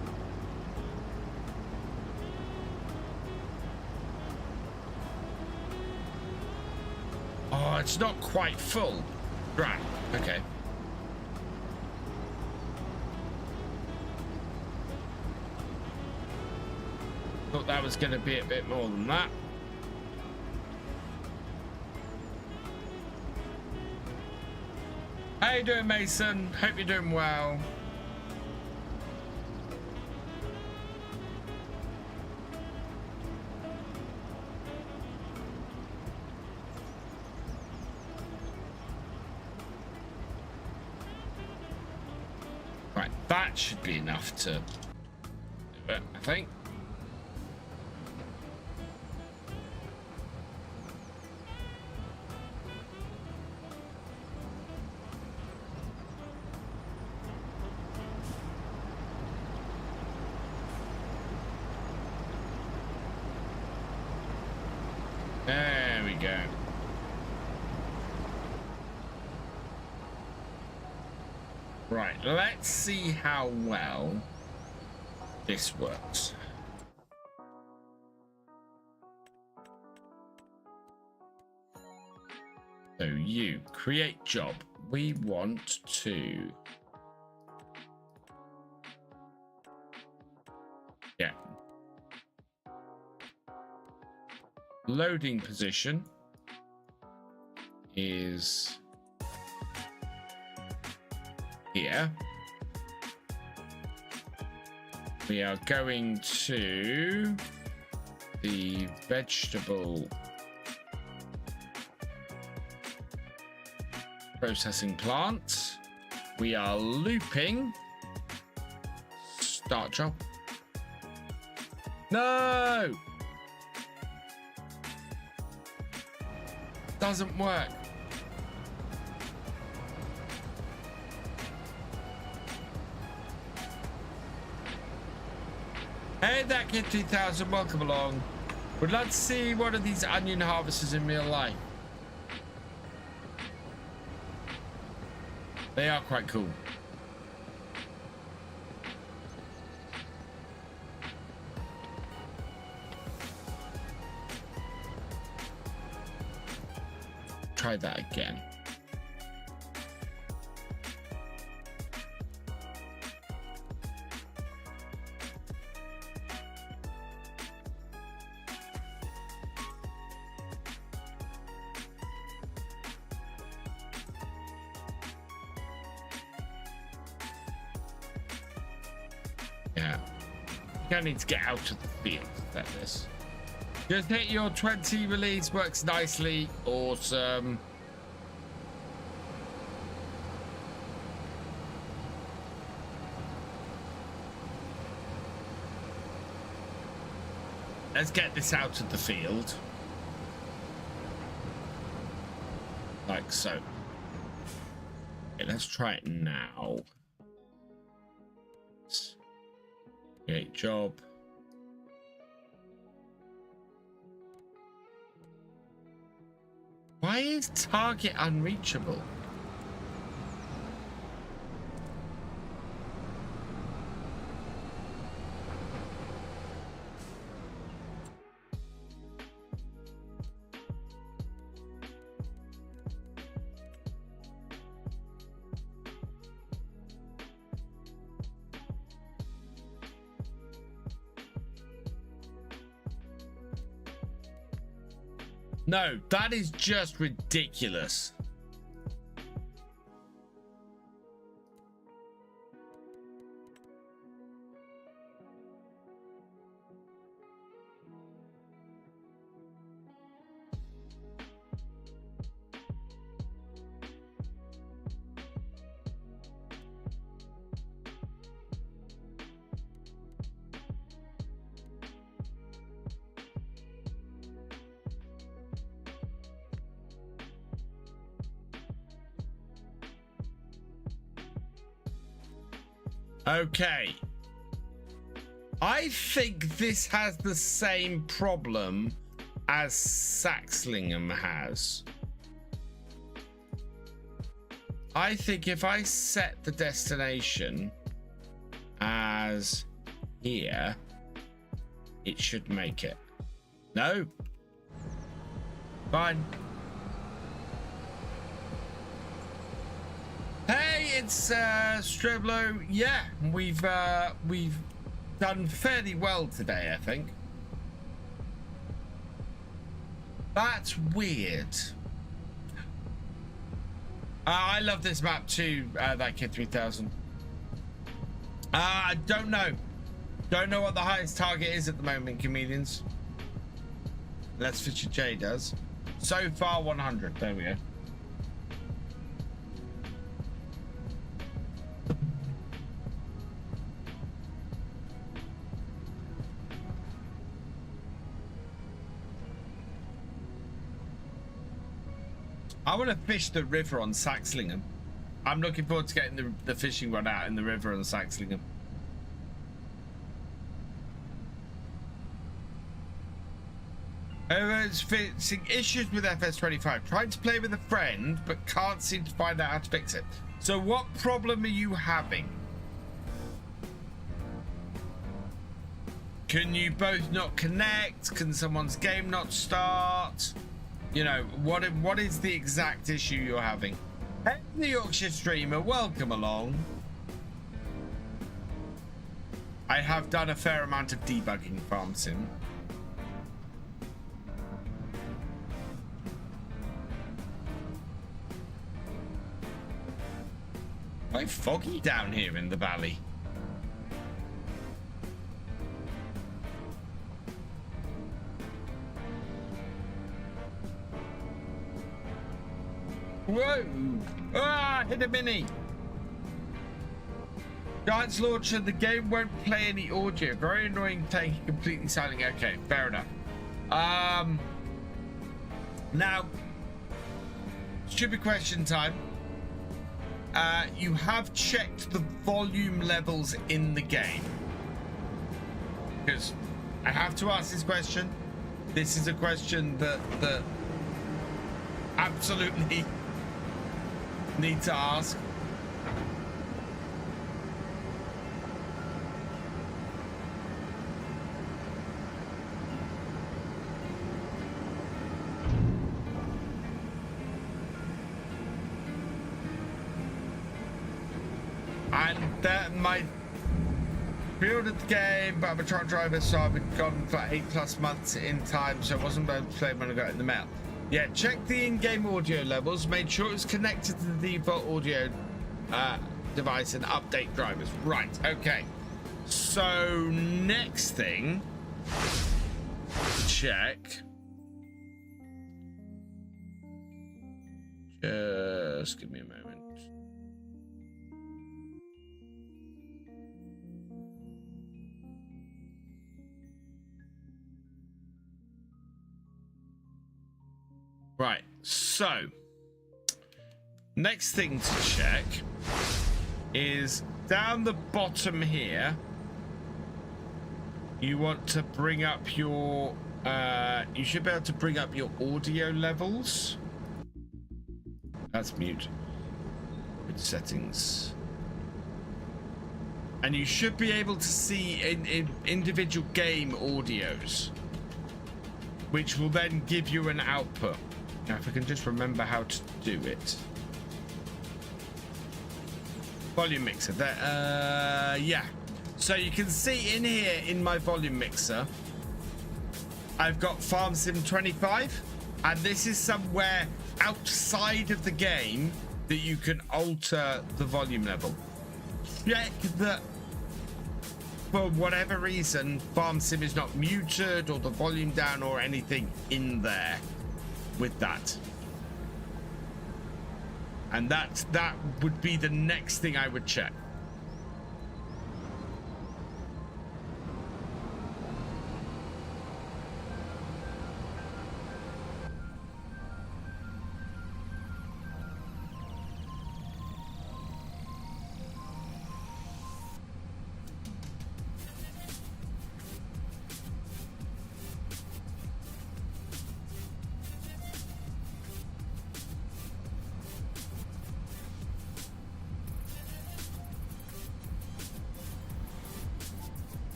Oh, it's not quite full. Right, okay. Thought that was going to be a bit more than that. How you doing, Mason? Hope you're doing well. Right, that should be enough to do it, I think. There we go. Right, let's see how well this works. So you create job. We want to loading position is here. We are going to the vegetable processing plant. We are looping. Start job. No! Doesn't work. Hey, that kid 2000, welcome along. Would love to see one of these onion harvesters in real life. They are quite cool. Try that again. Yeah. You need to get out of the field. Like this. Just hit your 20 release, works nicely. Awesome. let's get this out of the field. Like so. Okay, let's try it now. Create job. Why is target unreachable? No, that is just ridiculous. Okay. I think this has the same problem as Saxlingham has. I think if I set the destination as here, it should make it. No. Fine. Hey, it's Streblo. Yeah, we've done fairly well today, I think. That's weird. I love this map too, that kid 3000. I don't know. Don't know what the highest target is at the moment, comedians. Let's Fisher J does. So far 100. There we go. I want to fish the river on Saxlingham. I'm looking forward to getting the fishing rod out in the river on Saxlingham. Fixing issues with FS25. Trying to play with a friend, but can't seem to find out how to fix it. So what problem are you having? Can you both not connect? Can someone's game not start? You know, what is the exact issue you're having? Hey, the Yorkshire streamer, welcome along. I have done a fair amount of debugging farm sim. Quite foggy down here in the valley. Whoa! Ah, hit a mini. Giants launcher, the game won't play any audio. Very annoying, taking completely silent. Okay, fair enough. Now, stupid question time. You have checked the volume levels in the game. Because I have to ask this question. This is a question that absolutely need to ask. And that my pre-ordered the game, but I'm a truck driver, so I've been gone for 8+ months in time, so I wasn't able to play when I got it in the mail. Yeah, check the in-game audio levels, made sure it was connected to the default audio device and update drivers. Right, okay. So next thing, check. Just give me a moment. Right, so next thing to check is down the bottom here. You want to bring up your you should be able to bring up your audio levels. That's mute. With settings. And you should be able to see in individual game audios, which will then give you an output. Now, if I can just remember how to do it. Volume mixer. There, yeah. So you can see in here in my volume mixer, I've got Farm Sim 25, and this is somewhere outside of the game that you can alter the volume level. Check that for whatever reason Farm Sim is not muted or the volume down or anything in there with that. And that would be the next thing I would check.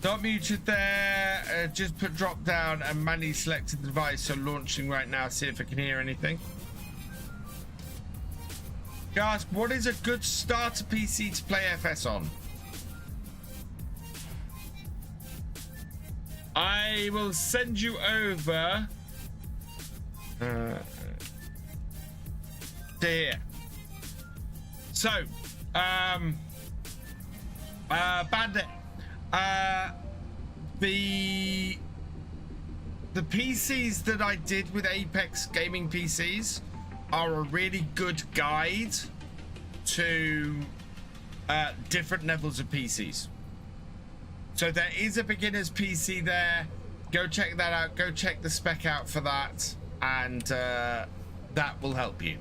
Not muted there. Just put drop down and manually selected the device. So launching right now. See if I can hear anything. Guys, what is a good starter PC to play FS on? I will send you over to here. So, Bandit. The PCs that I did with Apex gaming PCs are a really good guide to different levels of PCs. So there is a beginner's PC there. Go check that out. Go check the spec out for that, and that will help you.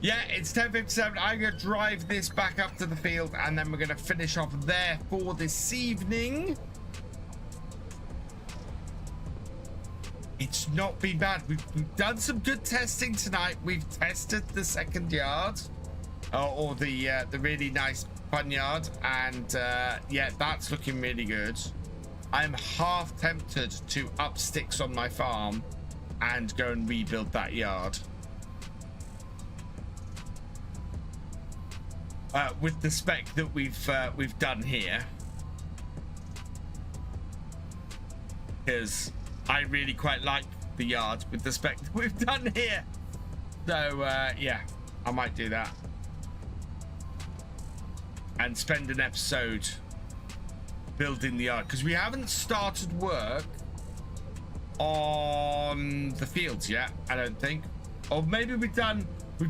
Yeah, it's 10:57. I'm going to drive this back up to the field, and then we're going to finish off there for this evening. It's not been bad. We've done some good testing tonight. We've tested the second yard, or the really nice fun yard, and yeah, that's looking really good. I'm half tempted to up sticks on my farm and go and rebuild that yard. With the spec that we've done here, because I really quite like the yard with the spec that we've done here. So yeah, I might do that and spend an episode building the yard, because we haven't started work on the fields yet, I don't think. Or maybe we've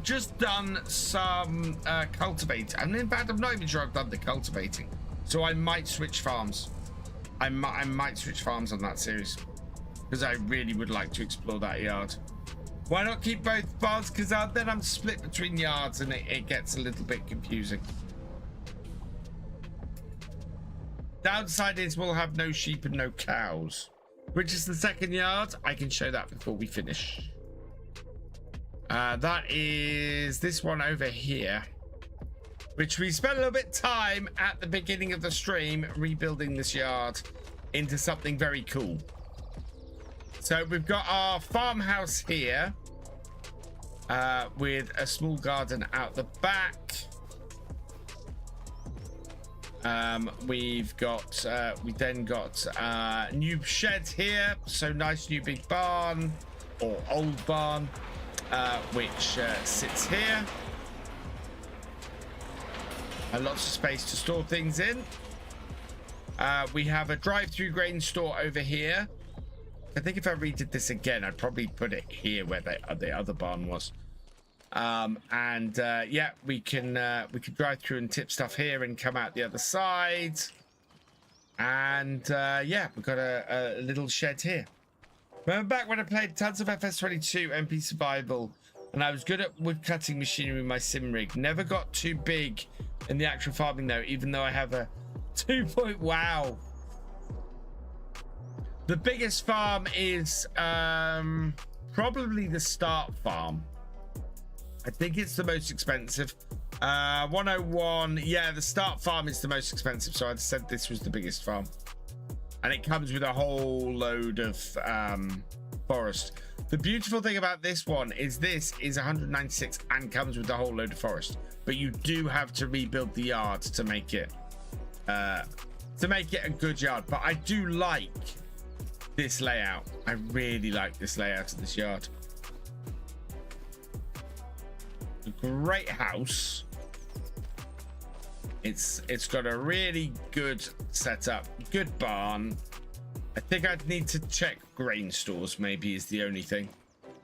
just done some cultivating. And in fact, I'm not even sure I've done the cultivating. So I might switch farms. I might switch farms on that series, because I really would like to explore that yard. Why not keep both farms? Because then I'm split between yards and it gets a little bit confusing. Downside is we'll have no sheep and no cows. Which is the second yard? I can show that before we finish. That is this one over here, which we spent a little bit of time at the beginning of the stream rebuilding this yard into something very cool. So we've got our farmhouse here with a small garden out the back. We then got new sheds here, so nice new big barn, or old barn, which sits here. Lots of space to store things in. We have a drive-through grain store over here. I think if I redid this again, I'd probably put it here where the other barn was. Yeah, we can drive through and tip stuff here and come out the other side. And yeah, we've got a little shed here. Remember back when I played tons of FS22 MP Survival and I was good at wood cutting machinery with my sim rig. Never got too big in the actual farming though, even though I have a 2 wow. The biggest farm is probably the start farm. I think it's the most expensive. 101, yeah, the start farm is the most expensive, so I said this was the biggest farm. And it comes with a whole load of forest. The beautiful thing about this one is this is 196 and comes with a whole load of forest, but you do have to rebuild the yard to make it a good yard. But I do like this layout. I really like this layout of this yard. A great house. It's got a really good setup, good barn. I think I'd need to check grain stores, maybe, is the only thing.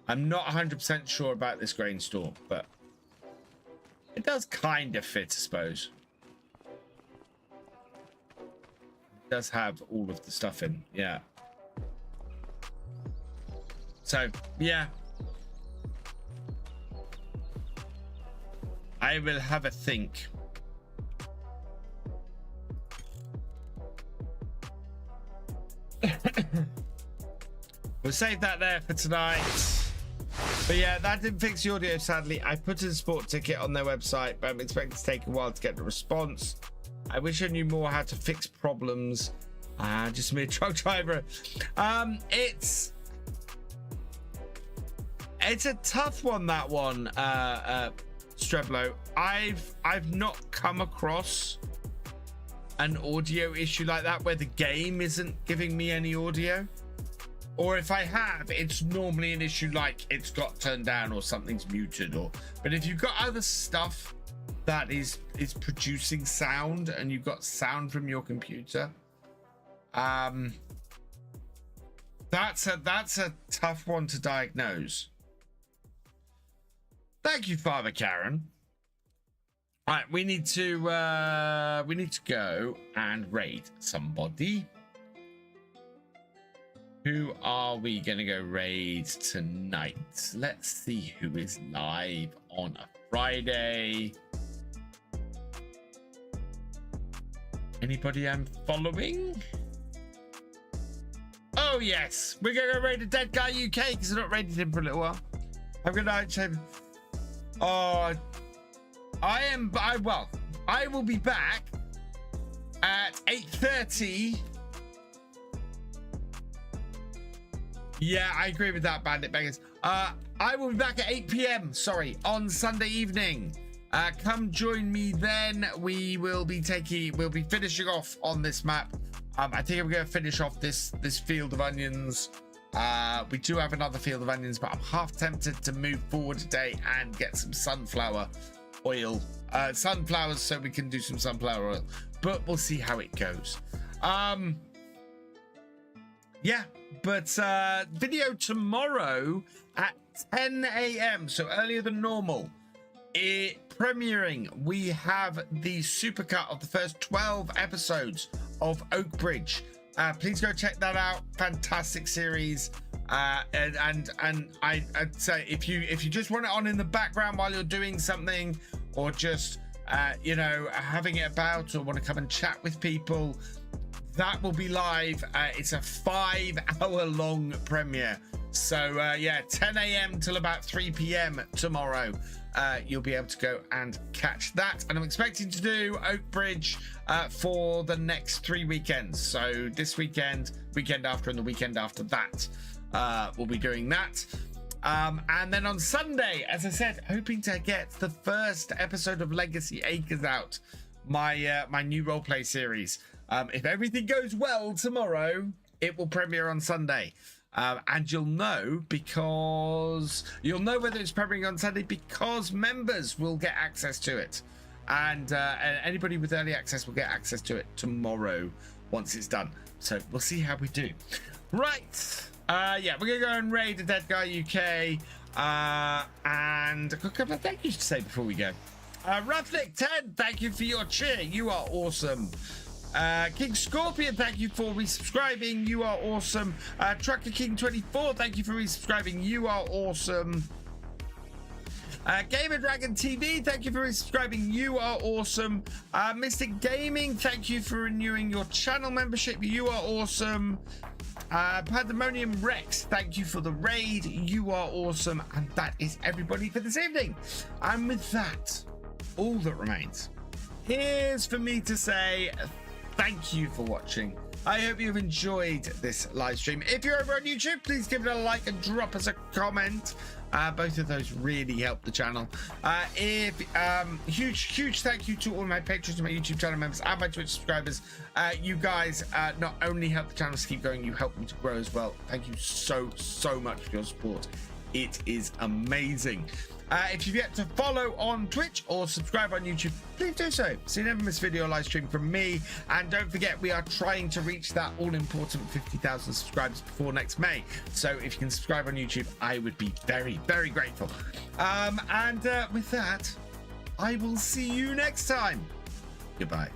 I'm not 100% sure about this grain store, but it does kind of fit, I suppose. It does have all of the stuff in, yeah. So, yeah. I will have a think. We'll save that there for tonight. But yeah, that didn't fix the audio, sadly. I put in a sport ticket on their website, but I'm expecting to take a while to get the response. I wish I knew more how to fix problems. Just me, a truck driver. It's a tough one, that one, Streblo. I've not come across an audio issue like that where the game isn't giving me any audio, or if I have, it's normally an issue like it's got turned down or something's muted, or but if you've got other stuff that is producing sound and you've got sound from your computer, that's a tough one to diagnose. Thank you, Father Karen. All right, we need to go and raid somebody. Who are we gonna go raid tonight? Let's see who is live on a Friday. Anybody I'm following? Oh yes, we're gonna go raid a dead guy UK because I've not raided him for a little while. I'm gonna oh, I will be back at 8:30. Yeah, I agree with that, Bandit Bangers. I will be back at 8 p.m. Sorry, on Sunday evening. Come join me then. We'll be finishing off on this map. I think I'm going to finish off this field of onions. We do have another field of onions, but I'm half tempted to move forward today and get some sunflower oil, sunflowers, so we can do some sunflower oil. But we'll see how it goes. Yeah, but video tomorrow at 10 a.m. so earlier than normal. Premiering, we have the supercut of the first 12 episodes of Oak Bridge. Please go check that out. Fantastic series. And I'd say if you just want it on in the background while you're doing something, or just having it about, or want to come and chat with people, that will be live. It's a 5-hour long premiere. So yeah, 10 a.m. till about 3 p.m. tomorrow. You'll be able to go and catch that. And I'm expecting to do Oak Bridge for the next 3 weekends. So this weekend, weekend after, and the weekend after that, we'll be doing that. And then on Sunday, as I said, hoping to get the first episode of Legacy Acres out, my new roleplay series. If everything goes well tomorrow, it will premiere on Sunday. And you'll know whether it's premiering on Sunday because members will get access to it, and anybody with early access will get access to it tomorrow once it's done. So we'll see how we do. Right, yeah, we're gonna go and raid the Dead Guy UK, and I've got a couple of thank yous to say before we go. Roughneck 10, thank you for your cheer. You are awesome. King Scorpion, thank you for resubscribing. You are awesome. Trucker King 24, thank you for resubscribing. You are awesome. Gamer Dragon TV, thank you for resubscribing. You are awesome. Mystic Gaming, thank you for renewing your channel membership. You are awesome. Pandemonium Rex, thank you for the raid. You are awesome. And that is everybody for this evening. And with that, all that remains is for me to say thank you for watching. I hope you've enjoyed this live stream. If you're over on YouTube, please give it a like and drop us a comment. Both of those really help the channel. Huge thank you to all my patrons, my YouTube channel members, and my Twitch subscribers. You guys not only help the channel to keep going, you help me to grow as well. Thank you so much for your support. It is amazing. If you've yet to follow on Twitch or subscribe on YouTube, please do so, so you never miss video or live stream from me. And don't forget, we are trying to reach that all-important 50,000 subscribers before next May. So if you can subscribe on YouTube, I would be very grateful. With that, I will see you next time. Goodbye.